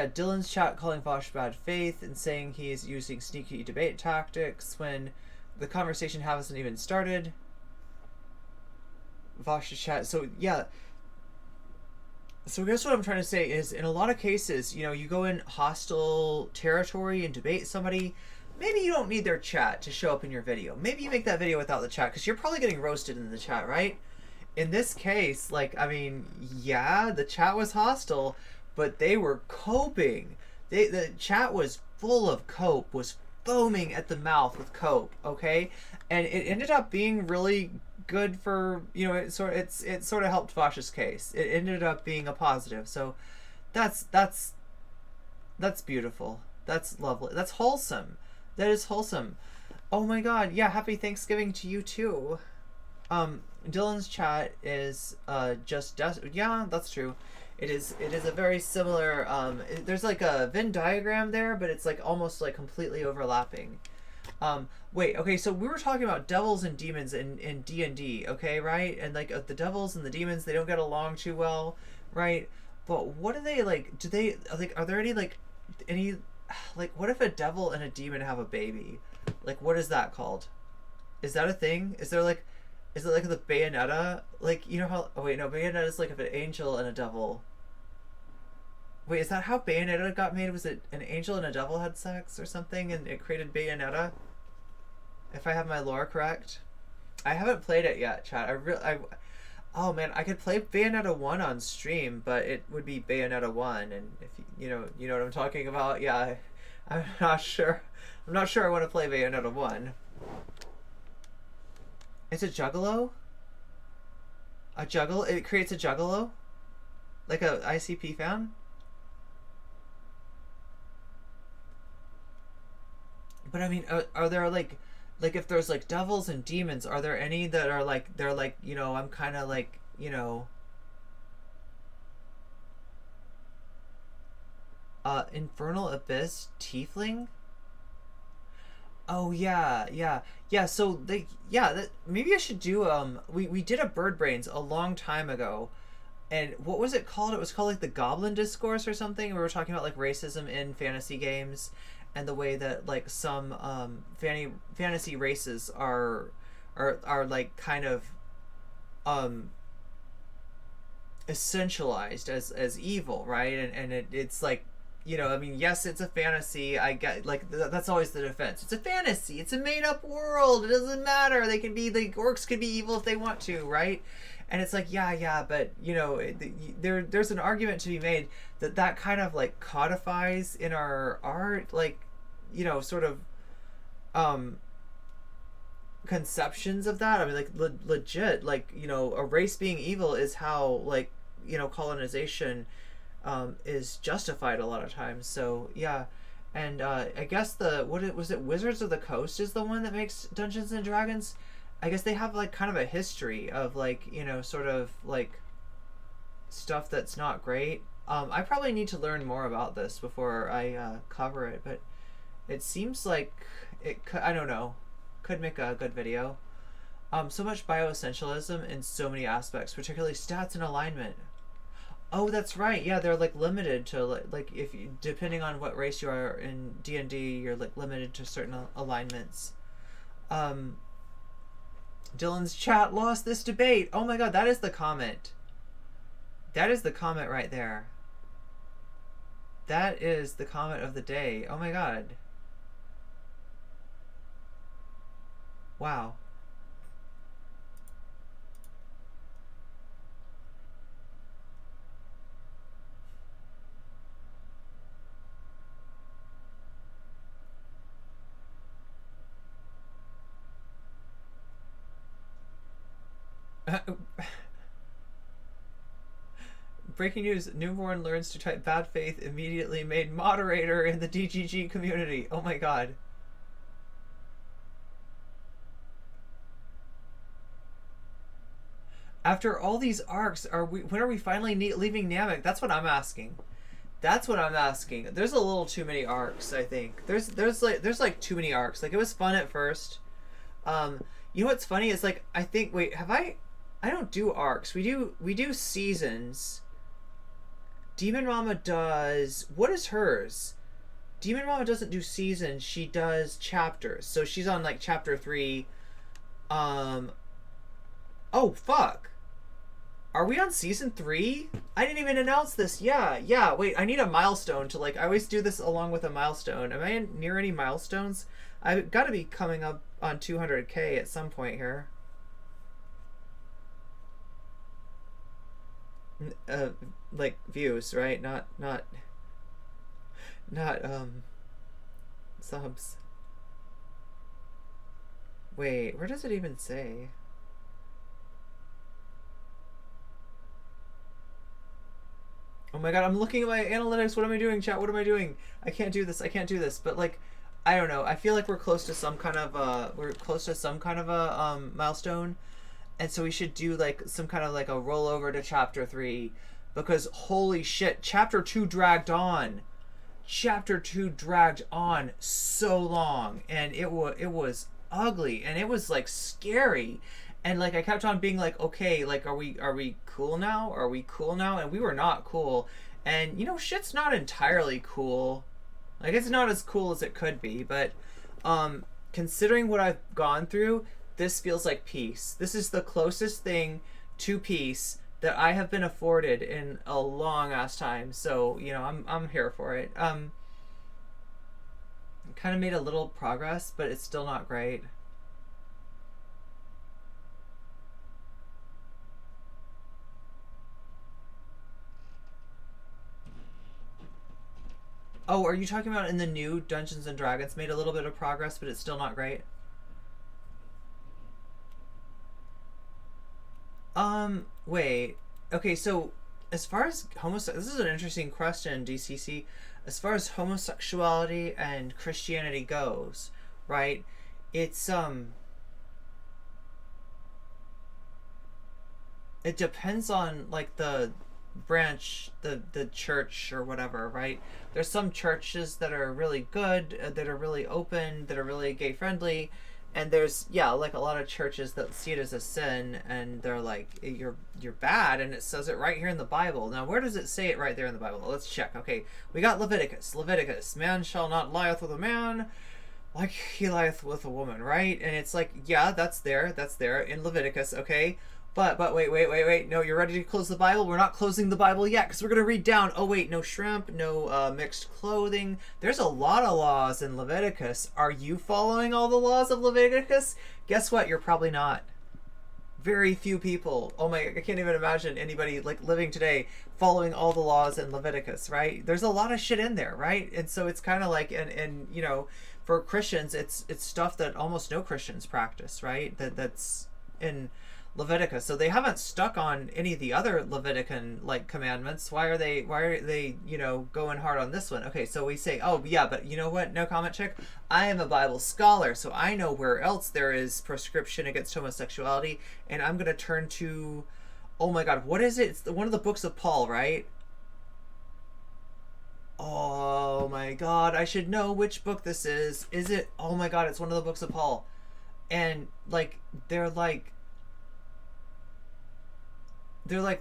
[SPEAKER 1] Dylan's chat calling Vaush bad faith and saying he's using sneaky debate tactics when the conversation hasn't even started. Vaush's chat. So yeah. So I guess what I'm trying to say is, in a lot of cases, you know, you go in hostile territory and debate somebody, maybe you don't need their chat to show up in your video. Maybe you make that video without the chat, because you're probably getting roasted in the chat, right? in this case, like, I mean, yeah, the chat was hostile, but they were coping. The chat was full of cope, was foaming at the mouth with cope, okay? And it ended up being really good for, you know, it sort of helped Vaush's case. It ended up being a positive. So that's beautiful. That's lovely. That's wholesome. That is wholesome. Oh my god, yeah, happy Thanksgiving to you too. Dylan's chat is yeah, that's true. It is a very similar there's like a Venn diagram there, but it's like almost like completely overlapping. Wait, okay, so we were talking about devils and demons in D&D, okay, right? And like the devils and the demons, they don't get along too well, right? But what do they like? Do they like? Are there any what if a devil and a demon have a baby? Like, what is that called? Is that a thing? Is it like the Bayonetta? Like, you know how? Oh wait, no, Bayonetta is like if an angel and a devil. Wait, is that how Bayonetta got made? Was it an angel and a devil had sex or something, and it created Bayonetta? If I have my lore correct, I haven't played it yet, chat. Oh man, I could play Bayonetta 1 on stream, but it would be Bayonetta 1, and if you know what I'm talking about, yeah, I'm not sure. I'm not sure I want to play Bayonetta 1. It's a juggalo? It creates a juggalo? Like a ICP fan? But I mean, are there like if there's like devils and demons, are there any that are like, they're like, you know, I'm kind of like, you know, Infernal Abyss Tiefling? Oh yeah. So maybe I should do we did a Bird Brains a long time ago, and what was it called? It was called like the Goblin Discourse or something. We were talking about like racism in fantasy games, and the way that like some fantasy races are like kind of essentialized as evil, right? And it's like, you know, I mean, yes, it's a fantasy. I get, like, that's always the defense. It's a fantasy. It's a made-up world. It doesn't matter. They can be, the orcs could be evil if they want to, right? And it's like, yeah, but, you know, there's an argument to be made that kind of, like, codifies in our art, like, you know, sort of conceptions of that. I mean, like, legit, like, you know, a race being evil is how, like, you know, colonization is justified a lot of times. So yeah, and I guess was it Wizards of the Coast is the one that makes Dungeons and Dragons. I guess they have like kind of a history of like, you know, sort of like stuff that's not great. I probably need to learn more about this before I cover it, but it seems like it could, I don't know, could make a good video. So much bioessentialism in so many aspects, particularly stats and alignment. Oh, that's right. Yeah, they're like limited to like if you, depending on what race you are in D&D, you're like limited to certain alignments. Dylan's chat lost this debate. Oh my god, that is the comment. That is the comment right there. That is the comment of the day. Oh my god. Wow. Breaking news, newborn learns to type bad faith, immediately made moderator in the DGG community. Oh my god. After all these arcs, when are we finally leaving Namek? That's what I'm asking. That's what I'm asking. There's a little too many arcs, I think. There's like too many arcs. Like, it was fun at first. You know what's funny is like, I think, wait, I don't do arcs. We do seasons. Demon Mama does, what is hers? Demon Mama doesn't do seasons, she does chapters. So she's on like chapter 3. Oh fuck. Are we on season 3? I didn't even announce this. Yeah, wait, I need a milestone to like, I always do this along with a milestone. Am I near any milestones? I've got to be coming up on 200k at some point here. like views, right? Not subs. Wait, where does it even say? Oh my god, I'm looking at my analytics. What am I doing, chat? What am I doing? I can't do this. I can't do this. But like, I don't know. I feel like we're close to some kind of a milestone, and so we should do like some kind of like a rollover to chapter 3, because holy shit, chapter 2 dragged on. Chapter 2 dragged on so long, and it was ugly, and it was like scary. And like I kept on being like, okay, like are we cool now? Are we cool now? And we were not cool. And you know, shit's not entirely cool. Like it's not as cool as it could be, but considering what I've gone through, this feels like peace. This is the closest thing to peace that I have been afforded in a long ass time. So, you know, I'm here for it. Kind of made a little progress, but it's still not great. Oh, are you talking about in the new Dungeons and Dragons? Made a little bit of progress, but it's still not great. Wait. Okay, so as far as this is an interesting question, DCC. As far as homosexuality and Christianity goes, right? It's it depends on like the branch, the church or whatever, right? There's some churches that are really good, that are really open, that are really gay friendly, and there's like a lot of churches that see it as a sin, and they're like, you're bad, and it says it right here in the Bible. Now where does it say it right there in the Bible? Let's check. Okay, we got Leviticus, man shall not lieth with a man like he lieth with a woman, right? And it's like, yeah, that's there in Leviticus, okay? But wait. No, you're ready to close the Bible? We're not closing the Bible yet, because we're going to read down. Oh, wait, no shrimp, no mixed clothing. There's a lot of laws in Leviticus. Are you following all the laws of Leviticus? Guess what? You're probably not. Very few people. Oh my, I can't even imagine anybody like living today following all the laws in Leviticus, right? There's a lot of shit in there, right? And so it's kind of like, and you know, for Christians, it's stuff that almost no Christians practice, right? That's in Leviticus. So they haven't stuck on any of the other Levitican like commandments. Why are they you know, going hard on this one? Okay, so we say, oh yeah, but you know what, no comment chick, I am a Bible scholar, so I know where else there is prescription against homosexuality, and I'm gonna turn to, oh my god, what is it? It's one of the books of Paul, right? Oh my god, I should know which book this is. Is it? Oh my god, it's one of the books of Paul. And like they're like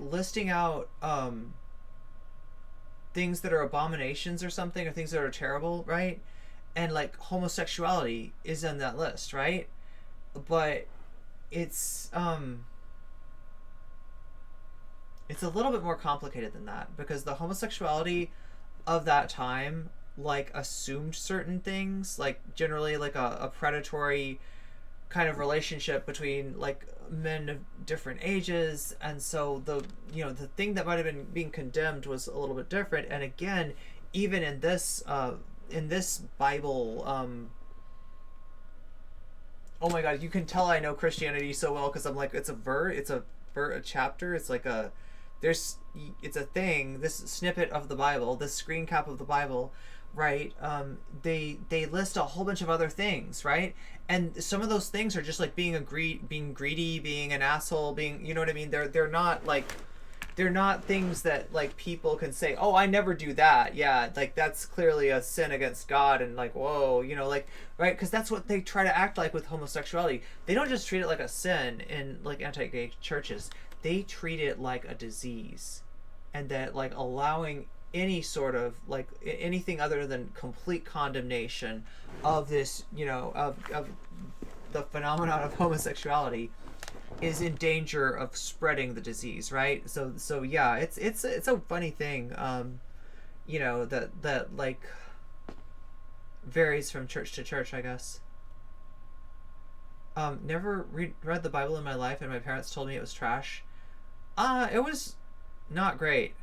[SPEAKER 1] listing out things that are abominations or something, or things that are terrible, right? And like homosexuality is on that list, right? But it's a little bit more complicated than that, because the homosexuality of that time like assumed certain things, like generally like a predatory kind of relationship between like men of different ages, and so the thing that might have been being condemned was a little bit different. And again, even in this Bible, oh my god, you can tell I know Christianity so well, because I'm like, it's a chapter, it's like it's a thing, this snippet of the Bible, this screen cap of the Bible, right? They list a whole bunch of other things, right? And some of those things are just like being greedy, being an asshole, being, you know what I mean? They're not things that like people can say, oh, I never do that. Yeah, like that's clearly a sin against God, and like, whoa, you know, like, right? Because that's what they try to act like with homosexuality. They don't just treat it like a sin in like anti-gay churches. They treat it like a disease, and that like allowing any sort of like anything other than complete condemnation of this, you know, of the phenomenon of homosexuality is in danger of spreading the disease, right? So yeah, it's a funny thing, you know, that like varies from church to church, I guess. Never read the Bible in my life, and my parents told me it was trash. It not great.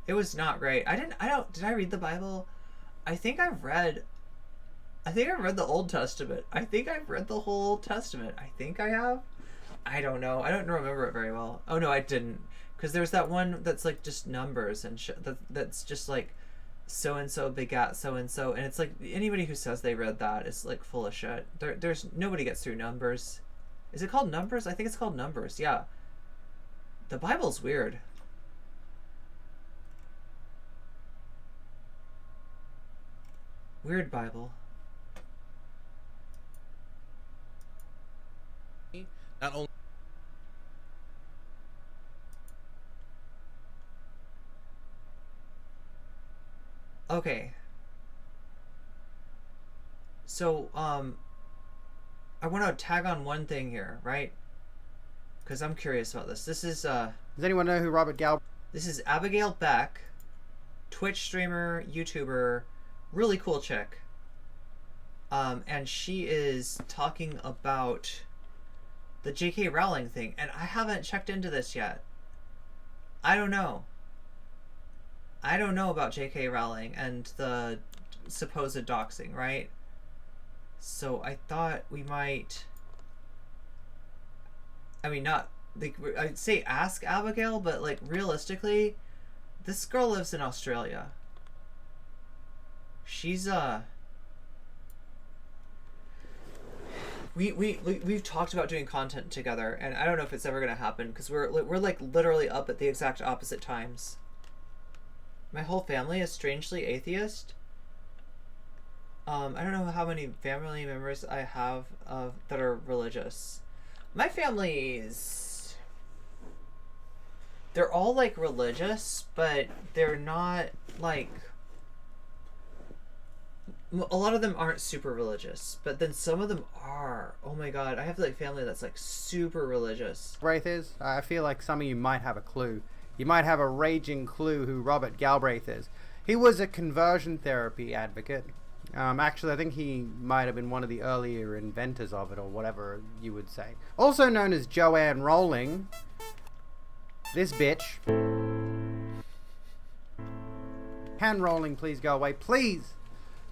[SPEAKER 1] It was not great. Did I read the Bible? I think I've read the Old Testament. I think I've read the whole Old Testament. I think I have. I don't know. I don't remember it very well. Oh no, I didn't. Because there's that one that's like just numbers and shit. That's just like so and so begat so and so, and it's like anybody who says they read that is like full of shit. There's nobody gets through Numbers. Is it called Numbers? I think it's called Numbers. Yeah. The Bible's weird. Weird Bible.
[SPEAKER 2] Not only
[SPEAKER 1] Okay. So, I want to tag on one thing here, right? Because I'm curious about this. This is,
[SPEAKER 6] Does anyone know who Robert Galbraith?
[SPEAKER 1] This is Abigail Beck, Twitch streamer, YouTuber, really cool chick. And she is talking about the J.K. Rowling thing, and I haven't checked into this yet. I don't know. I don't know about J.K. Rowling and the supposed doxing, right? So I thought we might... I mean, not... Like, I'd say ask Abigail, but, like, realistically, this girl lives in Australia. She's, We've talked about doing content together, and I don't know if it's ever gonna happen, because we're like, literally up at the exact opposite times. My whole family is strangely atheist. I don't know how many family members I have that are religious. My family's... They're all, like, religious, but they're not, like... A lot of them aren't super religious, but then some of them are. Oh my god, I have, like, family that's, like, super religious.
[SPEAKER 6] Galbraith is? I feel like some of you might have a clue. You might have a raging clue who Robert Galbraith is. He was a conversion therapy advocate. Actually, I think he might have been one of the earlier inventors of it, or whatever you would say. Also known as Joanne Rowling. This bitch. Can Rowling please go away? Please!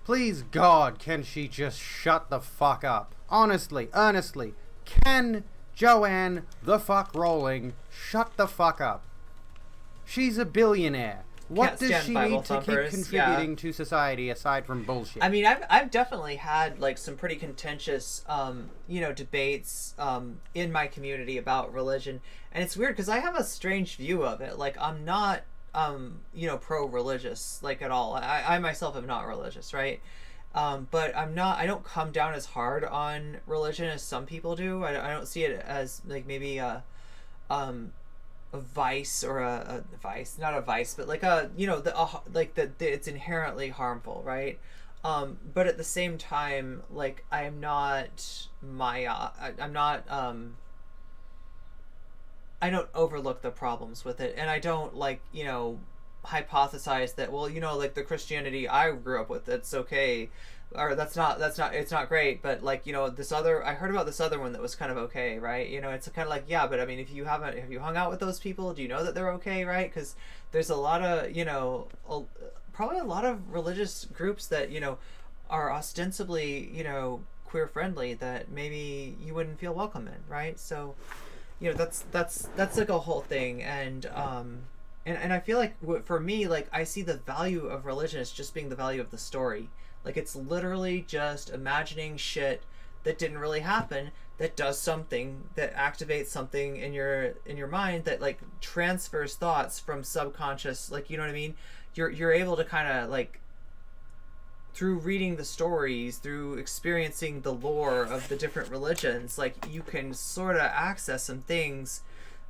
[SPEAKER 6] Please, God, can she just shut the fuck up? Honestly, earnestly, can Joanne the fuck Rowling shut the fuck up? She's a billionaire. What does she need to keep contributing to society aside from bullshit?
[SPEAKER 1] I mean, I've definitely had, like, some pretty contentious, debates in my community about religion. And it's weird because I have a strange view of it. Like, I'm not, pro-religious, like, at all. I myself am not religious, right? But I don't come down as hard on religion as some people do. I don't see it as, like, maybe a vice, or a vice, not a vice, but like it's inherently harmful, right? But at the same time, like, I don't overlook the problems with it, and I don't, like, hypothesize that, well, like, the Christianity I grew up with, it's okay, or it's not great, but, like, I heard about this other one that was kind of okay, right? It's kind of like, yeah, but I mean, have you hung out with those people? Do you know that they're okay, right? Because there's a lot of, probably a lot of religious groups that, are ostensibly, queer friendly, that maybe you wouldn't feel welcome in, right? So, that's like a whole thing, and I feel like, for me, like, I see the value of religion as just being the value of the story. Like, it's literally just imagining shit that didn't really happen, that does something, that activates something in your mind, that, like, transfers thoughts from subconscious, like, you know what I mean? You're able to kind of, like, through reading the stories, through experiencing the lore of the different religions, like, you can sort of access some things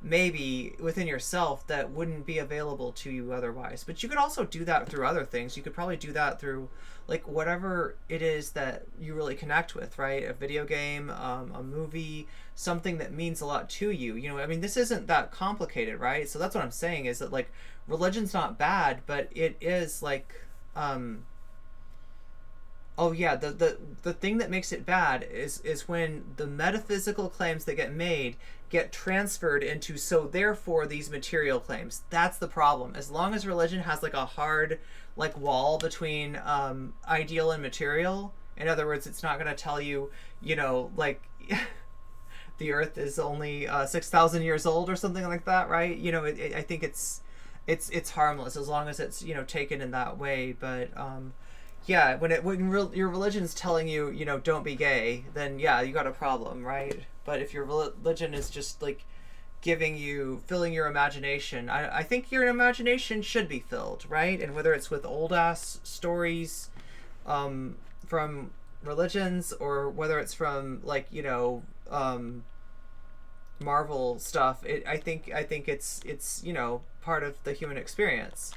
[SPEAKER 1] maybe within yourself that wouldn't be available to you otherwise. But you could also do that through other things. You could probably do that through, like, whatever it is that you really connect with, right? A video game, a movie, something that means a lot to you. I mean, this isn't that complicated, right? So that's what I'm saying, is that, like, religion's not bad, but it is, like, Oh yeah, the thing that makes it bad is when the metaphysical claims that get made get transferred into, so therefore these material claims. That's the problem. As long as religion has like a hard like wall between ideal and material, in other words, it's not going to tell you, you know, like the earth is only 6,000 years old or something like that, right? You know, I think it's harmless as long as it's, you know, taken in that way. But yeah, when your religion's telling you, you know, don't be gay, then yeah, you got a problem, right? But if your religion is just like filling your imagination, I think your imagination should be filled, right? And whether it's with old ass stories from religions, or whether it's from like, you know, Marvel stuff, I think it's you know, part of the human experience.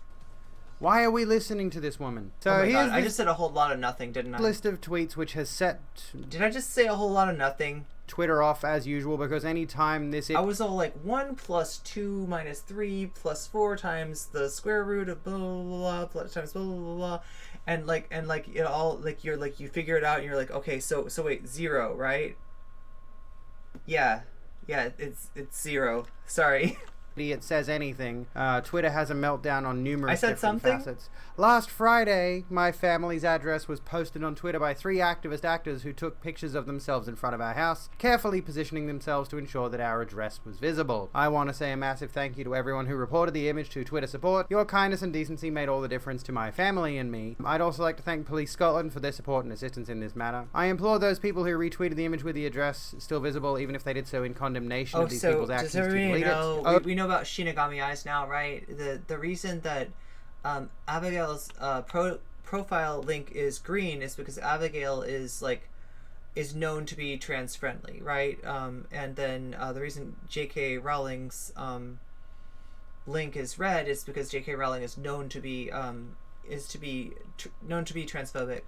[SPEAKER 6] Why are we listening to this woman? So
[SPEAKER 1] oh my
[SPEAKER 6] here's
[SPEAKER 1] God, I
[SPEAKER 6] this
[SPEAKER 1] just said a whole lot of nothing, didn't I?
[SPEAKER 6] list of tweets which has set
[SPEAKER 1] Did I just say a whole lot of nothing?
[SPEAKER 6] Twitter off as usual, because anytime this...
[SPEAKER 1] I was all like 1 + 2 - 3 + 4 times the square root of blah blah blah times blah blah blah, and like it all, like you're like, you figure it out and you're like, okay, so wait, 0, right? Yeah, it's 0. Sorry.
[SPEAKER 6] It says anything. Twitter has a meltdown on numerous
[SPEAKER 1] I said
[SPEAKER 6] different
[SPEAKER 1] something?
[SPEAKER 6] facets. Last Friday, my family's address was posted on Twitter by 3 activist actors who took pictures of themselves in front of our house, carefully positioning themselves to ensure that our address was visible. I want to say a massive thank you to everyone who reported the image to Twitter support. Your kindness and decency made all the difference to my family and me. I'd also like to thank Police Scotland for their support and assistance in this matter. I implore those people who retweeted the image with the address still visible, even if they did so in condemnation of these people's actions,
[SPEAKER 1] does
[SPEAKER 6] to
[SPEAKER 1] everybody
[SPEAKER 6] delete
[SPEAKER 1] know?
[SPEAKER 6] it.
[SPEAKER 1] We know about Shinigami Eyes now, right? The reason that Abigail's profile link is green is because Abigail is known to be trans friendly, right? And then the reason J.K. Rowling's link is red is because J.K. Rowling is known to be transphobic.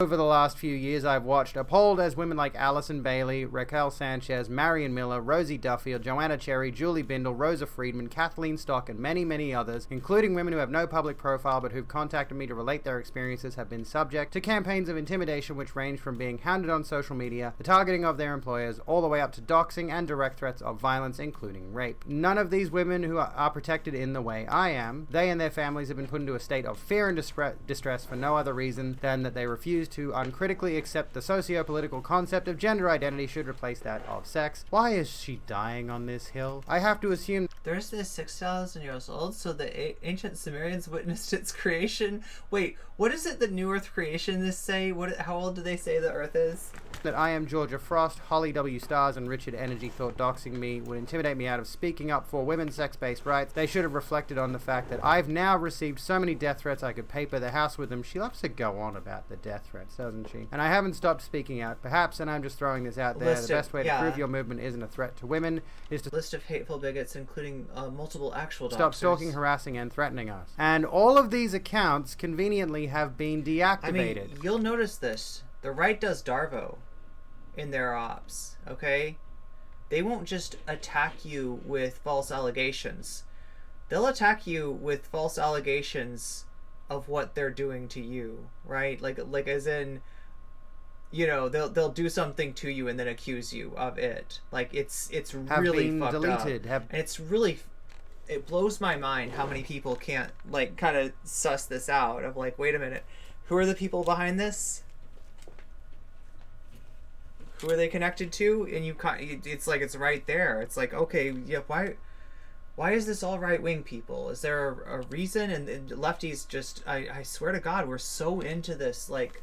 [SPEAKER 6] Over the last few years, I've watched appalled as women like Alison Bailey, Raquel Sanchez, Marion Miller, Rosie Duffield, Joanna Cherry, Julie Bindel, Rosa Friedman, Kathleen Stock, and many, many others, including women who have no public profile but who've contacted me to relate their experiences, have been subject to campaigns of intimidation which range from being hounded on social media, the targeting of their employers, all the way up to doxing and direct threats of violence, including rape. None of these women who are protected in the way I am. They and their families have been put into a state of fear and distress for no other reason than that they refuse to uncritically accept the socio-political concept of gender identity should replace that of sex. Why is she dying on this hill? I have to assume
[SPEAKER 1] The Earth is 6,000 years old, so the ancient Sumerians witnessed its creation. Wait, what is it that New Earth creationists say? How old do they say the Earth is?
[SPEAKER 6] that I am Georgia Frost, Holly W. Stars, and Richard Energy thought doxing me would intimidate me out of speaking up for women's sex-based rights. They should have reflected on the fact that I've now received so many death threats I could paper the house with them. She loves to go on about the death threats, doesn't she? And I haven't stopped speaking out. Perhaps, and I'm just throwing this out there, the best way to prove your movement isn't a threat to women is to
[SPEAKER 1] list of hateful bigots, including multiple actual
[SPEAKER 6] stop
[SPEAKER 1] doxers.
[SPEAKER 6] stalking, harassing, and threatening us. And all of these accounts conveniently have been deactivated.
[SPEAKER 1] I mean, you'll notice this. The right does Darvo in their ops, okay? They won't just attack you with false allegations. They'll attack you with false allegations of what they're doing to you, right? Like as in, you know, they'll do something to you and then accuse you of it. Like it's really fucked
[SPEAKER 6] deleted,
[SPEAKER 1] up. And it's really, it blows my mind how many people can't like kind of suss this out of like, wait a minute, who are the people behind this? Who are they connected to? And it's like, it's right there. It's like, okay, yeah, why is this all right-wing people? Is there a reason? And lefties just, I swear to God, we're so into this, like,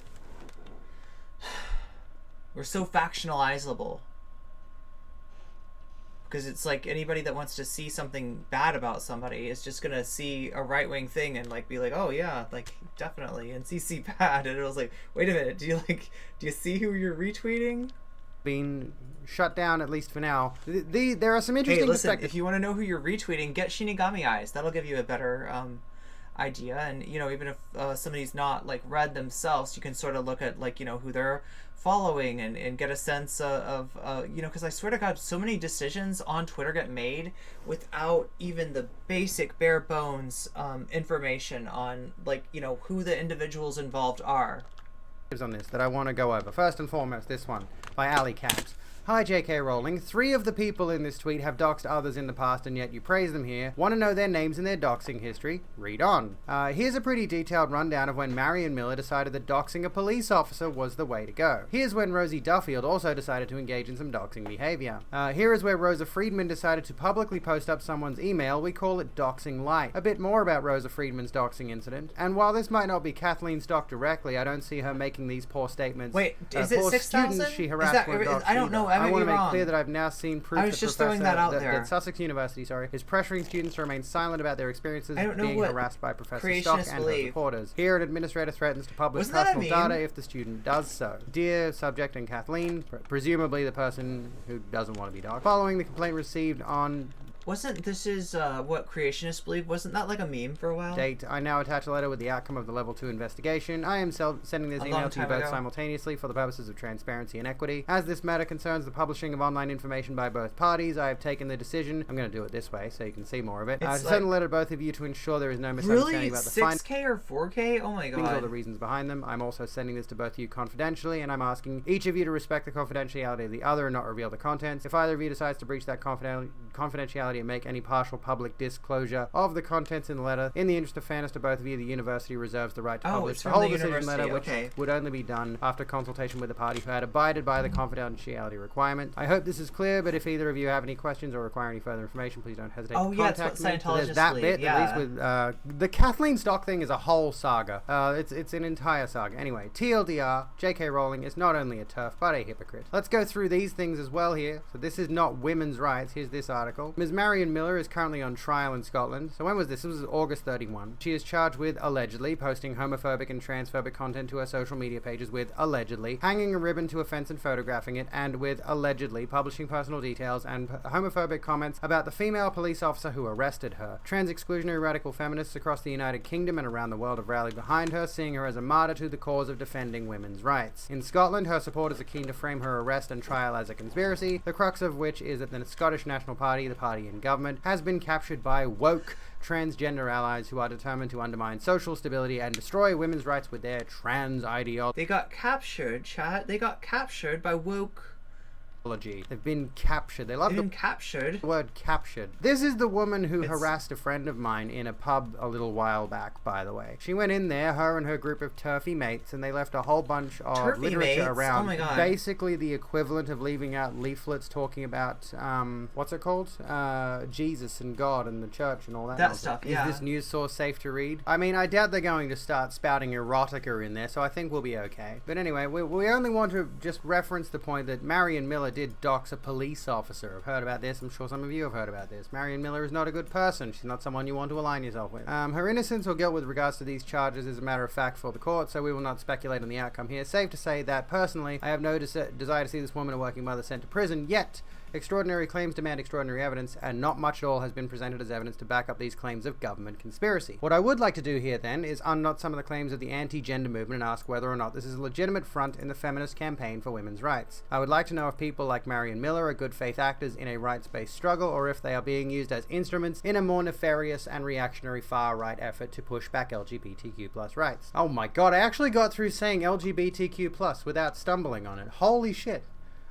[SPEAKER 1] we're so factionalizable. Because it's like anybody that wants to see something bad about somebody is just gonna see a right-wing thing and like be like, oh yeah, like definitely, and see bad. And it was like, wait a minute, do you see who you're retweeting?
[SPEAKER 6] Been shut down, at least for now. There are some interesting
[SPEAKER 1] perspectives. If you want to know who you're retweeting, get Shinigami Eyes. That'll give you a better idea. And you know, even if somebody's not like read themselves, you can sort of look at like, you know, who they're following and get a sense of you know, because I swear to God, so many decisions on Twitter get made without even the basic bare bones information on like, you know, who the individuals involved are.
[SPEAKER 6] on this that I want to go over. First and foremost, this one by Alley Caps. Hi J.K. Rowling. 3 of the people in this tweet have doxed others in the past and yet you praise them here. Want to know their names and their doxing history? Read on. Here's a pretty detailed rundown of when Marion Miller decided that doxing a police officer was the way to go. Here's when Rosie Duffield also decided to engage in some doxing behavior. Here is where Rosa Friedman decided to publicly post up someone's email. We call it doxing light. A bit more about Rosa Friedman's doxing incident. And while this might not be Kathleen's doc directly, I don't see her making these poor statements.
[SPEAKER 1] Wait, is it 6,000?
[SPEAKER 6] She harassed
[SPEAKER 1] I don't know.
[SPEAKER 6] I want to make clear that I've now seen proof
[SPEAKER 1] I was just throwing that out there.
[SPEAKER 6] that Sussex University, is pressuring students to remain silent about their experiences being harassed by Professor Stock and her supporters. Here, an administrator threatens to publish personal data if the student does so. Dear subject and Kathleen, presumably the person who doesn't want to be doxxed. Following the complaint received on
[SPEAKER 1] Wasn't this is what creationists believe? Wasn't that like a meme for a while?
[SPEAKER 6] Date. I now attach a letter with the outcome of the level 2 investigation. I am sending this email to you both simultaneously for the purposes of transparency and equity. As this matter concerns the publishing of online information by both parties, I have taken the decision. I'm going to do it this way so you can see more of it. To send a letter to both of you to ensure there is no misunderstanding about the
[SPEAKER 1] 6K or 4K? Oh my god.
[SPEAKER 6] Or the reasons behind them. I'm also sending this to both of you confidentially, and I'm asking each of you to respect the confidentiality of the other and not reveal the contents. If either of you decides to breach that confidentiality and make any partial public disclosure of the contents in the letter, in the interest of fairness to both of you, the university reserves the right to publish the whole decision letter, which would only be done after consultation with the party who had abided by the confidentiality requirement. I hope this is clear, but if either of you have any questions or require any further information, please don't hesitate to contact me. So there's that bit, at least with the Kathleen Stock thing is a whole saga. It's an entire saga. Anyway, TLDR, J.K. Rowling is not only a TERF, but a hypocrite. Let's go through these things as well here. So this is not women's rights. Here's this article. Ms. Marion Miller is currently on trial in Scotland. So when was this? This was August 31. She is charged with allegedly posting homophobic and transphobic content to her social media pages, with allegedly hanging a ribbon to a fence and photographing it, and with allegedly publishing personal details and homophobic comments about the female police officer who arrested her. Trans exclusionary radical feminists across the United Kingdom and around the world have rallied behind her, seeing her as a martyr to the cause of defending women's rights. In Scotland, her supporters are keen to frame her arrest and trial as a conspiracy, the crux of which is that the Scottish National Party, the party in government, has been captured by woke transgender allies who are determined to undermine social stability and destroy women's rights with their trans ideology.
[SPEAKER 1] They got captured, chat. They got captured by woke.
[SPEAKER 6] They've been captured. They've been captured. The word captured. This is the woman who harassed a friend of mine in a pub a little while back, by the way. She went in there, her and her group of turfy mates, and they left a whole bunch of literature around. Oh my god. Basically the equivalent of leaving out leaflets talking about, what's it called? Jesus and God and the church and all that.
[SPEAKER 1] That stuff, yeah.
[SPEAKER 6] Is this news source safe to read? I mean, I doubt they're going to start spouting erotica in there, so I think we'll be okay. But anyway, we only want to just reference the point that Marion Miller did dox a police officer. I've heard about this. I'm sure some of you have heard about this. Marion Miller is not a good person. She's not someone you want to align yourself with. Her innocence or guilt with regards to these charges is a matter of fact for the court, so we will not speculate on the outcome here. Safe to say that, personally, I have no desire to see this woman, a working mother, sent to prison, yet extraordinary claims demand extraordinary evidence, and not much at all has been presented as evidence to back up these claims of government conspiracy. What I would like to do here then is unknot some of the claims of the anti-gender movement and ask whether or not this is a legitimate front in the feminist campaign for women's rights. I would like to know if people like Marion Miller are good faith actors in a rights-based struggle, or if they are being used as instruments in a more nefarious and reactionary far-right effort to push back LGBTQ+ rights. Oh my god, I actually got through saying LGBTQ+ without stumbling on it. Holy shit.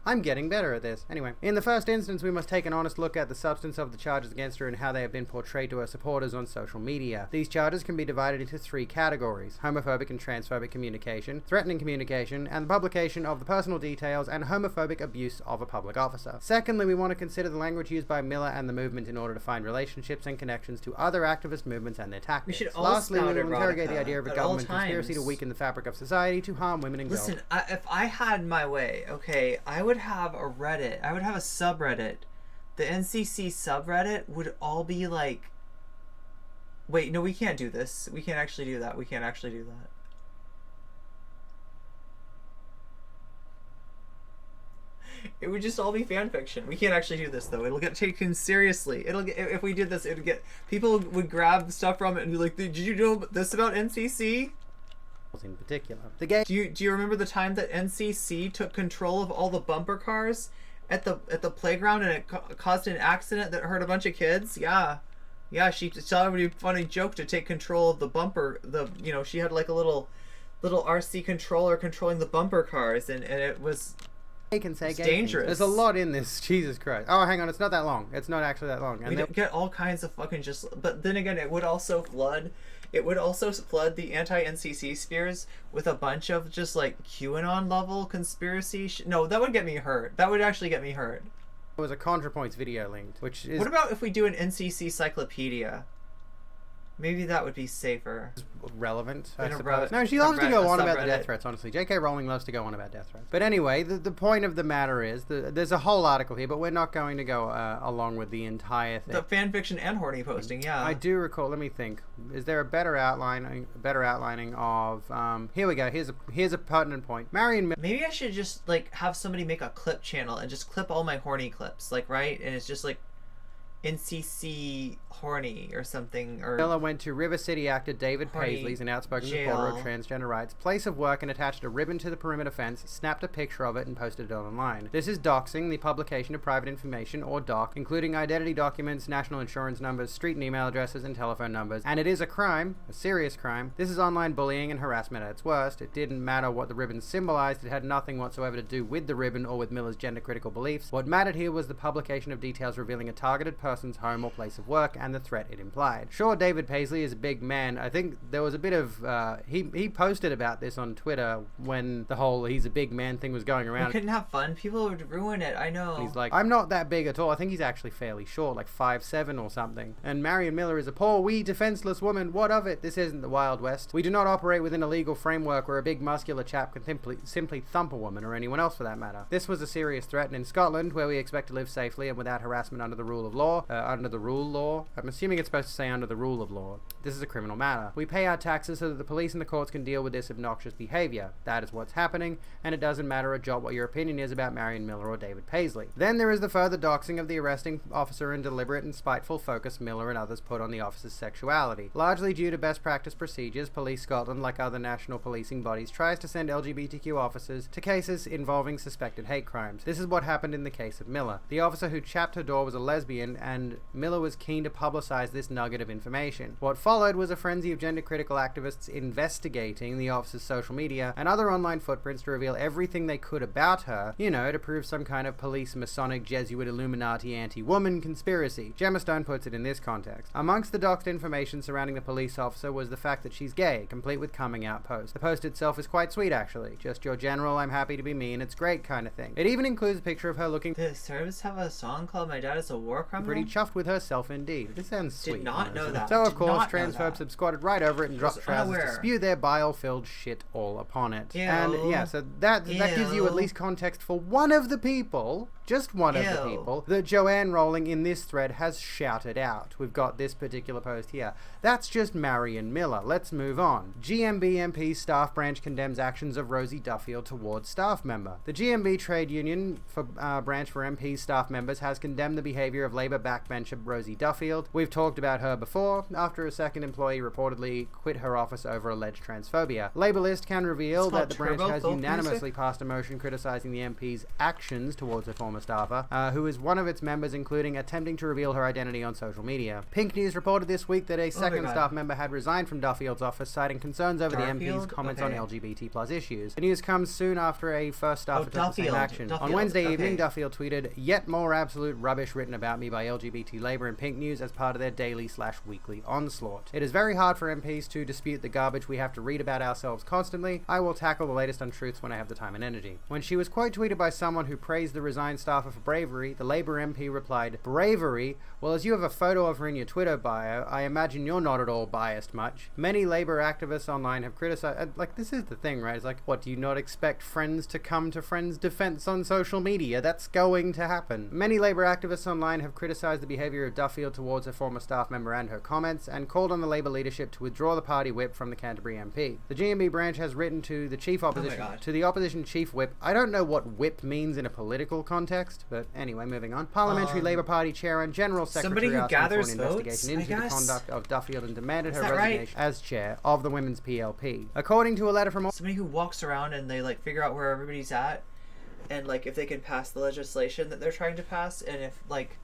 [SPEAKER 6] I'm getting better at this. Anyway, in the first instance, we must take an honest look at the substance of the charges against her and how they have been portrayed to her supporters on social media. These charges can be divided into 3 categories: homophobic and transphobic communication, threatening communication, and the publication of the personal details and homophobic abuse of a public officer. Secondly, we want to consider the language used by Miller and the movement in order to find relationships and connections to other activist movements and their tactics. Lastly, we will interrogate the idea of a government conspiracy to weaken the fabric of society to harm women and girls.
[SPEAKER 1] Listen, if I had my way, okay, I would have a Reddit. I would have a subreddit. The NCC subreddit would all be like... Wait, no, we can't do this. We can't actually do that. We can't actually do that. It would just all be fan fiction. We can't actually do this though. It'll get taken seriously. If we did this, it'd get... People would grab stuff from it and be like, "Did you know this about NCC?"
[SPEAKER 6] In particular, the game.
[SPEAKER 1] Do you remember the time that NCC took control of all the bumper cars at the playground and it caused an accident that hurt a bunch of kids? Yeah, she thought it would be a funny joke to take control of the bumper. She had like a little little RC controller controlling the bumper cars, and it was
[SPEAKER 6] They can say
[SPEAKER 1] it's
[SPEAKER 6] gay
[SPEAKER 1] dangerous.
[SPEAKER 6] things. There's a lot in this. Jesus Christ. Oh, hang on. It's not that long. It's not actually that long.
[SPEAKER 1] we get all kinds of fucking just. But then again, it would also flood. It would also flood the anti-NCC spheres with a bunch of just like QAnon level conspiracy. No, that would get me hurt. That would actually get me hurt.
[SPEAKER 6] There was a ContraPoints video linked, which is
[SPEAKER 1] What about if we do an NCC cyclopedia? Maybe that would be safer.
[SPEAKER 6] relevant, I
[SPEAKER 1] In a
[SPEAKER 6] suppose.
[SPEAKER 1] Reddit-
[SPEAKER 6] No, she
[SPEAKER 1] a
[SPEAKER 6] loves to go
[SPEAKER 1] Reddit-
[SPEAKER 6] on
[SPEAKER 1] a
[SPEAKER 6] about the
[SPEAKER 1] subreddit.
[SPEAKER 6] death threats, honestly. J.K. Rowling loves to go on about death threats. But anyway, the point of the matter is, there's a whole article here, but we're not going to go along with the entire thing.
[SPEAKER 1] The fan fiction and horny posting, yeah.
[SPEAKER 6] I do recall. Let me think. Is there a better outlining of? Here we go. Here's a pertinent point. Marion.
[SPEAKER 1] Maybe I should just like have somebody make a clip channel and just clip all my horny clips, like right, and it's just like NCC horny or something. Or
[SPEAKER 6] Miller went to River City actor David
[SPEAKER 1] Horny
[SPEAKER 6] Paisley's, an outspoken
[SPEAKER 1] jail.
[SPEAKER 6] supporter of transgender rights, place of work and attached a ribbon to the perimeter fence, snapped a picture of it and posted it online. This is doxing, the publication of private information, or doc, including identity documents, national insurance numbers, street and email addresses, and telephone numbers. And it is a crime, a serious crime. This is online bullying and harassment at its worst. It didn't matter what the ribbon symbolized. It had nothing whatsoever to do with the ribbon or with Miller's gender-critical beliefs. What mattered here was the publication of details revealing a targeted person's home or place of work and the threat it implied. Sure, David Paisley is a big man. I think there was a bit of he posted about this on Twitter when the whole he's a big man thing was going
[SPEAKER 1] we
[SPEAKER 6] around.
[SPEAKER 1] couldn't have fun. People would ruin it. I know.
[SPEAKER 6] He's like, I'm not that big at all. I think he's actually fairly short, like 5'7" or something. And Marion Miller is a poor, wee, defenseless woman. What of it? This isn't the Wild West. We do not operate within a legal framework where a big muscular chap can simply thump a woman, or anyone else for that matter. This was a serious threat, and in Scotland, where we expect to live safely and without harassment under the rule of law, under the rule law, I'm assuming it's supposed to say under the rule of law, this is a criminal matter. We pay our taxes so that the police and the courts can deal with this obnoxious behavior. That is what's happening, and it doesn't matter a jot what your opinion is about Marion Miller or David Paisley. Then there is the further doxing of the arresting officer and deliberate and spiteful focus Miller and others put on the officer's sexuality. Largely due to best practice procedures, Police Scotland, like other national policing bodies, tries to send LGBTQ officers to cases involving suspected hate crimes. This is what happened in the case of Miller. The officer who chapped her door was a lesbian, and Miller was keen to publicize this nugget of information. What followed was a frenzy of gender-critical activists investigating the officer's social media and other online footprints to reveal everything they could about her, to prove some kind of police, Masonic, Jesuit, Illuminati, anti-woman conspiracy. Gemma Stone puts it in this context. Amongst the doxed information surrounding the police officer was the fact that she's gay, complete with coming out post. The post itself is quite sweet, actually. Just your general, I'm happy to be me and it's great kind of thing. It even includes a picture of her looking
[SPEAKER 1] Did Service have a song called "My Dad Is a War Criminal"?
[SPEAKER 6] pretty chuffed with herself indeed. This sounds sweet.
[SPEAKER 1] Did not know
[SPEAKER 6] honestly.
[SPEAKER 1] that.
[SPEAKER 6] So of
[SPEAKER 1] Did
[SPEAKER 6] course,
[SPEAKER 1] not know
[SPEAKER 6] transphobes
[SPEAKER 1] that.
[SPEAKER 6] have squatted right over it and dropped
[SPEAKER 1] Was
[SPEAKER 6] trousers to
[SPEAKER 1] unaware.
[SPEAKER 6] spew their bile-filled shit all upon it.
[SPEAKER 1] Ew.
[SPEAKER 6] And yeah, so that gives you at
[SPEAKER 1] Ew.
[SPEAKER 6] least context for one of the people, just one of the
[SPEAKER 1] Ew.
[SPEAKER 6] people, that Joanne Rowling in this thread has shouted out. We've got this particular post here. That's just Marion Miller. Let's move on. GMB MP staff branch condemns actions of Rosie Duffield towards staff member. The GMB trade union for branch for MP staff members has condemned the behavior of Labour backbencher Rosie Duffield. We've talked about her before, after a second employee reportedly quit her office over alleged transphobia. Labour List can reveal
[SPEAKER 1] It's
[SPEAKER 6] that
[SPEAKER 1] called
[SPEAKER 6] the branch
[SPEAKER 1] Turbo
[SPEAKER 6] has
[SPEAKER 1] Folk
[SPEAKER 6] unanimously
[SPEAKER 1] Music?
[SPEAKER 6] passed a motion criticising the MP's actions towards a former staffer, who is one of its members, including attempting to reveal her identity on social media. Pink News reported this week that a second
[SPEAKER 1] God.
[SPEAKER 6] staff member had resigned from Duffield's office, citing concerns over the MP's
[SPEAKER 1] Darfield?
[SPEAKER 6] comments
[SPEAKER 1] Okay.
[SPEAKER 6] on LGBT+ issues. The news comes soon after a first staffer took the same
[SPEAKER 1] Duffield.
[SPEAKER 6] action. On
[SPEAKER 1] Duffield.
[SPEAKER 6] Wednesday evening,
[SPEAKER 1] Okay.
[SPEAKER 6] Duffield tweeted, "Yet more absolute rubbish written about me by LGBT Labour and Pink News as part of their daily/weekly onslaught. It is very hard for MPs to dispute the garbage we have to read about ourselves constantly. I will tackle the latest untruths when I have the time and energy." When she was quote tweeted by someone who praised the resigned staffer for bravery, the Labour MP replied, "Bravery? Well, as you have a photo of her in your Twitter bio, I imagine you're not at all biased much. Many Labour activists online have criticized..." Like, this is the thing, right? It's like, what, do you not expect friends to come to friends' defense on social media? That's going to happen. Many Labour activists online have criticized the behavior of Duffield towards a former staff member and her comments, and called on the Labour leadership to withdraw the party whip from the Canterbury MP. The GMB branch has written to the chief opposition,
[SPEAKER 1] God.
[SPEAKER 6] to the opposition chief whip. I don't know what whip means in a political context, but anyway, moving on. Parliamentary Labour Party chair and general
[SPEAKER 1] somebody
[SPEAKER 6] secretary
[SPEAKER 1] who
[SPEAKER 6] asking for an
[SPEAKER 1] gathers
[SPEAKER 6] investigation
[SPEAKER 1] votes,
[SPEAKER 6] into
[SPEAKER 1] I
[SPEAKER 6] the
[SPEAKER 1] guess?
[SPEAKER 6] conduct of Duffield and demanded
[SPEAKER 1] Is
[SPEAKER 6] her
[SPEAKER 1] that right?
[SPEAKER 6] resignation as chair of the Women's PLP. According to a letter from
[SPEAKER 1] Somebody who walks around and they like figure out where everybody's at, and like if they can pass the legislation that they're trying to pass, and if like,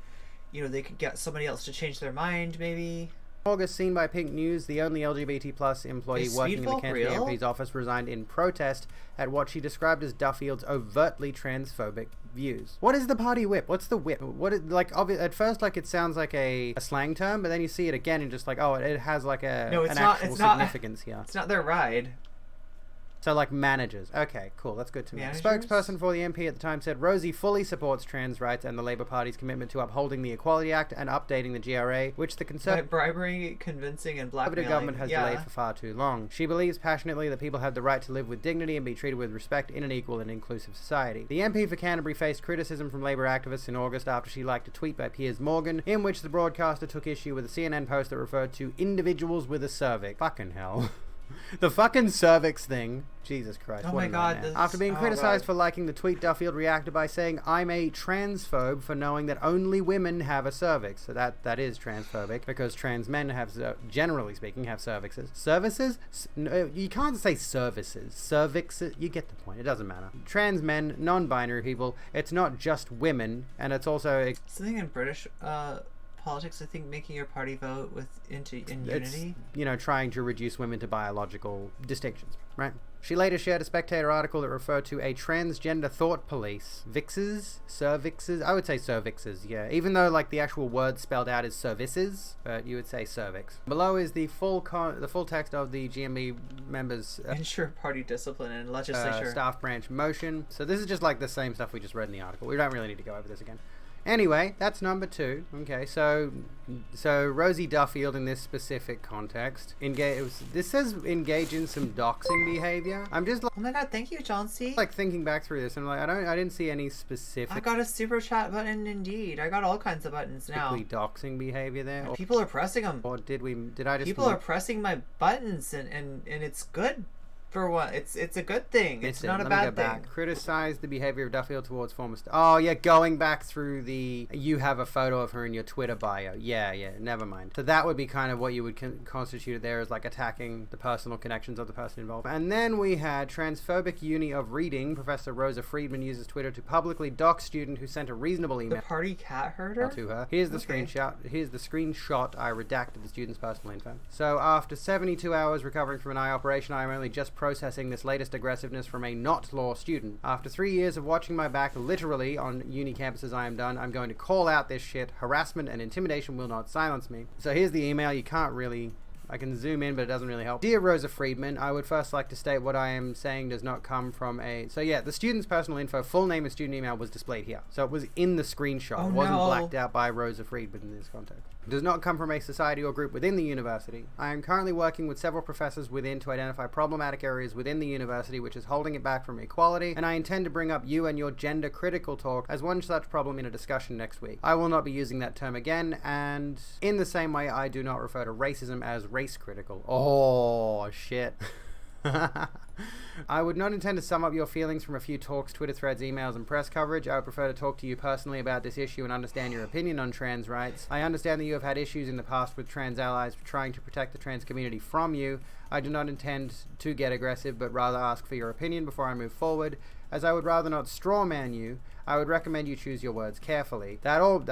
[SPEAKER 1] they could get somebody else to change their mind, maybe.
[SPEAKER 6] August, seen by Pink News, the only LGBT plus employee
[SPEAKER 1] Is
[SPEAKER 6] working in the
[SPEAKER 1] Speedball
[SPEAKER 6] Canterbury
[SPEAKER 1] real?
[SPEAKER 6] MP's office resigned in protest at what she described as Duffield's overtly transphobic views. What is the party whip? What's the whip? What is, like, at first, like, it sounds like a slang term, but then you see it again and just like, oh, it has like an actual significance here.
[SPEAKER 1] It's not their ride.
[SPEAKER 6] So, like, managers. Okay, cool. That's good to know.
[SPEAKER 1] Managers?
[SPEAKER 6] Spokesperson for the MP at the time said, Rosie fully supports trans rights and the Labour Party's commitment to upholding the Equality Act and updating the GRA, which the
[SPEAKER 1] By
[SPEAKER 6] Conservative
[SPEAKER 1] bribery, convincing, and blackmailing.
[SPEAKER 6] government has delayed for far too long. She believes passionately that people have the right to live with dignity and be treated with respect in an equal and inclusive society. The MP for Canterbury faced criticism from Labour activists in August after she liked a tweet by Piers Morgan, in which the broadcaster took issue with a CNN post that referred to individuals with a cervix. Fucking hell. The fucking cervix thing. Jesus Christ.
[SPEAKER 1] Oh
[SPEAKER 6] what
[SPEAKER 1] my
[SPEAKER 6] a
[SPEAKER 1] God,
[SPEAKER 6] nightmare.
[SPEAKER 1] this-
[SPEAKER 6] After being
[SPEAKER 1] oh
[SPEAKER 6] criticized
[SPEAKER 1] God.
[SPEAKER 6] for liking the tweet, Duffield reacted by saying, I'm a transphobe for knowing that only women have a cervix. So that is transphobic, because trans men have, generally speaking, have cervixes. Services? No, you can't say services. Cervixes? You get the point. It doesn't matter. Trans men, non-binary people, it's not just women, and it's also...
[SPEAKER 1] Something in British politics, I think, making your party vote in unity.
[SPEAKER 6] you know, trying to reduce women to biological distinctions, right? She later shared a Spectator article that referred to a transgender thought police. Vixes? Cervixes? I would say cervixes, yeah. Even though, like, the actual word spelled out is services, but you would say cervix. Below is the full text of the GMB members'
[SPEAKER 1] Ensure party discipline and legislature.
[SPEAKER 6] staff branch motion. So this is just like the same stuff we just read in the article. We don't really need to go over this again. Anyway, that's number 2. Okay, so Rosie Duffield in this specific context this says engage in some doxing behavior. I'm just
[SPEAKER 1] Oh my God! Thank you, John C.
[SPEAKER 6] like thinking back through this, and like I didn't see any specific
[SPEAKER 1] I got a super chat button. Indeed, I got all kinds of buttons now.
[SPEAKER 6] doxing behavior there.
[SPEAKER 1] People are pressing them.
[SPEAKER 6] Or did I just
[SPEAKER 1] People are pressing my buttons, and it's good. For what? It's a good thing. It's not a bad thing.
[SPEAKER 6] Criticize the behavior of Duffield towards former oh yeah, going back through you have a photo of her in your Twitter bio. Yeah, never mind. So that would be kind of what you would constitute it there as, like, attacking the personal connections of the person involved. And then we had transphobic uni of reading. Professor Rosa Friedman uses Twitter to publicly dox student who sent a reasonable email
[SPEAKER 1] The party cat herder?
[SPEAKER 6] to her. Here's the
[SPEAKER 1] Okay.
[SPEAKER 6] screenshot. Here's the screenshot. I redacted the student's personal info. So after 72 hours recovering from an eye operation, I am only just processing this latest aggressiveness from a not law student. After 3 years of watching my back literally on uni campuses, I am done. I'm going to call out this shit. Harassment and intimidation will not silence me. So here's the email. You can't really... I can zoom in, but it doesn't really help. Dear Rosa Friedman, I would first like to state what I am saying does not come from a... So yeah, the student's personal info, full name and student email was displayed here. So it was in the screenshot.
[SPEAKER 1] Oh,
[SPEAKER 6] it wasn't
[SPEAKER 1] no.
[SPEAKER 6] blacked out by Rosa Friedman in this context. Does not come from a society or group within the university. I am currently working with several professors within to identify problematic areas within the university which is holding it back from equality, and I intend to bring up you and your gender critical talk as one such problem in a discussion next week. I will not be using that term again, and in the same way I do not refer to racism as race critical. Oh shit. I would not intend to sum up your feelings from a few talks, Twitter threads, emails, and press coverage. I would prefer to talk to you personally about this issue and understand your opinion on trans rights. I understand that you have had issues in the past with trans allies trying to protect the trans community from you. I do not intend to get aggressive, but rather ask for your opinion before I move forward. As I would rather not strawman you, I would recommend you choose your words carefully. I won't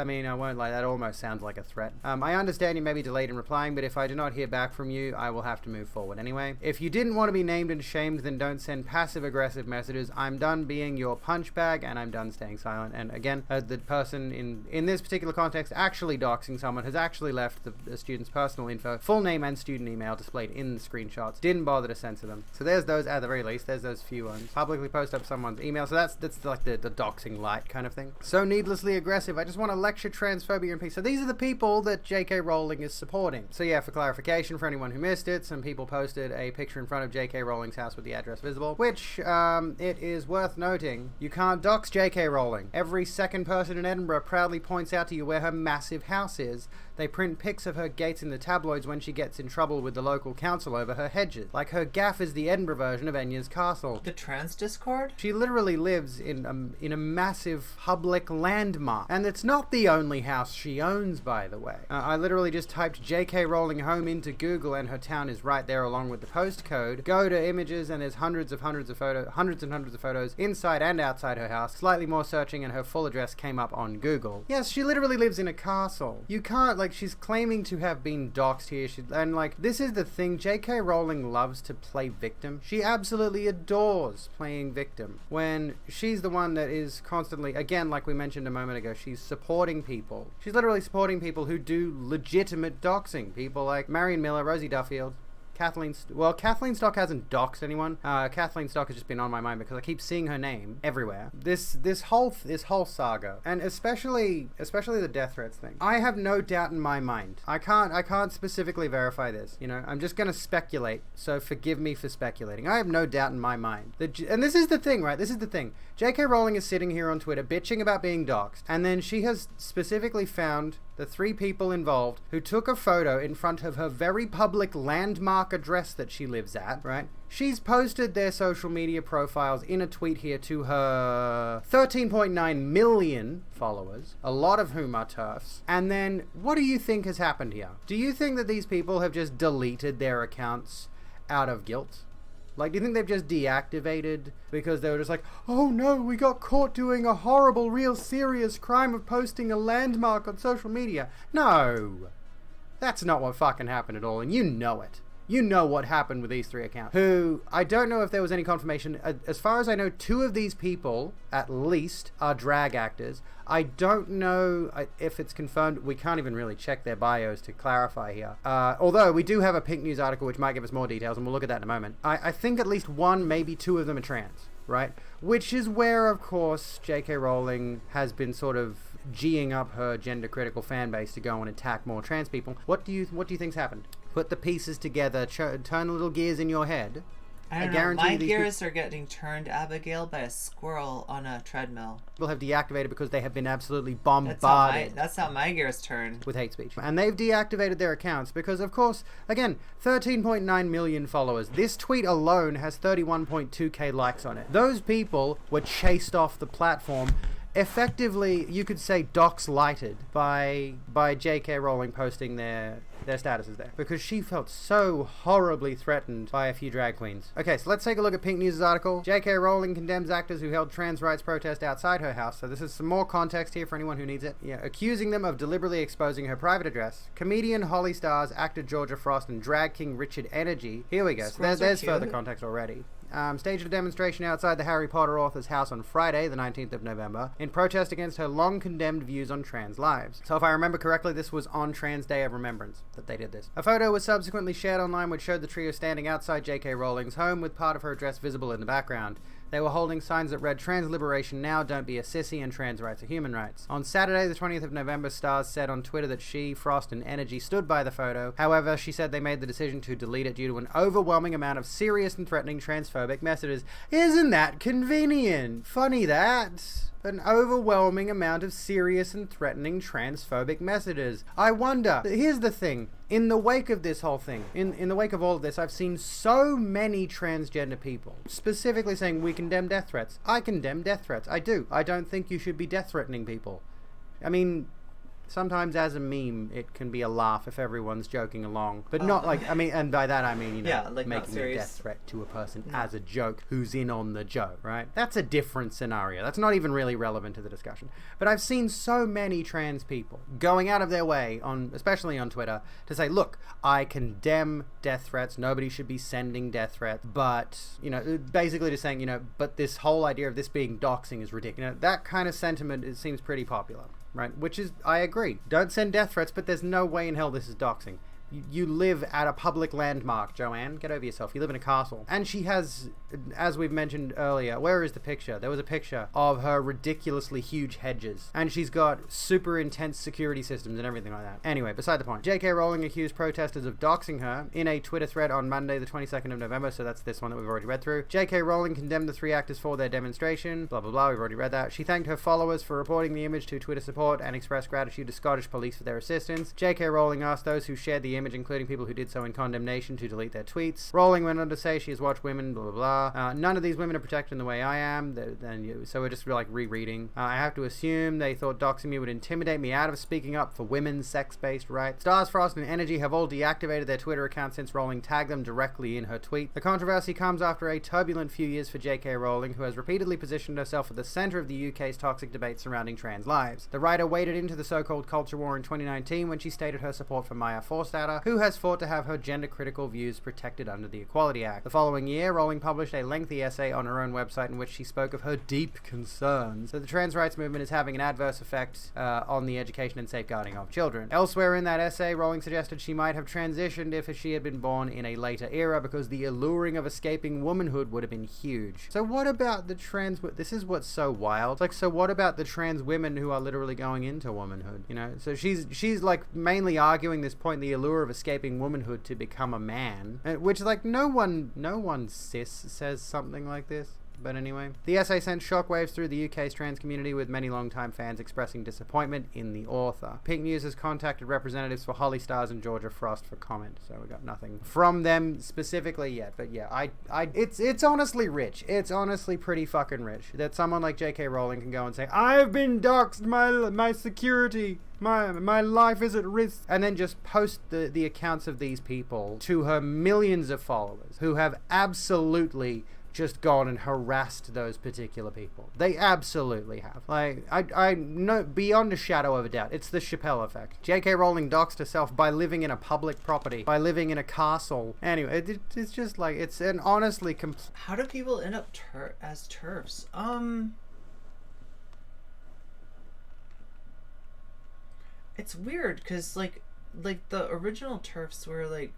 [SPEAKER 6] lie, that almost sounds like a threat. I understand you may be delayed in replying, but if I do not hear back from you, I will have to move forward anyway. If you didn't want to be named and shamed, then don't send passive-aggressive messages. I'm done being your punch bag, and I'm done staying silent. And again, the person in this particular context actually doxing someone has actually left the student's personal info, full name and student email displayed in the screenshots. Didn't bother to censor them. So there's those, at the very least, there's those few ones. Publicly post up someone's email, so that's like the doxing light kind of thing. So needlessly aggressive. I just want to lecture transphobia in peace. So these are the people that J.K. Rowling is supporting. So yeah, for clarification, for anyone who missed it, some people posted a picture in front of J.K. Rowling's house with the address visible, which it is worth noting, you can't dox J.K. Rowling. Every second person in Edinburgh proudly points out to you where her massive house is. They print pics of her gates in the tabloids when she gets in trouble with the local council over her hedges. Like her gaff is the Edinburgh version of Enya's castle.
[SPEAKER 1] The trans Discord?
[SPEAKER 6] She literally lives in a massive massive public landmark. And it's not the only house she owns, by the way. I literally just typed J.K. Rowling home into Google and her town is right there along with the postcode. Go to images and there's hundreds and hundreds of photos inside and outside her house. Slightly more searching and her full address came up on Google. Yes, she literally lives in a castle. You can't, like, she's claiming to have been doxxed here. And, like, this is the thing. J.K. Rowling loves to play victim. She absolutely adores playing victim when she's the one that is constantly, again, like we mentioned a moment ago, she's supporting people. She's literally supporting people who do legitimate doxing. People like Marion Miller, Rosie Duffield, Kathleen Stock hasn't doxed anyone. Kathleen Stock has just been on my mind because I keep seeing her name everywhere. This whole saga, and especially the death threats thing. I have no doubt in my mind. I can't specifically verify this. You know, I'm just gonna speculate. So forgive me for speculating. I have no doubt in my mind. And this is the thing, right? This is the thing. J.K. Rowling is sitting here on Twitter bitching about being doxed, and then she has specifically found the 3 people involved who took a photo in front of her very public landmark address that she lives at, right? She's posted their social media profiles in a tweet here to her 13.9 million followers, a lot of whom are TERFs. And then, what do you think has happened here? Do you think that these people have just deleted their accounts out of guilt? Like, do you think they've just deactivated because they were just like, oh no, we got caught doing a horrible, real serious crime of posting a landmark on social media? No. That's not what fucking happened at all, and you know it. You know what happened with these 3 accounts. Who, I don't know if there was any confirmation. As far as I know, 2 of these people, at least, are drag actors. I don't know if it's confirmed. We can't even really check their bios to clarify here. Although, we do have a Pink News article which might give us more details, and we'll look at that in a moment. I think at least 1, maybe 2 of them are trans, right? Which is where, of course, J.K. Rowling has been sort of G'ing up her gender-critical fan base to go and attack more trans people. What do you think's happened? Put the pieces together, turn little gears in your head.
[SPEAKER 1] I don't know. My gears are getting turned, Abigail, by a squirrel on a treadmill.
[SPEAKER 6] People have deactivated because they have been absolutely bombarded.
[SPEAKER 1] That's how my gears turn.
[SPEAKER 6] With hate speech. And they've deactivated their accounts because, of course, again, 13.9 million followers. This tweet alone has 31.2k likes on it. Those people were chased off the platform. Effectively, you could say dox lighted by J.K. Rowling posting their statuses there because she felt so horribly threatened by a few drag queens. Okay, so let's take a look at Pink News' article. J.K. Rowling condemns actors who held trans rights protest outside her house. So this is some more context here for anyone who needs it. Yeah, accusing them of deliberately exposing her private address. Comedian Holly Stars, actor Georgia Frost, and drag king Richard Energy. Here we go. So there's further context already. Staged a demonstration outside the Harry Potter author's house on Friday, the 19th of November, in protest against her long-condemned views on trans lives. So if I remember correctly, this was on Trans Day of Remembrance that they did this. A photo was subsequently shared online which showed the trio standing outside J.K. Rowling's home with part of her dress visible in the background. They were holding signs that read, "Trans liberation now, don't be a sissy, and trans rights are human rights." On Saturday, the 20th of November, Stars said on Twitter that she, Frost, and Energy stood by the photo. However, she said they made the decision to delete it due to an overwhelming amount of serious and threatening transphobic messages. Isn't that convenient? Funny that. An overwhelming amount of serious and threatening transphobic messages. I wonder, here's the thing, in the wake of this whole thing, in the wake of all of this, I've seen so many transgender people specifically saying we condemn death threats. I condemn death threats. I do. I don't think you should be death threatening people. I mean, sometimes as a meme, it can be a laugh if everyone's joking along. But not like, I mean, and by that I mean, you know,
[SPEAKER 1] yeah, like
[SPEAKER 6] making a death threat to a person as a joke who's in on the joke, right? That's a different scenario. That's not even really relevant to the discussion. But I've seen so many trans people going out of their way, especially on Twitter, to say, look, I condemn death threats. Nobody should be sending death threats. But, you know, basically just saying, you know, but this whole idea of this being doxing is ridiculous. You know, that kind of sentiment, it seems pretty popular. Right, which is, I agree. Don't send death threats, but there's no way in hell this is doxing. You live at a public landmark, Joanne. Get over yourself. You live in a castle. And she has, as we've mentioned earlier, where is the picture? There was a picture of her ridiculously huge hedges. And she's got super intense security systems and everything like that. Anyway, beside the point. J.K. Rowling accused protesters of doxing her in a Twitter thread on Monday, the 22nd of November. So that's this one that we've already read through. J.K. Rowling condemned the 3 actors for their demonstration. Blah, blah, blah. We've already read that. She thanked her followers for reporting the image to Twitter support and expressed gratitude to Scottish police for their assistance. J.K. Rowling asked those who shared the image, including people who did so in condemnation, to delete their tweets. Rowling went on to say she has watched women, blah, blah, blah. None of these women are protected in the way I am. So we're just like rereading. I have to assume they thought doxing me would intimidate me out of speaking up for women's sex-based rights. Stars, Frost, and Energy have all deactivated their Twitter accounts since Rowling tagged them directly in her tweet. The controversy comes after a turbulent few years for J.K. Rowling, who has repeatedly positioned herself at the center of the UK's toxic debate surrounding trans lives. The writer waded into the so-called culture war in 2019 when she stated her support for Maya Forstater, who has fought to have her gender-critical views protected under the Equality Act. The following year, Rowling published a lengthy essay on her own website in which she spoke of her deep concerns that the trans rights movement is having an adverse effect on the education and safeguarding of children. Elsewhere in that essay, Rowling suggested she might have transitioned if she had been born in a later era because the alluring of escaping womanhood would have been huge. So what about the trans... This is what's so wild. Like, so what about the trans women who are literally going into womanhood? You know, so she's like mainly arguing this point, the allure of escaping womanhood to become a man, which like no one cis says something like this. But anyway, the essay sent shockwaves through the UK's trans community, with many longtime fans expressing disappointment in the author. Pink News has contacted representatives for Holly Stars and Georgia Frost for comment, so we got nothing from them specifically yet. But yeah, it's honestly rich. It's honestly pretty fucking rich that someone like J.K. Rowling can go and say, "I've been doxxed, my security, my life is at risk," and then just post the accounts of these people to her millions of followers who have absolutely just gone and harassed those particular people. They absolutely have. Like, I know beyond a shadow of a doubt, it's the Chappelle effect. J.K. Rowling doxed herself by living in a public property, by living in a castle. Anyway, it's just like, it's an honestly...
[SPEAKER 1] How do people end up as TERFs? It's weird, because, like the original TERFs were, like,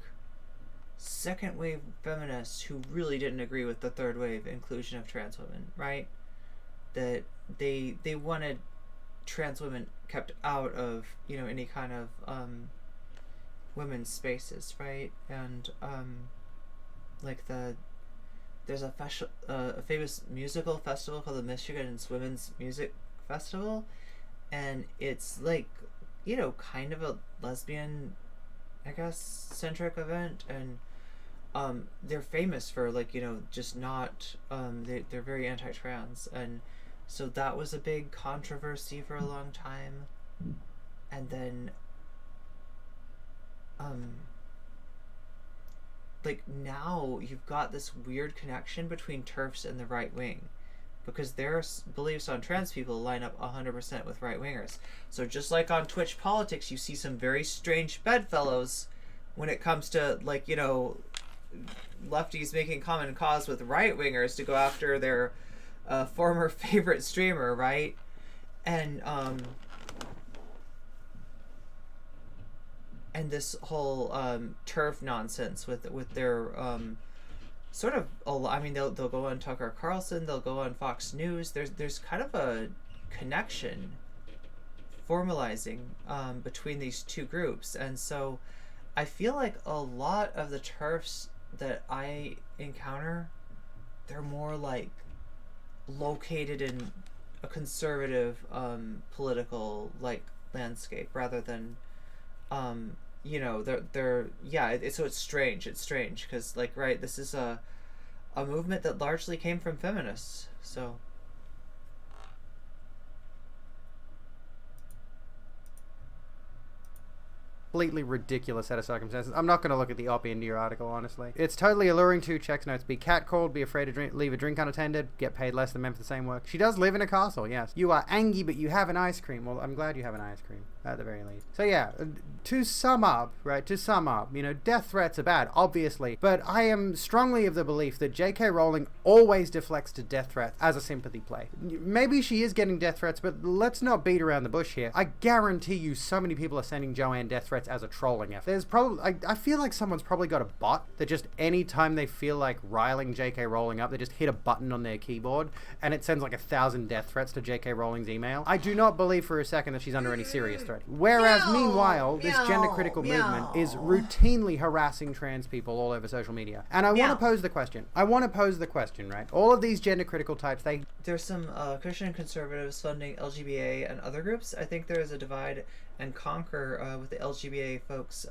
[SPEAKER 1] second wave feminists who really didn't agree with the third wave inclusion of trans women, right? That they wanted trans women kept out of, you know, any kind of women's spaces, right? And like there's a famous musical festival called the Michigan Women's Music Festival, and it's like, you know, kind of a lesbian, I guess, centric event, and they're famous for, like, you know, just not they're very anti-trans, and so that was a big controversy for a long time. And then like now you've got this weird connection between TERFs and the right wing, because their beliefs on trans people line up 100% with right-wingers. So just like on Twitch politics, you see some very strange bedfellows when it comes to, like, you know, lefties making common cause with right-wingers to go after their former favorite streamer, right? And this whole TERF nonsense with their sort of, I mean, they'll go on Tucker Carlson, they'll go on Fox News. There's kind of a connection formalizing between these two groups, and so I feel like a lot of the TERFs that I encounter, they're more like located in a conservative political like landscape rather than you know, they're yeah, so it's strange because, like, right, this is a movement that largely came from feminists, so
[SPEAKER 6] completely ridiculous set of circumstances. I'm not going to look at the op into your article, honestly. It's totally alluring to, checks notes, be catcalled, be afraid to leave a drink unattended, get paid less than men for the same work. She does live in a castle, yes. You are angry, but you have an ice cream. Well, I'm glad you have an ice cream, at the very least. So yeah, to sum up, you know, death threats are bad, obviously, but I am strongly of the belief that J.K. Rowling always deflects to death threats as a sympathy play. Maybe she is getting death threats, but let's not beat around the bush here. I guarantee you so many people are sending Joanne death threats as a trolling effort. There's probably, I feel like someone's probably got a bot that just anytime they feel like riling J.K. Rowling up, they just hit a button on their keyboard and it sends like 1,000 death threats to J.K. Rowling's email. I do not believe for a second that she's under any serious threat. Whereas meanwhile, this gender critical movement is routinely harassing trans people all over social media. And I want to pose the question. Right? All of these gender critical types,
[SPEAKER 1] there's some Christian conservatives funding LGBA and other groups. I think there is a divide and conquer with the LGBA folks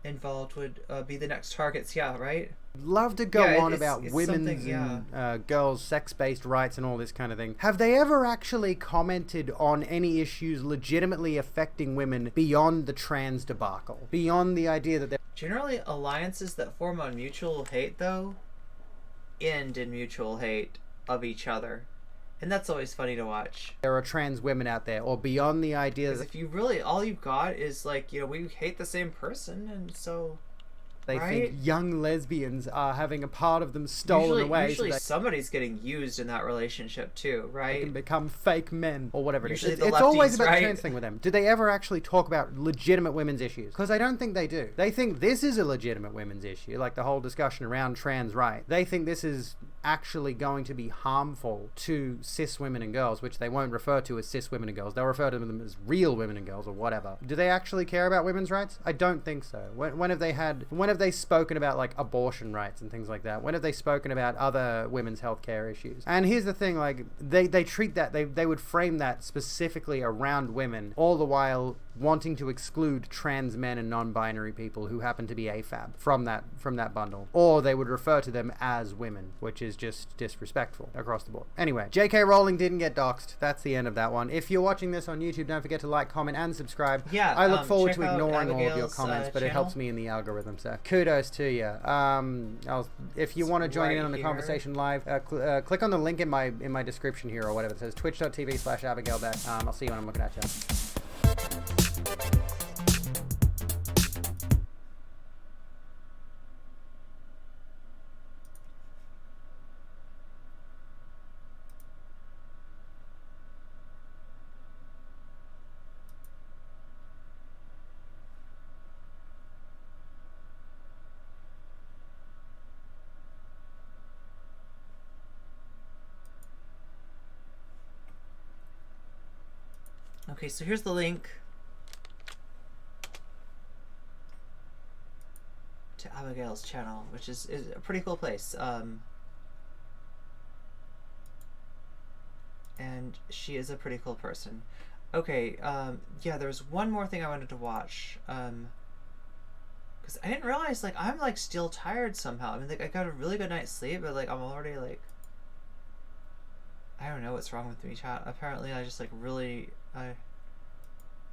[SPEAKER 1] involved would be the next targets. Yeah, right.
[SPEAKER 6] Love to go
[SPEAKER 1] Yeah,
[SPEAKER 6] on
[SPEAKER 1] it's
[SPEAKER 6] about women's
[SPEAKER 1] something,
[SPEAKER 6] and girls' sex-based rights and all this kind of thing. Have they ever actually commented on any issues legitimately affecting women beyond the trans debacle? Beyond the idea that they're...
[SPEAKER 1] Generally, alliances that form on mutual hate, though, end in mutual hate of each other. And that's always funny to watch.
[SPEAKER 6] There are trans women out there, or beyond the idea
[SPEAKER 1] Because
[SPEAKER 6] that
[SPEAKER 1] if you really, all you've got is, like, you know, we hate the same person, and so...
[SPEAKER 6] they
[SPEAKER 1] right?
[SPEAKER 6] think young lesbians are having a part of them stolen away.
[SPEAKER 1] Usually
[SPEAKER 6] so
[SPEAKER 1] somebody's getting used in that relationship, too,
[SPEAKER 6] they
[SPEAKER 1] right?
[SPEAKER 6] can become fake men, or whatever it is.
[SPEAKER 1] Usually the
[SPEAKER 6] It's always
[SPEAKER 1] lefties,
[SPEAKER 6] about the
[SPEAKER 1] right?
[SPEAKER 6] trans thing with them. Do they ever actually talk about legitimate women's issues? Because I don't think they do. They think this is a legitimate women's issue, like the whole discussion around trans rights. They think this is actually going to be harmful to cis women and girls, which they won't refer to as cis women and girls. They'll refer to them as real women and girls or whatever. Do they actually care about women's rights? I don't think so. When have they spoken about like abortion rights and things like that? When have they spoken about other women's healthcare issues? And here's the thing, like they treat that, they would frame that specifically around women, all the while wanting to exclude trans men and non-binary people who happen to be AFAB from that bundle, or they would refer to them as women, which is just disrespectful across the board. Anyway, J.K. Rowling didn't get doxxed. That's the end of that one. If you're watching this on YouTube, don't forget to like, comment, and subscribe.
[SPEAKER 1] Yeah,
[SPEAKER 6] I look forward
[SPEAKER 1] check
[SPEAKER 6] to
[SPEAKER 1] out
[SPEAKER 6] ignoring all of your
[SPEAKER 1] Abigail's,
[SPEAKER 6] comments, but it
[SPEAKER 1] channel.
[SPEAKER 6] helps me in the algorithm, so kudos to you. If you want to join in
[SPEAKER 1] right
[SPEAKER 6] on the
[SPEAKER 1] here.
[SPEAKER 6] conversation live, click on the link in my description here or whatever. It says twitch.tv/AbigailBeck. I'll see you when I'm looking at you.
[SPEAKER 1] Okay, so here's the link to Abigail's channel, which is a pretty cool place. And she is a pretty cool person. Okay, yeah, there's one more thing I wanted to watch. Because I didn't realize, like, I'm, like, still tired somehow. I mean, like, I got a really good night's sleep, but, like, I'm already, like... I don't know what's wrong with me, chat. Apparently, I just, like, really... I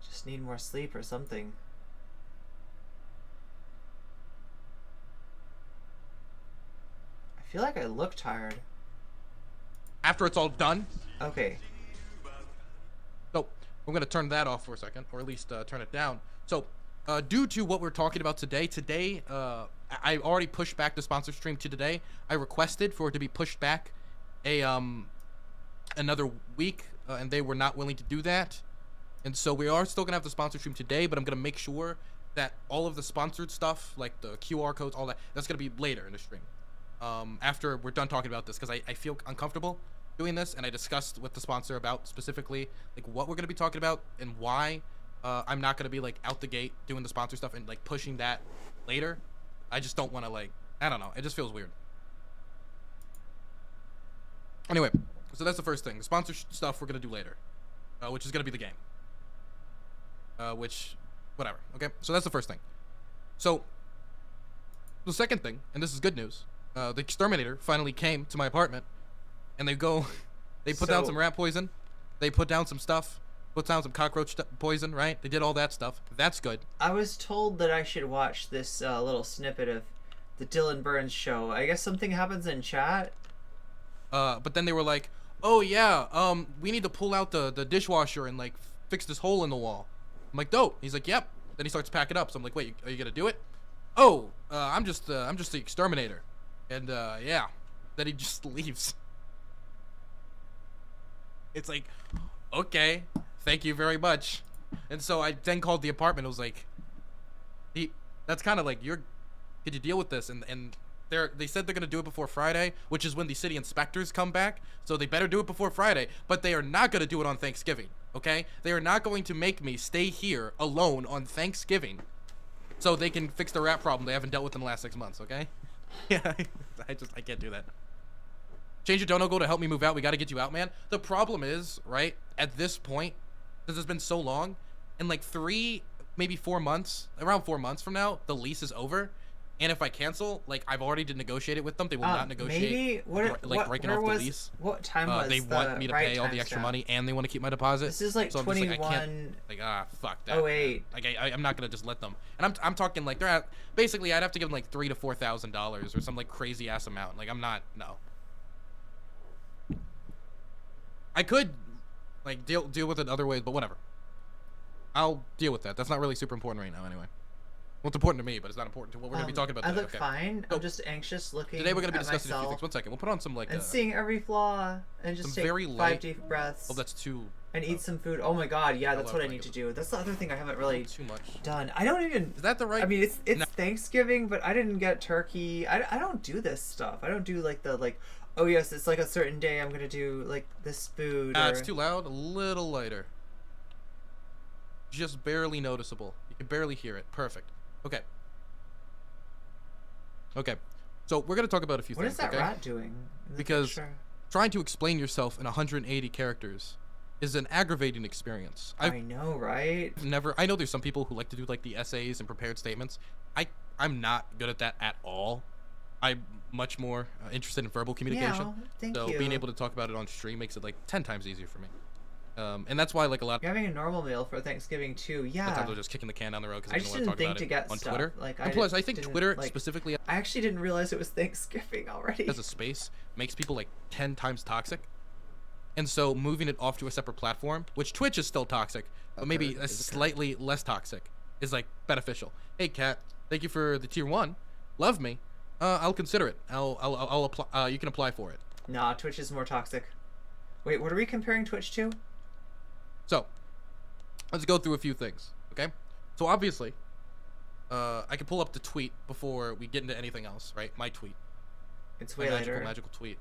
[SPEAKER 1] just need more sleep or something. I feel like I look tired.
[SPEAKER 2] After it's all done,
[SPEAKER 1] Okay.
[SPEAKER 2] so I'm gonna turn that off for a second, or at least turn it down. So, due to what we're talking about today, I already pushed back the sponsor stream to today. I requested for it to be pushed back another week, and they were not willing to do that. And so we are still gonna have the sponsor stream today, but I'm gonna make sure that all of the sponsored stuff, like the QR codes, all that, that's gonna be later in the stream. After we're done talking about this, because I feel uncomfortable doing this, and I discussed with the sponsor about specifically like what we're gonna be talking about and why I'm not gonna be like out the gate doing the sponsor stuff and like pushing that later. I just don't want to, like, I don't know, it just feels weird. Anyway, so that's the first thing. The sponsor stuff we're gonna do later, which is gonna be the game. Which, whatever. Okay, so that's the first thing. So the second thing, and this is good news, the exterminator finally came to my apartment, and they put down some rat poison, they put down some stuff, put down some cockroach poison, right? They did all that stuff. That's good.
[SPEAKER 1] I was told that I should watch this little snippet of the Dylan Burns show. I guess something happens in chat.
[SPEAKER 2] But then they were like, oh yeah, we need to pull out the dishwasher and like fix this hole in the wall. I'm like, dope. He's like, yep. Then he starts to pack it up. So I'm like, wait, are you gonna do it? Oh, I'm just the exterminator. And yeah. Then he just leaves. It's like, okay, thank you very much. And so I then called the apartment. I was like, that's kind of like, could you deal with this? And they said they're gonna do it before Friday, which is when the city inspectors come back. So they better do it before Friday. But they are not gonna do it on Thanksgiving. Okay? They are not going to make me stay here alone on Thanksgiving so they can fix the rat problem they haven't dealt with in the last 6 months. Okay? Yeah, I can't do that. Change your dono go to help me move out. We got to get you out, man. The problem is, right, at this point, because it's been so long, in like maybe 4 months, around 4 months from now, the lease is over. And if I cancel, like I've already negotiated with them, they will not negotiate.
[SPEAKER 1] Maybe
[SPEAKER 2] breaking off the lease.
[SPEAKER 1] What time was
[SPEAKER 2] they want me to pay all the extra
[SPEAKER 1] timestamp?
[SPEAKER 2] money, and they want to keep my deposit.
[SPEAKER 1] This is like
[SPEAKER 2] so
[SPEAKER 1] 21.
[SPEAKER 2] I can't, fuck that.
[SPEAKER 1] Oh wait.
[SPEAKER 2] Like I'm not gonna just let them. And I'm talking like they're at basically I'd have to give them like $3,000 to $4,000 or some like crazy ass amount. Like I'm not no. I could like deal with it other ways, but whatever. I'll deal with that. That's not really super important right now anyway. Well, it's important to me, but it's not important to what we're going to be talking about today.
[SPEAKER 1] I look fine. I'm just anxious looking
[SPEAKER 2] today we're going to be
[SPEAKER 1] at
[SPEAKER 2] discussing a few
[SPEAKER 1] myself
[SPEAKER 2] things. One second. We'll put on some like...
[SPEAKER 1] and seeing every flaw and just take
[SPEAKER 2] very
[SPEAKER 1] 5
[SPEAKER 2] light...
[SPEAKER 1] deep breaths.
[SPEAKER 2] Oh, that's too...
[SPEAKER 1] And eat some food. Oh my god, yeah, that's what I need to do. That's the other thing I haven't really
[SPEAKER 2] too much.
[SPEAKER 1] done. I don't even...
[SPEAKER 2] Is that the right...
[SPEAKER 1] I mean, it's
[SPEAKER 2] No.
[SPEAKER 1] Thanksgiving, but I didn't get turkey. I don't do this stuff. I don't do like the like... Oh yes, it's like a certain day I'm going to do like this food.
[SPEAKER 2] It's too loud. A little lighter. Just barely noticeable. You can barely hear it. Perfect. Okay. Okay, so we're going to talk about a few
[SPEAKER 1] What
[SPEAKER 2] things,
[SPEAKER 1] is that
[SPEAKER 2] okay?
[SPEAKER 1] rat doing? in the
[SPEAKER 2] Because
[SPEAKER 1] picture?
[SPEAKER 2] trying to explain yourself in 180 characters is an aggravating experience.
[SPEAKER 1] I know, right?
[SPEAKER 2] I know there's some people who like to do like the essays and prepared statements. I'm not good at that at all. I'm much more interested in verbal communication.
[SPEAKER 1] Yeah, thank
[SPEAKER 2] so
[SPEAKER 1] you.
[SPEAKER 2] being able to talk about it on stream makes it like 10 times easier for me. And that's why like a lot
[SPEAKER 1] You're having a normal meal for Thanksgiving too. Yeah.
[SPEAKER 2] sometimes I'm just kicking the can down the road because
[SPEAKER 1] I
[SPEAKER 2] I
[SPEAKER 1] just
[SPEAKER 2] don't want to
[SPEAKER 1] didn't
[SPEAKER 2] talk
[SPEAKER 1] think
[SPEAKER 2] about
[SPEAKER 1] to
[SPEAKER 2] it
[SPEAKER 1] get
[SPEAKER 2] on
[SPEAKER 1] stuff.
[SPEAKER 2] Twitter.
[SPEAKER 1] Like,
[SPEAKER 2] and
[SPEAKER 1] I
[SPEAKER 2] plus, I think
[SPEAKER 1] didn't,
[SPEAKER 2] Twitter
[SPEAKER 1] like-
[SPEAKER 2] specifically
[SPEAKER 1] I actually didn't realize it was Thanksgiving already.
[SPEAKER 2] as a space makes people like 10 times toxic. And so moving it off to a separate platform, which Twitch is still toxic, but maybe a slightly less toxic, is like beneficial. Hey Kat, thank you for the tier 1. Love me. I'll consider it. I'll apply. You can apply for it.
[SPEAKER 1] Nah, Twitch is more toxic. Wait, what are we comparing Twitch to?
[SPEAKER 2] So, let's go through a few things, okay? So obviously, I can pull up the tweet before we get into anything else, right? My tweet.
[SPEAKER 1] It's
[SPEAKER 2] My
[SPEAKER 1] way later.
[SPEAKER 2] magical tweet.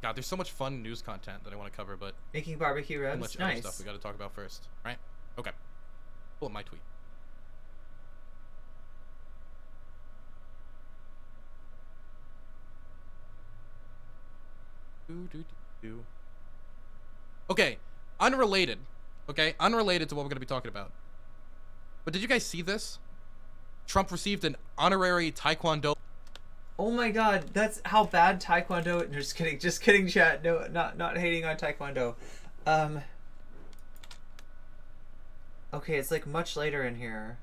[SPEAKER 2] God, there's so much fun news content that I want to cover, but
[SPEAKER 1] Making barbecue
[SPEAKER 2] too
[SPEAKER 1] ribs.
[SPEAKER 2] much other
[SPEAKER 1] Nice.
[SPEAKER 2] stuff we got to talk about first, right? Okay. Pull up my tweet. Okay, unrelated. Okay, unrelated to what we're going to be talking about. But did you guys see this? Trump received an honorary Taekwondo.
[SPEAKER 1] Oh my god, that's how bad Taekwondo. No, just kidding, chat. No, not hating on Taekwondo. Okay, it's like much later in here.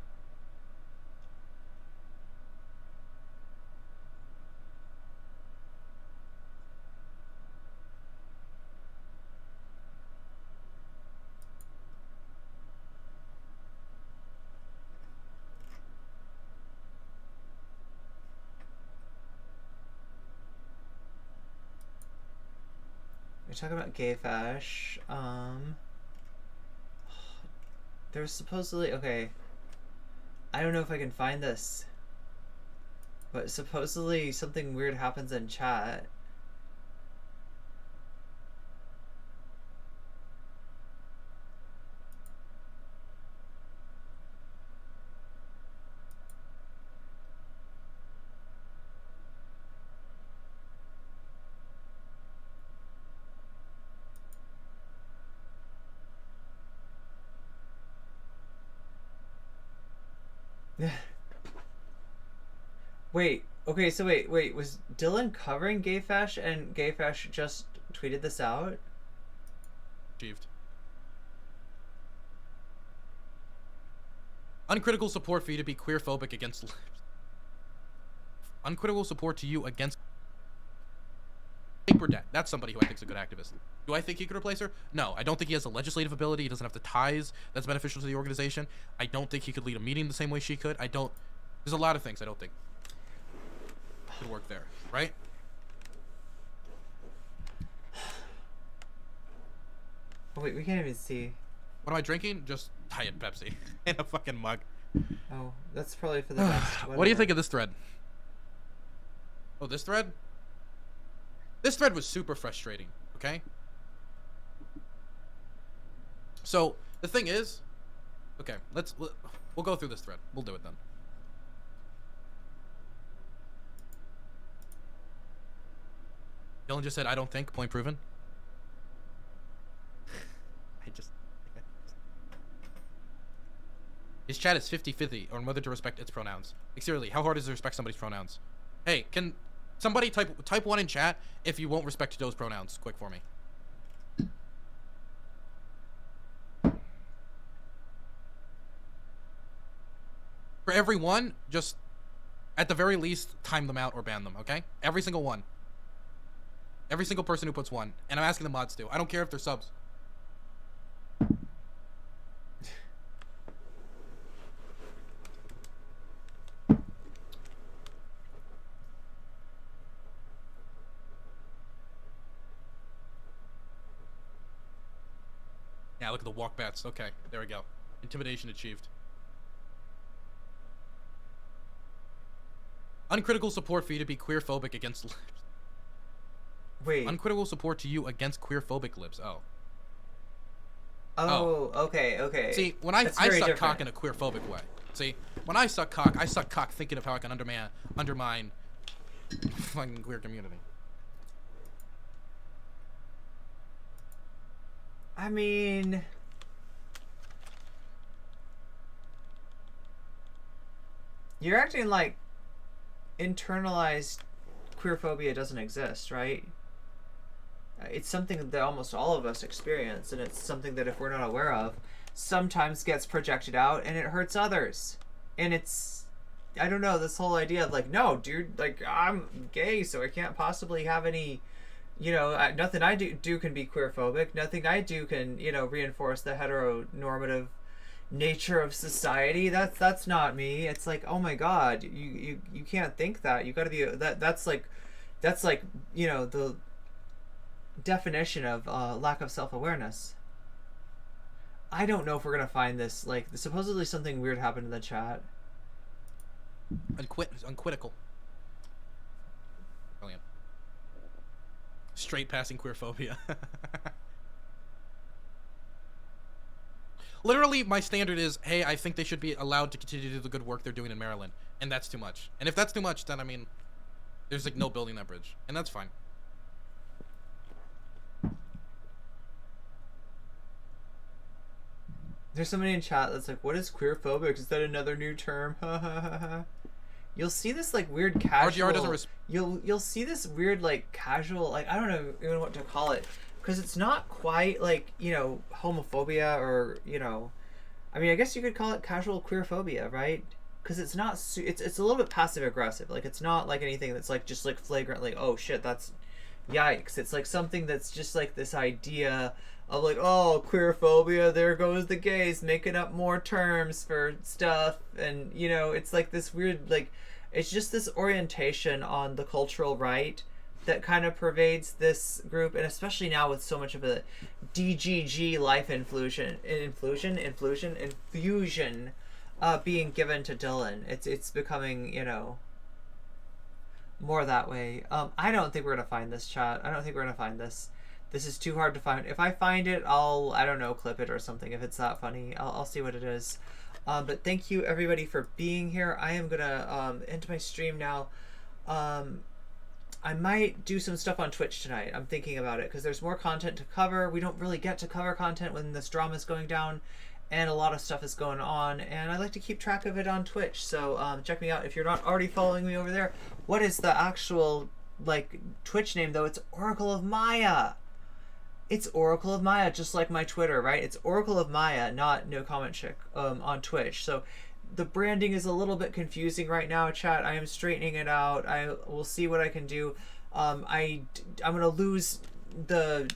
[SPEAKER 1] We're talking about gay fash. There's supposedly okay. I don't know if I can find this, but supposedly something weird happens in chat. Wait, okay, so wait, was Dylan covering Gay Fash and Gay Fash just tweeted this out?
[SPEAKER 2] Achieved. Uncritical support for you to be queerphobic against... Uncritical support to you against... Bernadette. That's somebody who I think is a good activist. Do I think he could replace her? No, I don't think he has the legislative ability. He doesn't have the ties that's beneficial to the organization. I don't think he could lead a meeting the same way she could. There's a lot of things I don't think could work there, right?
[SPEAKER 1] Oh wait, we can't even see.
[SPEAKER 2] What am I drinking? Just Diet Pepsi in a fucking mug.
[SPEAKER 1] Oh, that's probably for the best.
[SPEAKER 2] What do you
[SPEAKER 1] whatever.
[SPEAKER 2] think of this thread? Oh, this thread? This thread was super frustrating, okay? So, the thing is... Okay, we'll go through this thread. We'll do it then. Dylan just said, I don't think. Point proven. His chat is 50-50 on whether to respect its pronouns. Like, seriously, how hard is it to respect somebody's pronouns? Hey, can somebody type 1 in chat if you won't respect Joe's pronouns? Quick for me. For everyone, just at the very least, time them out or ban them, okay? Every single one. Every single person who puts 1. And I'm asking the mods to. I don't care if they're subs. Yeah, look at the walk bats. Okay, there we go. Intimidation achieved. Uncritical support for you to be queerphobic against libs.
[SPEAKER 1] Wait.
[SPEAKER 2] Uncritical support to you against queerphobic libs. Oh.
[SPEAKER 1] Oh, okay.
[SPEAKER 2] See, when I suck
[SPEAKER 1] different.
[SPEAKER 2] cock in a queerphobic way. See, when I suck cock thinking of how I can undermine fucking queer community.
[SPEAKER 1] I mean, you're acting like internalized queerphobia doesn't exist, right? It's something that almost all of us experience, and it's something that if we're not aware of, sometimes gets projected out and it hurts others. And it's, I don't know, this whole idea of like, no, dude, like, I'm gay, so I can't possibly have any, you know, nothing I do can be queerphobic. Nothing I do can, you know, reinforce the heteronormative nature of society. That's not me. It's like, oh my god, you can't think that. You got to be that's like you know, the definition of lack of self-awareness. I don't know if we're gonna find this. Like, supposedly something weird happened in the chat.
[SPEAKER 2] Uncritical. Brilliant. Straight passing queerphobia. Literally, my standard is, hey, I think they should be allowed to continue to do the good work they're doing in Maryland. And that's too much. And if that's too much, then, I mean, there's, like, no building that bridge. And that's fine.
[SPEAKER 1] There's somebody in chat that's like, what is queerphobic? Is that another new term? Ha ha ha ha. You'll see this like weird casual.
[SPEAKER 2] RGR doesn't
[SPEAKER 1] you'll see this weird like casual, like, I don't know even what to call it, because it's not quite like, you know, homophobia or, you know, I mean, I guess you could call it casual queerphobia, right? Because it's not it's a little bit passive aggressive. Like, it's not like anything that's like just like flagrantly, oh shit, that's yikes. It's like something that's just like this idea of like, oh, queerphobia, there goes the gays making up more terms for stuff. And, you know, it's like this weird, like, it's just this orientation on the cultural right that kind of pervades this group, and especially now with so much of a DGG life infusion being given to Dylan. It's becoming, you know, more that way. I don't think we're gonna find this, chat. I don't think we're gonna find this. This is too hard to find. If I find it, I'll, I don't know, clip it or something. If it's that funny, I'll see what it is. But thank you everybody for being here. I am gonna end my stream now. I might do some stuff on Twitch tonight. I'm thinking about it because there's more content to cover. We don't really get to cover content when this drama is going down, and a lot of stuff is going on, and I like to keep track of it on Twitch. So check me out if you're not already following me over there. What is the actual like Twitch name though? It's Oracle of Maya. It's Oracle of Maya, just like my Twitter, right? It's Oracle of Maya, not nocommentchick on Twitch. So the branding is a little bit confusing right now, chat. I am straightening it out. I will see what I can do. I'm gonna lose the.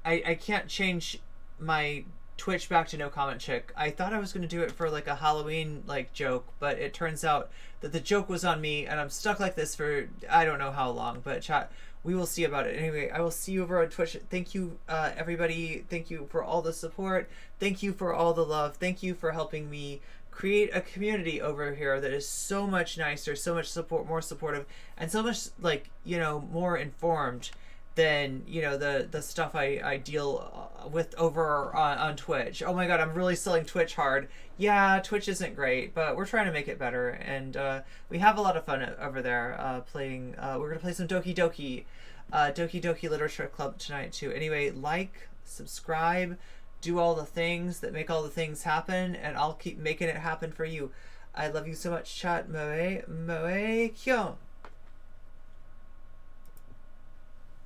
[SPEAKER 1] I can't change my Twitch back to nocommentchick. I thought I was gonna do it for like a Halloween like joke, but it turns out that the joke was on me, and I'm stuck like this for I don't know how long. But chat, we will see about it. Anyway, I will see you over on Twitch. Thank you, everybody. Thank you for all the support. Thank you for all the love. Thank you for helping me create a community over here that is so much nicer, so much more supportive, and so much, like, you know, more informed than, you know, the stuff I deal with over on Twitch. Oh my god, I'm really selling Twitch hard. Yeah, Twitch isn't great, but we're trying to make it better, and we have a lot of fun over there playing. We're gonna play some Doki Doki Literature Club tonight too. Anyway, like, subscribe, do all the things that make all the things happen, and I'll keep making it happen for you. I love you so much, chat. Moe Kyo.